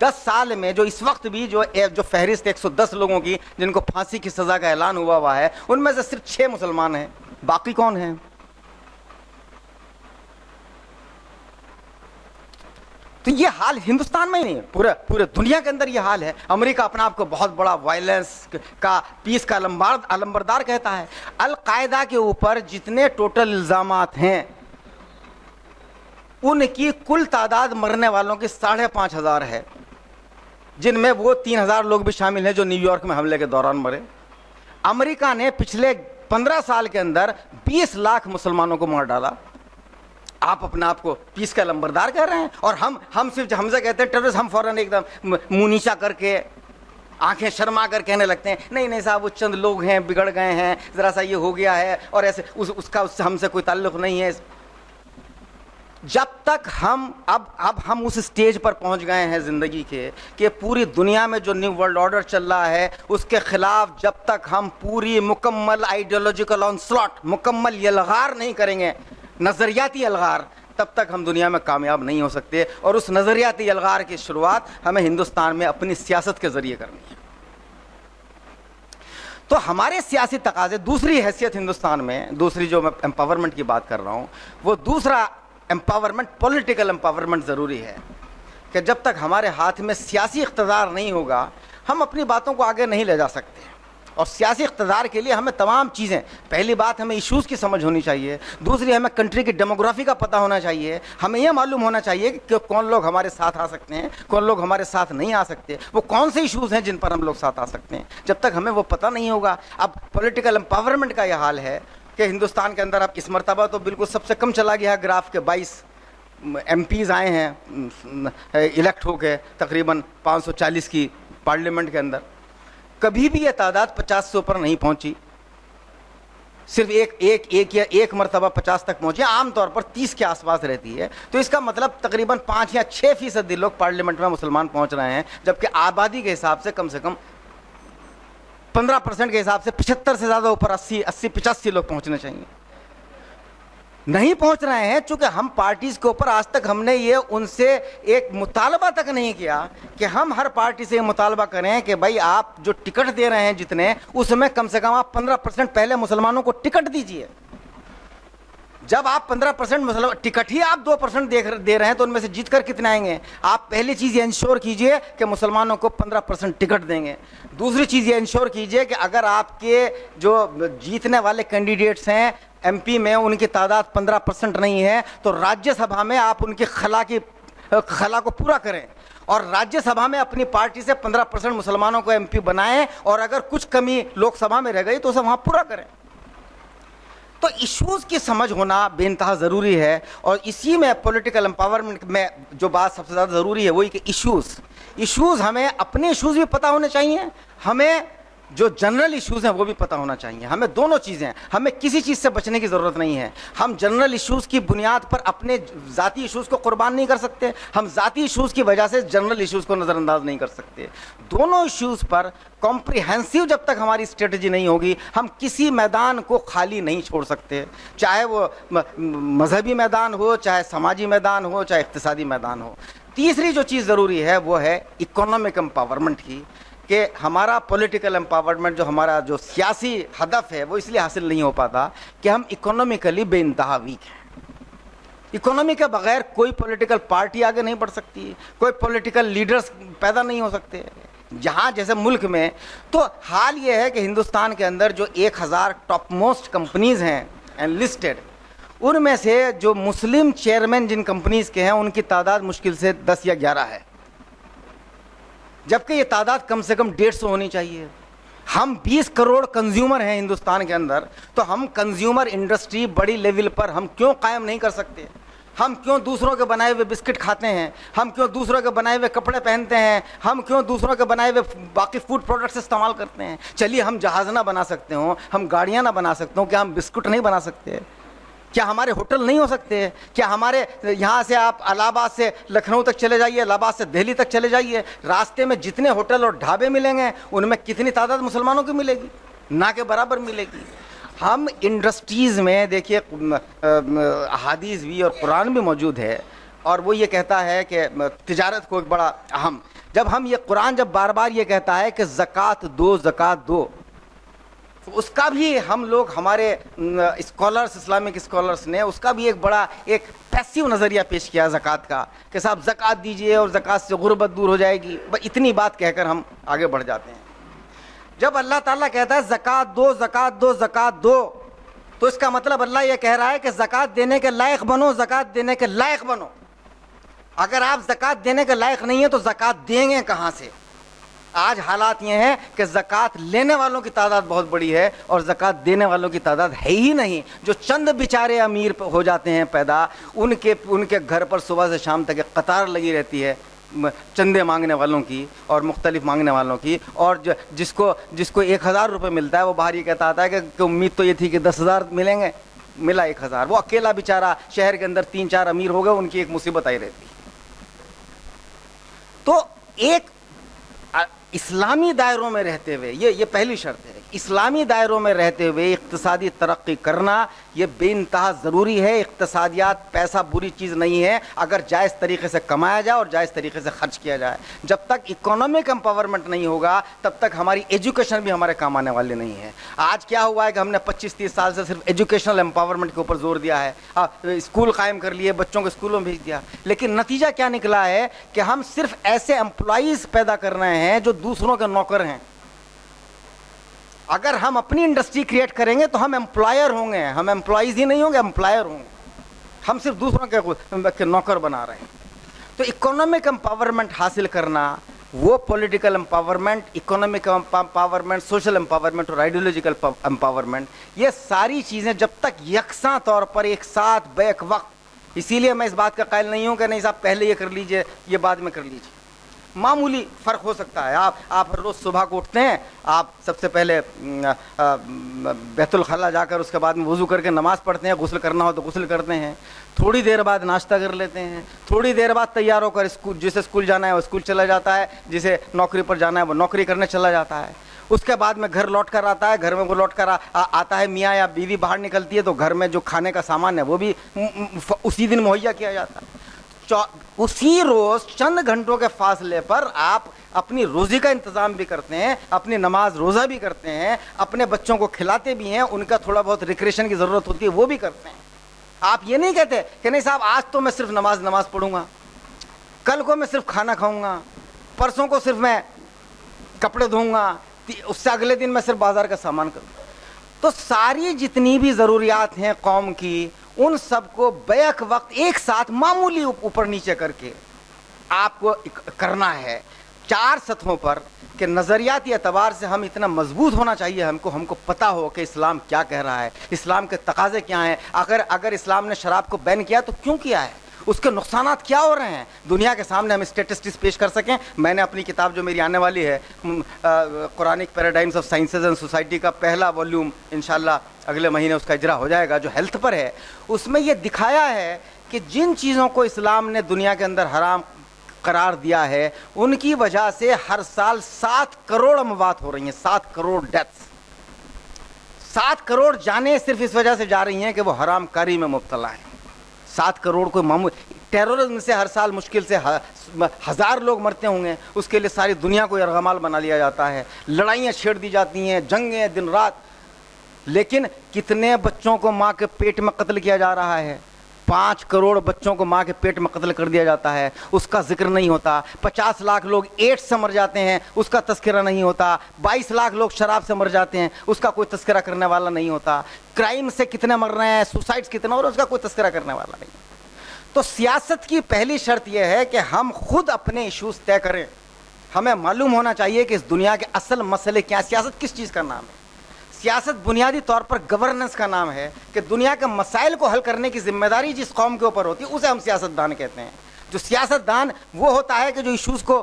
10 سال میں جو اس وقت بھی جو فہرست 110 لوگوں کی جن کو پھانسی کی سزا کا اعلان ہوا ہے، ان میں سے صرف 6 مسلمان ہیں، باقی کون ہیں؟ تو یہ حال ہندوستان میں ہی نہیں، پورے دنیا کے اندر یہ حال ہے۔ امریکہ اپنا آپ کو بہت بڑا وائلنس کا، پیس کا علمبردار کہتا ہے۔ القاعدہ کے اوپر جتنے ٹوٹل الزامات ہیں ان کی کل تعداد مرنے والوں کی 5,500 ہے، جن میں وہ 3,000 لوگ بھی شامل ہیں جو نیو یارک میں حملے کے دوران مرے۔ امریکہ نے پچھلے 15 سال کے اندر 20 لاکھ مسلمانوں کو مار ڈالا۔ آپ اپنا آپ کو پیس کا لمبردار کہہ رہے ہیں، اور ہم صرف ہم سے کہتے ہیں ٹیررسٹ، ہم فوراً ایک دم منہ نیچا کر کے آنکھیں شرما کر کہنے لگتے ہیں نہیں صاحب وہ چند لوگ ہیں، بگڑ گئے ہیں، ذرا سا یہ ہو گیا ہے، اور ایسے اس کا اس سے ہم سے کوئی تعلق نہیں ہے۔ جب تک اب ہم اس سٹیج پر پہنچ گئے ہیں زندگی کے کہ پوری دنیا میں جو نیو ورلڈ آرڈر چل رہا ہے اس کے خلاف جب تک ہم پوری مکمل آئیڈیالوجیکل آنسلاٹ، مکمل یلغار نہیں کریں گے، نظریاتی الغار، تب تک ہم دنیا میں کامیاب نہیں ہو سکتے۔ اور اس نظریاتی الغار کی شروعات ہمیں ہندوستان میں اپنی سیاست کے ذریعے کرنی ہے۔ تو ہمارے سیاسی تقاضے، دوسری حیثیت ہندوستان میں، دوسری جو میں امپاورمنٹ کی بات کر رہا ہوں، وہ دوسرا امپاورمنٹ، پولیٹیکل امپاورمنٹ ضروری ہے کہ جب تک ہمارے ہاتھ میں سیاسی اقتدار نہیں ہوگا ہم اپنی باتوں کو آگے نہیں لے جا سکتے۔ اور سیاسی اقتدار کے لیے ہمیں تمام چیزیں، پہلی بات ہمیں ایشوز کی سمجھ ہونی چاہیے، دوسری ہمیں کنٹری کی ڈیموگرافی کا پتہ ہونا چاہیے، ہمیں یہ معلوم ہونا چاہیے کہ کون لوگ ہمارے ساتھ آ سکتے ہیں، کون لوگ ہمارے ساتھ نہیں آ سکتے، وہ کون سے ایشوز ہیں جن پر ہم لوگ ساتھ آ سکتے ہیں۔ جب تک ہمیں وہ پتہ نہیں ہوگا، اب پولیٹیکل امپاورمنٹ کا یہ حال ہے کہ ہندوستان کے اندر اب اس مرتبہ تو بالکل سب سے کم چلا گیا ہے گراف کے 22 ایم پیز آئے ہیں الیکٹ ہو کے تقریباً 540 کی پارلیمنٹ کے اندر۔ کبھی بھی یہ تعداد 50 سے اوپر نہیں پہنچی، صرف ایک مرتبہ 50 تک پہنچی، عام طور پر 30 کے آس پاس رہتی ہے۔ تو اس کا مطلب تقریباً 5 یا 6% لوگ پارلیمنٹ میں مسلمان پہنچ رہے ہیں، جبکہ آبادی کے حساب سے کم 15% کے حساب سے 75 سے زیادہ اوپر 80-85 لوگ پہنچنے چاہیے، نہیں پہنچ رہے ہیں۔ چونکہ ہم پارٹیز کے اوپر آج تک ہم نے ان سے ایک مطالبہ تک نہیں کیا کہ ہم ہر پارٹی سے یہ مطالبہ کریں کہ بھائی آپ جو ٹکٹ دے رہے ہیں جتنے، اس میں کم سے کم آپ 15% پہلے مسلمانوں کو ٹکٹ دیجئے۔ جب آپ 15% ٹکٹ ہی آپ 2% دے رہے ہیں تو ان میں سے جیت کر کتنے آئیں گے؟ آپ پہلی چیز یہ انشور کیجئے کہ مسلمانوں کو 15% ٹکٹ دیں گے۔ دوسری چیز یہ انشور کیجئے کہ اگر آپ کے جو جیتنے والے کینڈیڈیٹس ہیں ایم پی میں، ان کی تعداد 15% نہیں ہے تو راجیہ سبھا میں آپ ان کی خلا کو پورا کریں، اور راجیہ سبھا میں اپنی پارٹی سے 15% مسلمانوں کو ایم پی بنائیں، اور اگر کچھ کمی لوک سبھا میں رہ گئی تو اسے وہاں پورا کریں۔ تو ایشوز کی سمجھ ہونا بے انتہا ضروری ہے، اور اسی میں پولیٹیکل امپاورمنٹ میں جو بات سب سے زیادہ ضروری ہے وہی کہ ایشوز ہمیں اپنے ایشوز بھی پتہ ہونے چاہیے، ہمیں جو جنرل ایشوز ہیں وہ بھی پتہ ہونا چاہیے۔ ہمیں دونوں چیزیں، ہمیں کسی چیز سے بچنے کی ضرورت نہیں ہے۔ ہم جنرل ایشوز کی بنیاد پر اپنے ذاتی ایشوز کو قربان نہیں کر سکتے، ہم ذاتی ایشوز کی وجہ سے جنرل ایشوز کو نظر انداز نہیں کر سکتے۔ دونوں ایشوز پر کمپریہنسو جب تک ہماری اسٹریٹجی نہیں ہوگی ہم کسی میدان کو خالی نہیں چھوڑ سکتے، چاہے وہ مذہبی میدان ہو، چاہے سماجی میدان ہو، چاہے اقتصادی میدان ہو۔ تیسری جو چیز ضروری ہے وہ ہے اکنامک امپاورمنٹ کی، کہ ہمارا پولیٹیکل امپاورمنٹ جو ہمارا جو سیاسی ہدف ہے وہ اس لیے حاصل نہیں ہو پاتا کہ ہم اکنامیکلی بے انتہا ویک ہیں۔ اکنامی کے بغیر کوئی پولیٹیکل پارٹی آگے نہیں بڑھ سکتی، کوئی پولیٹیکل لیڈرز پیدا نہیں ہو سکتے جہاں جیسے ملک میں۔ تو حال یہ ہے کہ ہندوستان کے اندر جو 1000 ٹاپ موسٹ کمپنیز ہیں انلسٹڈ، ان میں سے جو مسلم چیئرمین جن کمپنیز کے ہیں ان کی تعداد مشکل سے 10 یا 11 ہے، جبکہ یہ تعداد کم سے کم 150 ہونی چاہیے۔ ہم 20 کروڑ کنزیومر ہیں ہندوستان کے اندر، تو ہم کنزیومر انڈسٹری بڑی لیول پر ہم کیوں قائم نہیں کر سکتے؟ ہم کیوں دوسروں کے بنائے ہوئے بسکٹ کھاتے ہیں؟ ہم کیوں دوسروں کے بنائے ہوئے کپڑے پہنتے ہیں؟ ہم کیوں دوسروں کے بنائے ہوئے باقی فوڈ پروڈکٹس استعمال کرتے ہیں؟ چلیے ہم جہاز نہ بنا سکتے ہوں، ہم گاڑیاں نہ بنا سکتے ہوں، کیا ہم بسکٹ نہیں بنا سکتے؟ کیا ہمارے ہوٹل نہیں ہو سکتے؟ کیا ہمارے یہاں سے آپ الہ آباد سے لکھنؤ تک چلے جائیے، الہ آباد سے دہلی تک چلے جائیے، راستے میں جتنے ہوٹل اور ڈھابے ملیں گے ان میں کتنی تعداد مسلمانوں کی ملے گی؟ نہ کے برابر ملے گی۔ ہم انڈسٹریز میں دیکھیے احادیث بھی اور قرآن بھی موجود ہے، اور وہ یہ کہتا ہے کہ تجارت کو ایک بڑا اہم جب ہم یہ قرآن جب بار بار یہ کہتا ہے کہ زکوٰۃ دو زکوٰۃ دو، تو اس کا بھی ہم لوگ ہمارے اسکالرس اسلامک اسکالرس نے اس کا بھی ایک بڑا ایک پیسیو نظریہ پیش کیا زکوٰۃ کا کہ صاحب زکوٰۃ دیجئے اور زکوٰۃ سے غربت دور ہو جائے گی، بس اتنی بات کہہ کر ہم آگے بڑھ جاتے ہیں۔ جب اللہ تعالیٰ کہتا ہے زکوٰۃ دو زکوٰۃ دو زکوٰۃ دو، تو اس کا مطلب اللہ یہ کہہ رہا ہے کہ زکوٰۃ دینے کے لائق بنو، زکوٰۃ دینے کے لائق بنو۔ اگر آپ زکوٰۃ دینے کے لائق نہیں ہیں تو زکوٰۃ دیں گے کہاں سے؟ آج حالات یہ ہیں کہ زکوٰۃ لینے والوں کی تعداد بہت بڑی ہے اور زکوٰۃ دینے والوں کی تعداد ہے ہی نہیں۔ جو چند بیچارے امیر ہو جاتے ہیں پیدا، ان کے گھر پر صبح سے شام تک ایک قطار لگی رہتی ہے چندے مانگنے والوں کی اور مختلف مانگنے والوں کی، اور جس کو 1000 روپے ملتا ہے وہ باہر یہ کہتا آتا ہے کہ امید تو یہ تھی کہ 10,000 ملیں گے، ملا 1000۔ وہ اکیلا بیچارہ شہر کے اندر 3-4 امیر ہو گئے، ان کی ایک مصیبت آئی رہتی۔ تو ایک اسلامی دائروں میں رہتے ہوئے یہ پہلی شرط ہے، اسلامی دائروں میں رہتے ہوئے اقتصادی ترقی کرنا یہ بے انتہا ضروری ہے۔ اقتصادیات پیسہ بری چیز نہیں ہے اگر جائز طریقے سے کمایا جائے اور جائز طریقے سے خرچ کیا جائے۔ جب تک اکنامک امپاورمنٹ نہیں ہوگا تب تک ہماری ایجوکیشن بھی ہمارے کام آنے والی نہیں ہے۔ آج کیا ہوا ہے کہ ہم نے 25-30 سال سے صرف ایجوکیشنل امپاورمنٹ کے اوپر زور دیا ہے، اسکول قائم کر لیے، بچوں کو اسکولوں میں بھیج دیا، لیکن نتیجہ کیا نکلا ہے کہ ہم صرف ایسے امپلائیز پیدا کر رہے ہیں جو دوسروں کے نوکر ہیں۔ اگر ہم اپنی انڈسٹری کریٹ کریں گے تو ہم امپلائر ہوں گے، ہم امپلائیز ہی نہیں ہوں گے، امپلائر ہوں گے۔ ہم صرف دوسروں کے نوکر بنا رہے ہیں۔ تو اکنامک امپاورمنٹ حاصل کرنا، وہ political empowerment, economic empowerment, social empowerment اور آئیڈیولوجیکل امپاورمنٹ، یہ ساری چیزیں جب تک یکساں طور پر ایک ساتھ بیک وقت، اسی لیے میں اس بات کا قائل نہیں ہوں کہ نہیں صاحب پہلے یہ کر لیجئے یہ بعد میں کر لیجئے۔ معمولی فرق ہو سکتا ہے۔ آپ ہر روز صبح کو اٹھتے ہیں، آپ سب سے پہلے بیت الخلا جا کر اس کے بعد میں وضو کر کے نماز پڑھتے ہیں، غسل کرنا ہو تو غسل کرتے ہیں، تھوڑی دیر بعد ناشتہ کر لیتے ہیں، تھوڑی دیر بعد تیار ہو کر جسے اسکول جانا ہے وہ اسکول چلا جاتا ہے، جسے نوکری پر جانا ہے وہ نوکری کرنے چلا جاتا ہے۔ اس کے بعد میں گھر لوٹ کر آتا ہے، گھر میں وہ لوٹ کر آتا ہے، میاں یا بیوی باہر نکلتی ہے تو گھر میں جو کھانے کا سامان ہے وہ بھی اسی دن مہیا کیا جاتا ہے۔ اسی روز چند گھنٹوں کے فاصلے پر آپ اپنی روزی کا انتظام بھی کرتے ہیں، اپنی نماز روزہ بھی کرتے ہیں، اپنے بچوں کو کھلاتے بھی ہیں، ان کا تھوڑا بہت ریکریشن کی ضرورت ہوتی ہے وہ بھی کرتے ہیں۔ آپ یہ نہیں کہتے کہ نہیں صاحب آج تو میں صرف نماز پڑھوں گا، کل کو میں صرف کھانا کھاؤں گا، پرسوں کو صرف میں کپڑے دھوؤں گا، اس سے اگلے دن میں صرف بازار کا سامان کروں گا۔ تو ساری جتنی بھی ضروریات ہیں قوم کی، ان سب کو بیک وقت ایک ساتھ معمولی اوپر نیچے کر کے آپ کو کرنا ہے 4 سطحوں پر، کہ نظریاتی اعتبار سے ہم اتنا مضبوط ہونا چاہیے، ہم کو پتہ ہو کہ اسلام کیا کہہ رہا ہے، اسلام کے تقاضے کیا ہیں۔ اگر اسلام نے شراب کو بین کیا تو کیوں کیا ہے، اس کے نقصانات کیا ہو رہے ہیں، دنیا کے سامنے ہم اسٹیٹسٹکس پیش کر سکیں۔ میں نے اپنی کتاب جو میری آنے والی ہے Quranic paradigms of sciences and society کا پہلا والیوم انشاءاللہ اگلے مہینے اس کا اجرا ہو جائے گا، جو ہیلتھ پر ہے، اس میں یہ دکھایا ہے کہ جن چیزوں کو اسلام نے دنیا کے اندر حرام قرار دیا ہے ان کی وجہ سے ہر سال 7 کروڑ اموات ہو رہی ہیں، 7 کروڑ ڈیتھس، 7 کروڑ جانیں صرف اس وجہ سے جا رہی ہیں کہ وہ حرام کاری میں مبتلا ہیں۔ 7 کروڑ کوئی معمول، ٹیررزم سے ہر سال مشکل سے 1000 لوگ مرتے ہوں گے، اس کے لیے ساری دنیا کو یرغمال بنا لیا جاتا ہے، لڑائیاں چھیڑ دی جاتی ہیں، جنگیں دن رات، لیکن کتنے بچوں کو ماں کے پیٹ میں قتل کیا جا رہا ہے؟ 5 کروڑ بچوں کو ماں کے پیٹ میں قتل کر دیا جاتا ہے، اس کا ذکر نہیں ہوتا۔ 50 لاکھ لوگ ایڈز سے مر جاتے ہیں، اس کا تذکرہ نہیں ہوتا۔ 22 لاکھ لوگ شراب سے مر جاتے ہیں، اس کا کوئی تذکرہ کرنے والا نہیں ہوتا۔ کرائم سے کتنے مر رہے ہیں، سوسائڈز کتنے، اور اس کا کوئی تذکرہ کرنے والا نہیں۔ تو سیاست کی پہلی شرط یہ ہے کہ ہم خود اپنے ایشوز طے کریں۔ ہمیں معلوم ہونا چاہیے کہ اس دنیا کے اصل مسئلے کیا ہیں۔ سیاست کس چیز کا نام ہے؟ سیاست بنیادی طور پر گورننس کا نام ہے، کہ دنیا کے مسائل کو حل کرنے کی ذمہ داری جس قوم کے اوپر ہوتی ہے اسے ہم سیاست دان کہتے ہیں۔ جو سیاست دان وہ ہوتا ہے کہ جو ایشوز کو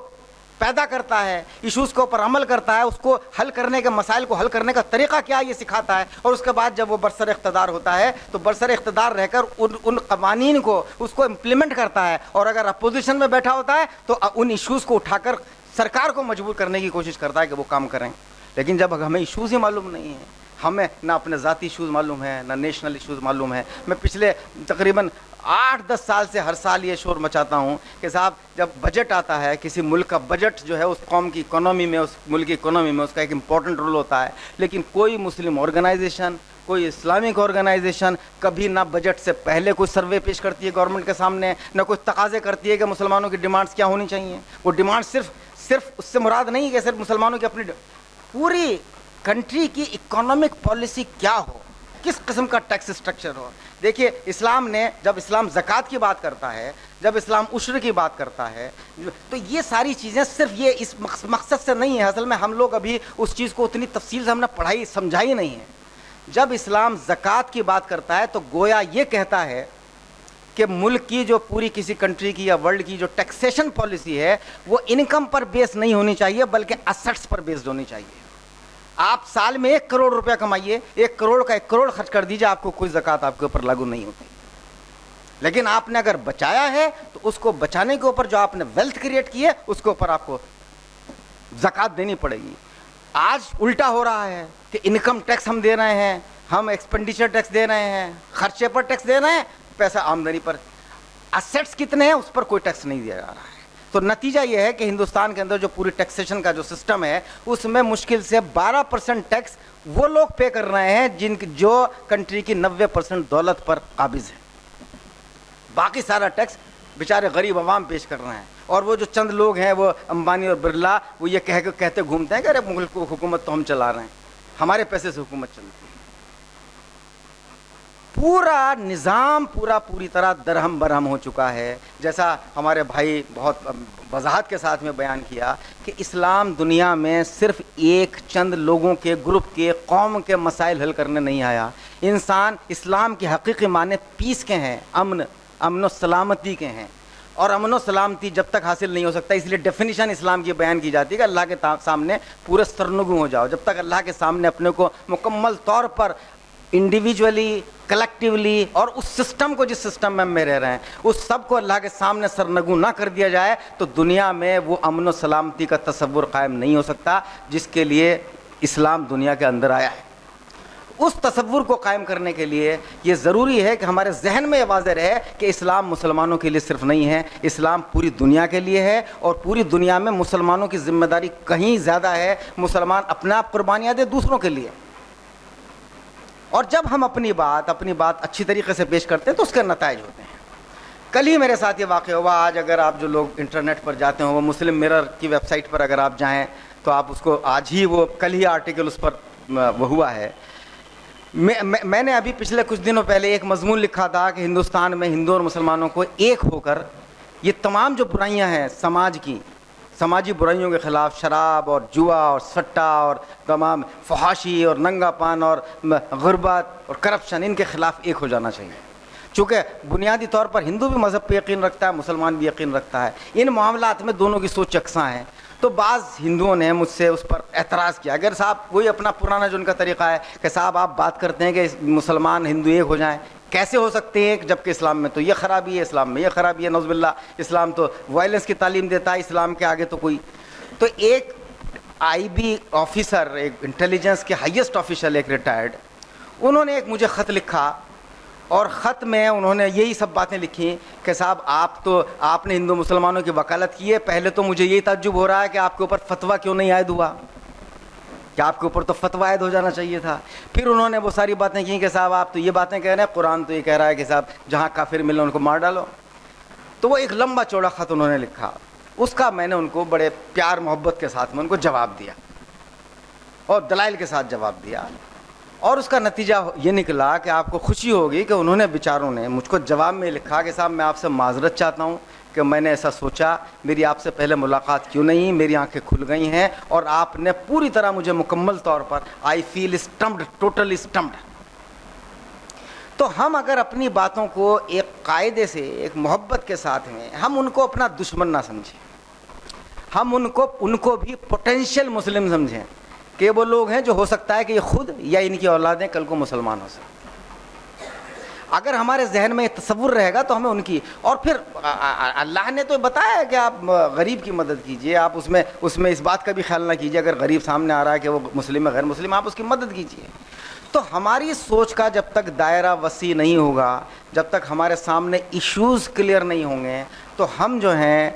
پیدا کرتا ہے، ایشوز کے اوپر عمل کرتا ہے، اس کو حل کرنے کے مسائل کو حل کرنے کا طریقہ کیا یہ سکھاتا ہے، اور اس کے بعد جب وہ برسر اقتدار ہوتا ہے تو برسر اقتدار رہ کر ان قوانین کو اس کو امپلیمنٹ کرتا ہے، اور اگر اپوزیشن میں بیٹھا ہوتا ہے تو ان ایشوز کو اٹھا کر سرکار کو مجبور کرنے کی کوشش کرتا ہے کہ وہ کام کریں۔ لیکن جب ہمیں ایشوز ہی معلوم نہیں ہیں، ہمیں نہ اپنے ذاتی ایشوز معلوم ہیں، نہ نیشنل ایشوز معلوم ہیں. میں پچھلے تقریباً 8-10 سال سے ہر سال یہ شور مچاتا ہوں کہ صاحب جب بجٹ آتا ہے کسی ملک کا، بجٹ جو ہے اس قوم کی اکانومی میں، اس ملک کی اکانومی میں اس کا ایک امپورٹنٹ رول ہوتا ہے، لیکن کوئی مسلم آرگنائزیشن، کوئی اسلامک آرگنائزیشن کبھی نہ بجٹ سے پہلے کوئی سروے پیش کرتی ہے گورنمنٹ کے سامنے، نہ کوئی تقاضے کرتی ہے کہ مسلمانوں کی ڈیمانڈز کیا ہونی چاہیے. وہ ڈیمانڈ صرف اس سے مراد نہیں کہ صرف مسلمانوں کی اپنی، پوری کنٹری کی اکانومک پالیسی کیا ہو، کس قسم کا ٹیکس اسٹرکچر ہو. دیکھیے اسلام نے، جب اسلام زکوٰۃ کی بات کرتا ہے، جب اسلام عشر کی بات کرتا ہے، تو یہ ساری چیزیں صرف یہ اس مقصد سے نہیں ہے. اصل میں ہم لوگ ابھی اس چیز کو اتنی تفصیل سے ہم نے پڑھائی سمجھائی نہیں ہے. جب اسلام زکوٰۃ کی بات کرتا ہے تو گویا یہ کہتا ہے کہ ملک کی جو پوری کسی کنٹری کی یا ورلڈ کی جو ٹیکسیشن پالیسی ہے وہ انکم پر بیس نہیں ہونی چاہیے بلکہ اسٹس پر بیسڈ ہونی چاہیے. آپ سال میں 1 کروڑ روپیہ کمائیے، 1 کروڑ کا 1 کروڑ خرچ کر دیجیے، آپ کو کوئی زکوٰۃ آپ کے اوپر لاگو نہیں ہوتی. لیکن آپ نے اگر بچایا ہے تو اس کو بچانے کے اوپر جو آپ نے ویلتھ کریٹ کی ہے اس کے اوپر آپ کو زکوٰۃ دینی پڑے گی. آج الٹا ہو رہا ہے کہ انکم ٹیکس ہم دے رہے ہیں، ہم ایکسپینڈیچر ٹیکس دے رہے ہیں، خرچے پر ٹیکس دے رہے ہیں، پیسہ آمدنی پر، اسیٹس کتنے ہیں اس پر کوئی ٹیکس نہیں دیا جا رہا ہے. تو نتیجہ یہ ہے کہ ہندوستان کے اندر جو پوری ٹیکسیشن کا جو سسٹم ہے اس میں مشکل سے 12% ٹیکس وہ لوگ پے کر رہے ہیں جو کنٹری کی 90% دولت پر قابض ہے. باقی سارا ٹیکس بیچارے غریب عوام پیش کر رہے ہیں. اور وہ جو چند لوگ ہیں، وہ امبانی اور برلا، وہ یہ کہتے گھومتے ہیں کہ ارے ملک کو حکومت تو ہم چلا رہے ہیں، ہمارے پیسے سے حکومت چلتی ہے. پورا نظام پوری طرح درہم برہم ہو چکا ہے. جیسا ہمارے بھائی بہت وضاحت کے ساتھ میں بیان کیا کہ اسلام دنیا میں صرف ایک چند لوگوں کے گروپ کے قوم کے مسائل حل کرنے نہیں آیا. انسان اسلام کی حقیقی معنی پیس کے ہیں، امن و سلامتی کے ہیں. اور امن و سلامتی جب تک حاصل نہیں ہو سکتا، اس لیے ڈیفینیشن اسلام کی بیان کی جاتی ہے کہ اللہ کے سامنے پورے سرنگو ہو جاؤ. جب تک اللہ کے سامنے اپنے کو مکمل طور پر انڈیویجولی، کلیکٹیولی، اور اس سسٹم کو جس سسٹم میں ہم میں رہ رہے ہیں اس سب کو اللہ کے سامنے سرنگو نہ کر دیا جائے تو دنیا میں وہ امن و سلامتی کا تصور قائم نہیں ہو سکتا جس کے لیے اسلام دنیا کے اندر آیا ہے. اس تصور کو قائم کرنے کے لیے یہ ضروری ہے کہ ہمارے ذہن میں یہ واضح رہے کہ اسلام مسلمانوں کے لیے صرف نہیں ہے، اسلام پوری دنیا کے لیے ہے. اور پوری دنیا میں مسلمانوں کی ذمہ داری کہیں زیادہ ہے. مسلمان اپنے آپ قربانیاں دے دوسروں کے لیے. اور جب ہم اپنی بات اچھی طریقے سے پیش کرتے ہیں تو اس کے نتائج ہوتے ہیں. کل ہی میرے ساتھ یہ واقع ہوا. آج اگر آپ جو لوگ انٹرنیٹ پر جاتے ہوں، وہ مسلم مرر کی ویب سائٹ پر اگر آپ جائیں تو آپ اس کو آج ہی، وہ کل ہی آرٹیکل اس پر وہ ہوا ہے. میں نے ابھی پچھلے کچھ دنوں پہلے ایک مضمون لکھا تھا کہ ہندوستان میں ہندو اور مسلمانوں کو ایک ہو کر یہ تمام جو برائیاں ہیں سماجی برائیوں کے خلاف، شراب اور جوا اور سٹا اور تمام فحاشی اور ننگا پان اور غربت اور کرپشن، ان کے خلاف ایک ہو جانا چاہیے. چونکہ بنیادی طور پر ہندو بھی مذہب پہ یقین رکھتا ہے، مسلمان بھی یقین رکھتا ہے. ان معاملات میں دونوں کی سوچ یکساں ہیں. تو بعض ہندوؤں نے مجھ سے اس پر اعتراض کیا. اگر صاحب وہی اپنا پرانا جو ان کا طریقہ ہے کہ صاحب آپ بات کرتے ہیں کہ مسلمان ہندو ایک ہو جائیں، کیسے ہو سکتے ہیں جبکہ اسلام میں تو یہ خرابی ہے، اسلام میں یہ خرابی ہے، نعوذ باللہ، اسلام تو وائلنس کی تعلیم دیتا ہے، اسلام کے آگے تو کوئی. تو ایک IB آفیسر، ایک انٹیلیجنس کے ہائیسٹ آفیشل، ایک ریٹائرڈ، انہوں نے ایک مجھے خط لکھا اور خط میں انہوں نے یہی سب باتیں لکھی کہ صاحب آپ نے ہندو مسلمانوں کی وکالت کی ہے. پہلے تو مجھے یہی تعجب ہو رہا ہے کہ آپ کے اوپر فتویٰ کیوں نہیں عائد ہوا، کہ آپ کے اوپر تو فتویٰ عائد ہو جانا چاہیے تھا. پھر انہوں نے وہ ساری باتیں کی کہ صاحب آپ تو یہ باتیں کہہ رہے ہیں، قرآن تو یہ کہہ رہا ہے کہ صاحب جہاں کافر ملے ان کو مار ڈالو. تو وہ ایک لمبا چوڑا خط انہوں نے لکھا. اس کا میں نے ان کو بڑے پیار محبت کے ساتھ میں ان کو جواب دیا اور دلائل کے ساتھ جواب دیا. اور اس کا نتیجہ یہ نکلا کہ آپ کو خوشی ہوگی کہ انہوں نے بیچاروں نے مجھ کو جواب میں لکھا کہ صاحب میں آپ سے معذرت چاہتا ہوں کہ میں نے ایسا سوچا، میری آپ سے پہلے ملاقات کیوں نہیں، میری آنکھیں کھل گئی ہیں اور آپ نے پوری طرح مجھے مکمل طور پر آئی فیل اسٹمپڈ، ٹوٹلی اسٹمپڈ. تو ہم اگر اپنی باتوں کو ایک قاعدے سے، ایک محبت کے ساتھ میں، ہم ان کو اپنا دشمن نہ سمجھیں، ہم ان کو بھی پوٹینشیل مسلم سمجھیں کہ وہ لوگ ہیں جو ہو سکتا ہے کہ یہ خود یا ان کی اولادیں کل کو مسلمان ہو سکیں. اگر ہمارے ذہن میں یہ تصور رہے گا تو ہمیں ان کی، اور پھر اللہ نے تو بتایا ہے کہ آپ غریب کی مدد کیجئے. آپ اس میں اس بات کا بھی خیال نہ کیجئے اگر غریب سامنے آ رہا ہے کہ وہ مسلم ہے غیر مسلم، آپ اس کی مدد کیجئے. تو ہماری سوچ کا جب تک دائرہ وسیع نہیں ہوگا، جب تک ہمارے سامنے ایشوز کلیئر نہیں ہوں گے، تو ہم جو ہیں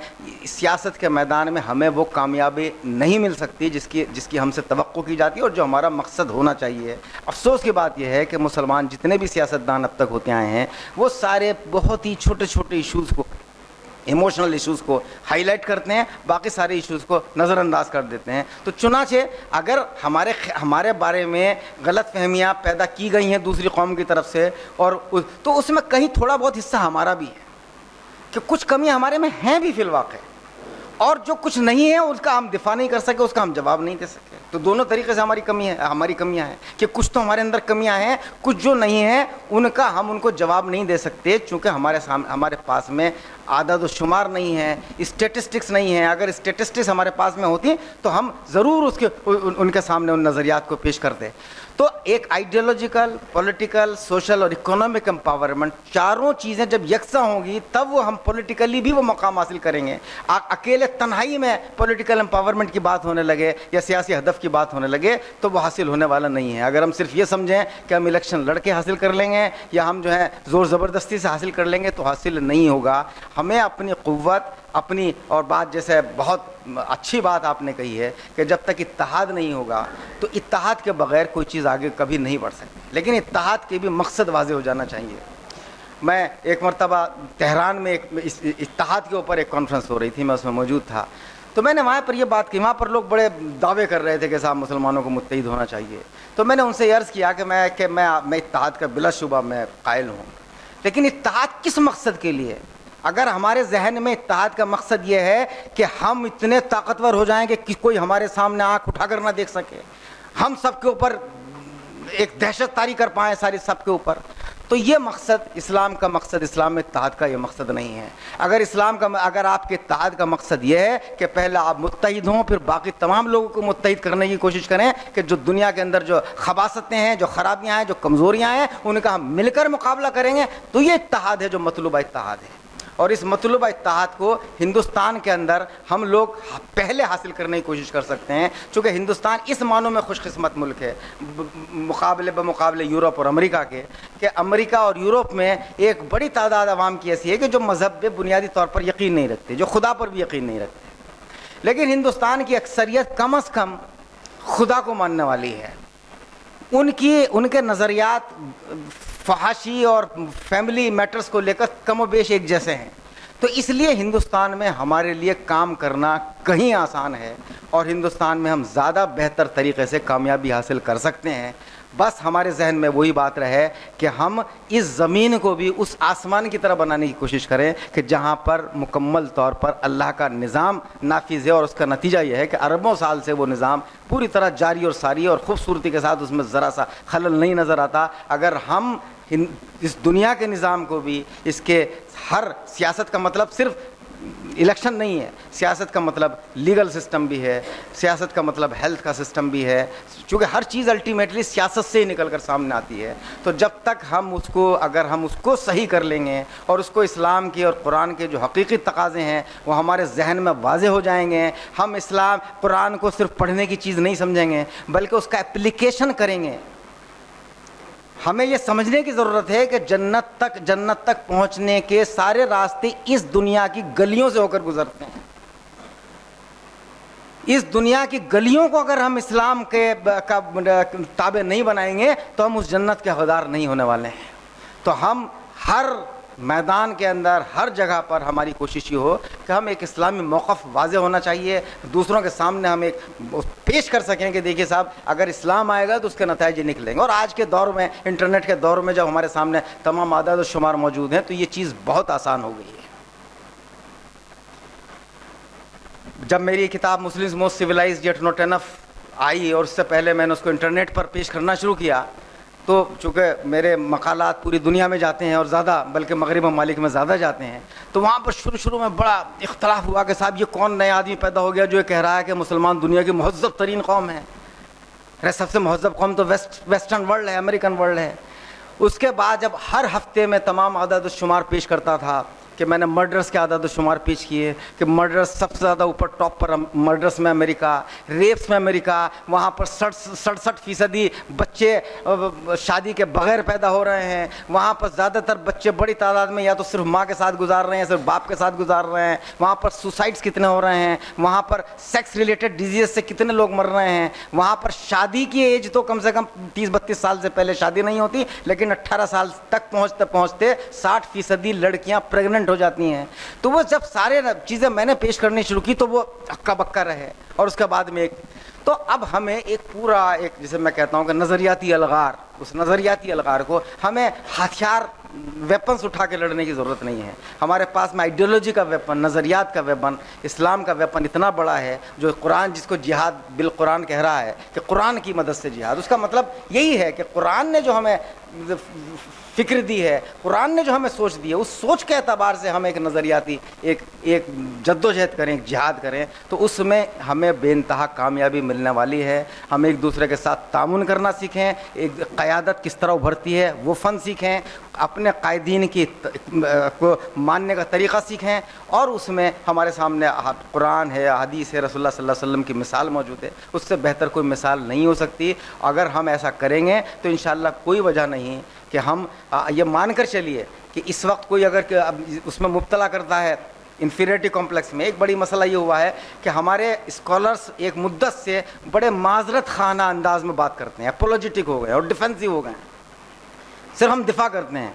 سیاست کے میدان میں ہمیں وہ کامیابی نہیں مل سکتی جس کی ہم سے توقع کی جاتی ہے اور جو ہمارا مقصد ہونا چاہیے۔ افسوس کی بات یہ ہے کہ مسلمان جتنے بھی سیاستدان اب تک ہوتے آئے ہیں وہ سارے بہت ہی چھوٹے چھوٹے ایشوز کو، ایموشنل ایشوز کو ہائی لائٹ کرتے ہیں، باقی سارے ایشوز کو نظر انداز کر دیتے ہیں۔ تو چنانچہ اگر ہمارے بارے میں غلط فہمیاں پیدا کی گئی ہیں دوسری قوم کی طرف سے، اور تو اس میں کہیں تھوڑا بہت حصہ ہمارا بھی ہے کہ کچھ کمیاں ہمارے میں ہیں بھی فی الواقع، اور جو کچھ نہیں ہے اس کا ہم دفاع نہیں کر سکے، اس کا ہم جواب نہیں دے سکے۔ تو دونوں طریقے سے ہماری کمیاں ہیں کہ کچھ تو ہمارے اندر کمیاں ہیں، کچھ جو نہیں ہیں ہم ان کو جواب نہیں دے سکتے، چونکہ ہمارے پاس میں اعداد و شمار نہیں ہے، اسٹیٹسٹکس نہیں ہیں۔ اگر اسٹیٹسٹکس ہمارے پاس میں ہوتی تو ہم ضرور ان کے سامنے ان نظریات کو پیش کرتے۔ تو ایک آئیڈیالوجیکل، پولیٹیکل، سوشل اور اکنامک امپاورمنٹ، چاروں چیزیں جب یکساں ہوں گی تب وہ ہم پولیٹیکلی بھی وہ مقام حاصل کریں گے۔ اکیلے تنہائی میں پولیٹیکل امپاورمنٹ کی بات ہونے لگے یا سیاسی ہدف کی بات ہونے لگے تو وہ حاصل ہونے والا نہیں ہے۔ اگر ہم صرف یہ سمجھیں کہ ہم الیکشن لڑ کے حاصل کر لیں گے یا ہم جو ہے زور زبردستی سے حاصل کر لیں گے تو حاصل نہیں ہوگا۔ ہمیں اپنی قوت، اپنی، اور بات جیسے بہت اچھی بات آپ نے کہی ہے کہ جب تک اتحاد نہیں ہوگا تو اتحاد کے بغیر کوئی چیز آگے کبھی نہیں بڑھ سکتی، لیکن اتحاد کے بھی مقصد واضح ہو جانا چاہیے۔ میں ایک مرتبہ تہران میں اتحاد کے اوپر ایک کانفرنس ہو رہی تھی، میں اس میں موجود تھا، تو میں نے وہاں پر یہ بات کی، وہاں پر لوگ بڑے دعوے کر رہے تھے کہ صاحب مسلمانوں کو متحد ہونا چاہیے۔ تو میں نے ان سے یہ عرض کیا کہ میں اتحاد کا بلا شبہ میں قائل ہوں، لیکن اتحاد کس مقصد کے لیے؟ اگر ہمارے ذہن میں اتحاد کا مقصد یہ ہے کہ ہم اتنے طاقتور ہو جائیں کہ کوئی ہمارے سامنے آنکھ اٹھا کر نہ دیکھ سکے، ہم سب کے اوپر ایک دہشت طاری کر پائیں ساری سب کے اوپر، تو یہ مقصد اسلام کا مقصد، اسلام میں اتحاد کا یہ مقصد نہیں ہے۔ اگر آپ کے اتحاد کا مقصد یہ ہے کہ پہلے آپ متحد ہوں پھر باقی تمام لوگوں کو متحد کرنے کی کوشش کریں کہ جو دنیا کے اندر جو خباثتیں ہیں، جو خرابیاں ہیں، جو کمزوریاں ہیں، ان کا ہم مل کر مقابلہ کریں گے، تو یہ اتحاد ہے جو مطلوبہ اتحاد ہے۔ اور اس مطلوبہ اتحاد کو ہندوستان کے اندر ہم لوگ پہلے حاصل کرنے کی کوشش کر سکتے ہیں، چونکہ ہندوستان اس معنوں میں خوش قسمت ملک ہے بمقابلے یورپ اور امریکہ کے، کہ امریکہ اور یورپ میں ایک بڑی تعداد عوام کی ایسی ہے کہ جو مذہب پہ بنیادی طور پر یقین نہیں رکھتے، جو خدا پر بھی یقین نہیں رکھتے، لیکن ہندوستان کی اکثریت کم از کم خدا کو ماننے والی ہے۔ ان کے نظریات فحاشی اور فیملی میٹرز کو لے کر کم و بیش ایک جیسے ہیں، تو اس لیے ہندوستان میں ہمارے لیے کام کرنا کہیں آسان ہے اور ہندوستان میں ہم زیادہ بہتر طریقے سے کامیابی حاصل کر سکتے ہیں۔ بس ہمارے ذہن میں وہی بات رہے کہ ہم اس زمین کو بھی اس آسمان کی طرح بنانے کی کوشش کریں کہ جہاں پر مکمل طور پر اللہ کا نظام نافذ ہے، اور اس کا نتیجہ یہ ہے کہ اربوں سال سے وہ نظام پوری طرح جاری اور ساری اور خوبصورتی کے ساتھ اس میں ذرا سا خلل نہیں نظر آتا۔ اگر ہم اس دنیا کے نظام کو بھی، اس کے ہر سیاست کا مطلب صرف الیکشن نہیں ہے، سیاست کا مطلب لیگل سسٹم بھی ہے، سیاست کا مطلب ہیلتھ کا سسٹم بھی ہے، چونکہ ہر چیز الٹیمیٹلی سیاست سے ہی نکل کر سامنے آتی ہے۔ تو جب تک اگر ہم اس کو صحیح کر لیں گے اور اس کو اسلام کے اور قرآن کے جو حقیقی تقاضے ہیں وہ ہمارے ذہن میں واضح ہو جائیں گے، ہم قرآن کو صرف پڑھنے کی چیز نہیں سمجھیں گے بلکہ اس کا اپلیکیشن کریں گے۔ ہمیں یہ سمجھنے کی ضرورت ہے کہ جنت تک پہنچنے کے سارے راستے اس دنیا کی گلیوں سے ہو کر گزرتے ہیں۔ اس دنیا کی گلیوں کو اگر ہم اسلام کے تابع نہیں بنائیں گے تو ہم اس جنت کے حقدار نہیں ہونے والے ہیں۔ تو ہم ہر میدان کے اندر، ہر جگہ پر ہماری کوشش یہ ہو کہ ہم ایک اسلامی موقف واضح ہونا چاہیے، دوسروں کے سامنے ہم ایک پیش کر سکیں کہ دیکھیے صاحب اگر اسلام آئے گا تو اس کے نتائج نکلیں گے۔ اور آج کے دور میں، انٹرنیٹ کے دور میں، جب ہمارے سامنے تمام اعداد و شمار موجود ہیں تو یہ چیز بہت آسان ہو گئی ہے۔ جب میری کتاب Muslims most civilised yet not enough آئی اور اس سے پہلے میں نے اس کو انٹرنیٹ پر پیش کرنا شروع کیا، تو چونکہ میرے مقالات پوری دنیا میں جاتے ہیں اور زیادہ بلکہ مغربی ممالک میں زیادہ جاتے ہیں، تو وہاں پر شروع میں بڑا اختلاف ہوا کہ صاحب یہ کون نیا آدمی پیدا ہو گیا جو یہ کہہ رہا ہے کہ مسلمان دنیا کی مہذب ترین قوم ہے۔ ارے سب سے مہذب قوم تو ویسٹرن ورلڈ ہے، امریکن ورلڈ ہے۔ اس کے بعد جب ہر ہفتے میں تمام اعداد و شمار پیش کرتا تھا کہ میں نے مرڈرس کے اعداد و شمار پیش کیے کہ مرڈرس سب سے زیادہ اوپر ٹاپ پر مرڈرس میں امریکہ، ریپس میں امریکہ، وہاں پر 67% بچے شادی کے بغیر پیدا ہو رہے ہیں، وہاں پر زیادہ تر بچے بڑی تعداد میں یا تو صرف ماں کے ساتھ گزار رہے ہیں، صرف باپ کے ساتھ گزار رہے ہیں، وہاں پر سوسائڈس کتنے ہو رہے ہیں، وہاں پر سیکس ریلیٹڈ ڈیزیز سے کتنے لوگ مر رہے ہیں، وہاں پر شادی کی ایج تو کم سے کم 30-32 سال سے پہلے شادی نہیں ہوتی، لیکن 18 سال تک پہنچتے پہنچتے 60% لڑکیاں پریگننٹ ہو جاتی ہیں۔ تو وہ جب سارے چیزیں میں نے پیش کرنی شروع کی تو وہ ہکا بکا رہے، اور اس کے بعد میں تو اب ہمیں ایک پورا جسے میں کہتا ہوں کہ نظریاتی الغار، اس نظریاتی الغار کو ہمیں ہتھیار ویپنس اٹھا کے لڑنے کی ضرورت نہیں ہے۔ ہمارے پاس میں آئیڈیالوجی کا ویپن، نظریات کا ویپن، اسلام کا ویپن اتنا بڑا ہے، جو قرآن جس کو جہاد بالقرآن کہہ رہا ہے کہ قرآن کی مدد سے جہاد، اس کا مطلب یہی ہے کہ قرآن نے جو ہمیں فکر دی ہے، قرآن نے جو ہمیں سوچ دی ہے، اس سوچ کے اعتبار سے ہم ایک نظریاتی ایک جدوجہد کریں، ایک جہاد کریں، تو اس میں ہمیں بے انتہا کامیابی ملنے والی ہے۔ ہم ایک دوسرے کے ساتھ تعاون کرنا سیکھیں، ایک قیادت کس طرح ابھرتی ہے وہ فن سیکھیں، اپنے قائدین کی کو ماننے کا طریقہ سیکھیں، اور اس میں ہمارے سامنے قرآن ہے، حدیث ہے، رسول اللہ صلی اللہ علیہ وسلم کی مثال موجود ہے، اس سے بہتر کوئی مثال نہیں ہو سکتی۔ اگر ہم ایسا کریں گے تو انشاءاللہ کوئی وجہ نہیں کہ ہم یہ مان کر چلیے کہ اس وقت کوئی اگر اس میں مبتلا کرتا ہے انفیریٹی کمپلیکس میں۔ ایک بڑی مسئلہ یہ ہوا ہے کہ ہمارے اسکالرس ایک مدت سے بڑے معذرت خانہ انداز میں بات کرتے ہیں، اپولوجیٹک ہو گئے اور ڈیفینسو ہو گئے ہیں، صرف ہم دفاع کرتے ہیں۔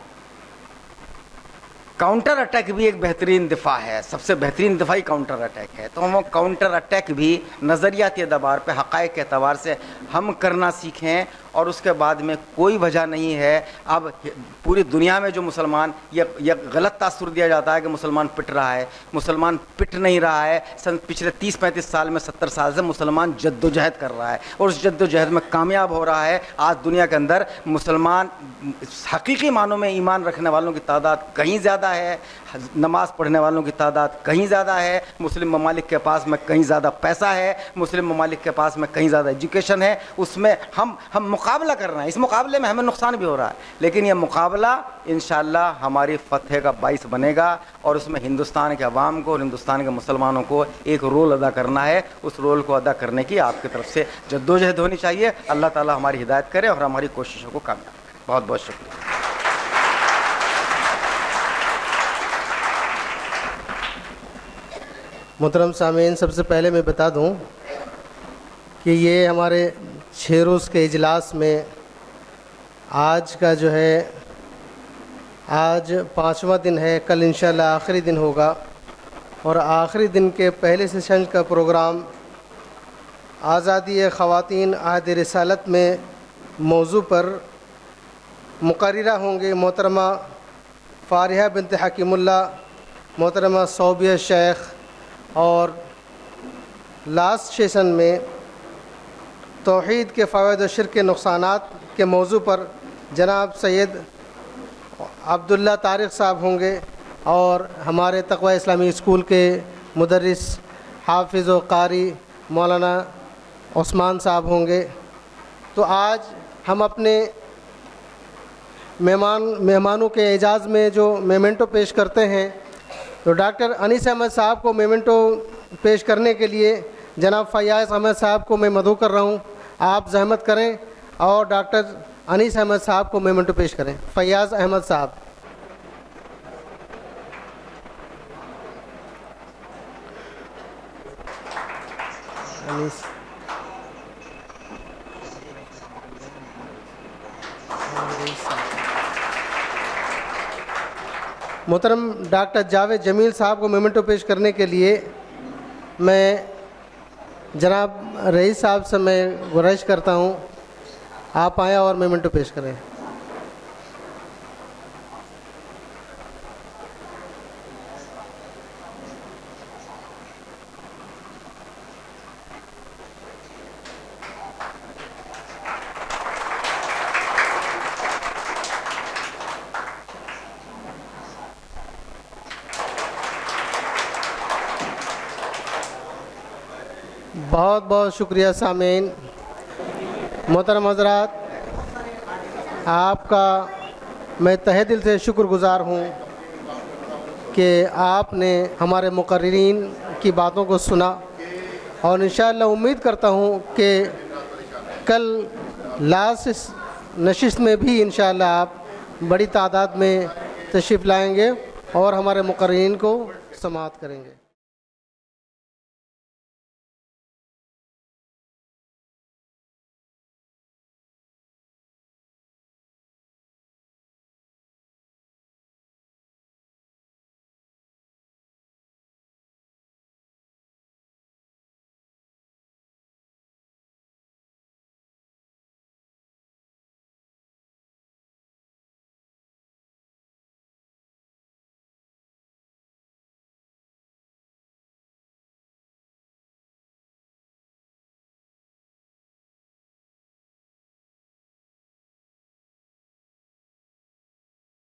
کاؤنٹر اٹیک بھی ایک بہترین دفاع ہے، سب سے بہترین دفاعی کاؤنٹر اٹیک ہے، تو ہم وہ کاؤنٹر اٹیک بھی نظریاتی اعتبار پہ، حقائق کے اعتبار سے ہم کرنا سیکھیں، اور اس کے بعد میں کوئی وجہ نہیں ہے۔ اب پوری دنیا میں جو مسلمان یہ غلط تاثر دیا جاتا ہے کہ مسلمان پٹ رہا ہے، مسلمان پٹ نہیں رہا ہے۔ پچھلے 30-35 سال میں 70 سال سے مسلمان جد و جہد کر رہا ہے، اور اس جد و جہد میں کامیاب ہو رہا ہے۔ آج دنیا کے اندر مسلمان حقیقی معنوں میں ایمان رکھنے والوں کی تعداد کہیں زیادہ ہے، نماز پڑھنے والوں کی تعداد کہیں زیادہ ہے، مسلم ممالک کے پاس میں کہیں زیادہ پیسہ ہے، مسلم ممالک کے پاس میں کہیں زیادہ ایجوکیشن ہے۔ اس میں ہم مقابلہ کر رہے ہیں، اس مقابلے میں ہمیں نقصان بھی ہو رہا ہے، لیکن یہ مقابلہ انشاءاللہ ہماری فتح کا باعث بنے گا، اور اس میں ہندوستان کے عوام کو اور ہندوستان کے مسلمانوں کو ایک رول ادا کرنا ہے۔ اس رول کو ادا کرنے کی آپ کی طرف سے جدوجہد ہونی چاہیے۔ اللہ تعالیٰ ہماری ہدایت کرے اور ہماری کوششوں کو کامیاب کرے۔ بہت بہت شکریہ۔ محترم سامعین، سب سے پہلے میں بتا دوں کہ یہ ہمارے 6 روز کے اجلاس میں آج کا جو ہے، آج 5واں دن ہے، کل انشاءاللہ آخری دن ہوگا، اور آخری دن کے پہلے سیشن کا پروگرام آزادی خواتین عہد رسالت میں موضوع پر مقررہ ہوں گے محترمہ فارحہ بنت حکیم اللہ، محترمہ صوبیہ شیخ، اور لاسٹ سیشن میں توحید کے فوائد و شرک کے نقصانات کے موضوع پر جناب سید عبداللہ طارق صاحب ہوں گے، اور ہمارے تقوی اسلامی اسکول کے مدرس حافظ و قاری مولانا عثمان صاحب ہوں گے۔ تو آج ہم اپنے مہمانوں کے اعزاز میں جو میمنٹو پیش کرتے ہیں، تو ڈاکٹر انیس احمد صاحب کو میمنٹو پیش کرنے کے لیے جناب فیاض احمد صاحب کو میں مدعو کر رہا ہوں، آپ زحمت کریں اور ڈاکٹر انیس احمد صاحب کو میمنٹو پیش کریں۔ فیاض احمد صاحب۔ انیس محترم ڈاکٹر جاوید جمیل صاحب کو میمنٹو پیش کرنے کے لیے میں جناب رئیس صاحب سے میں گزارش کرتا ہوں، آپ آئیں اور میمنٹو پیش کریں۔ بہت بہت شکریہ سامعین۔ محترم حضرات، آپ کا میں تہہ دل سے شکر گزار ہوں کہ آپ نے ہمارے مقررین کی باتوں کو سنا، اور انشاءاللہ امید کرتا ہوں کہ کل لاسٹ نشست میں بھی انشاءاللہ آپ بڑی تعداد میں تشریف لائیں گے اور ہمارے مقررین کو سماعت کریں گے۔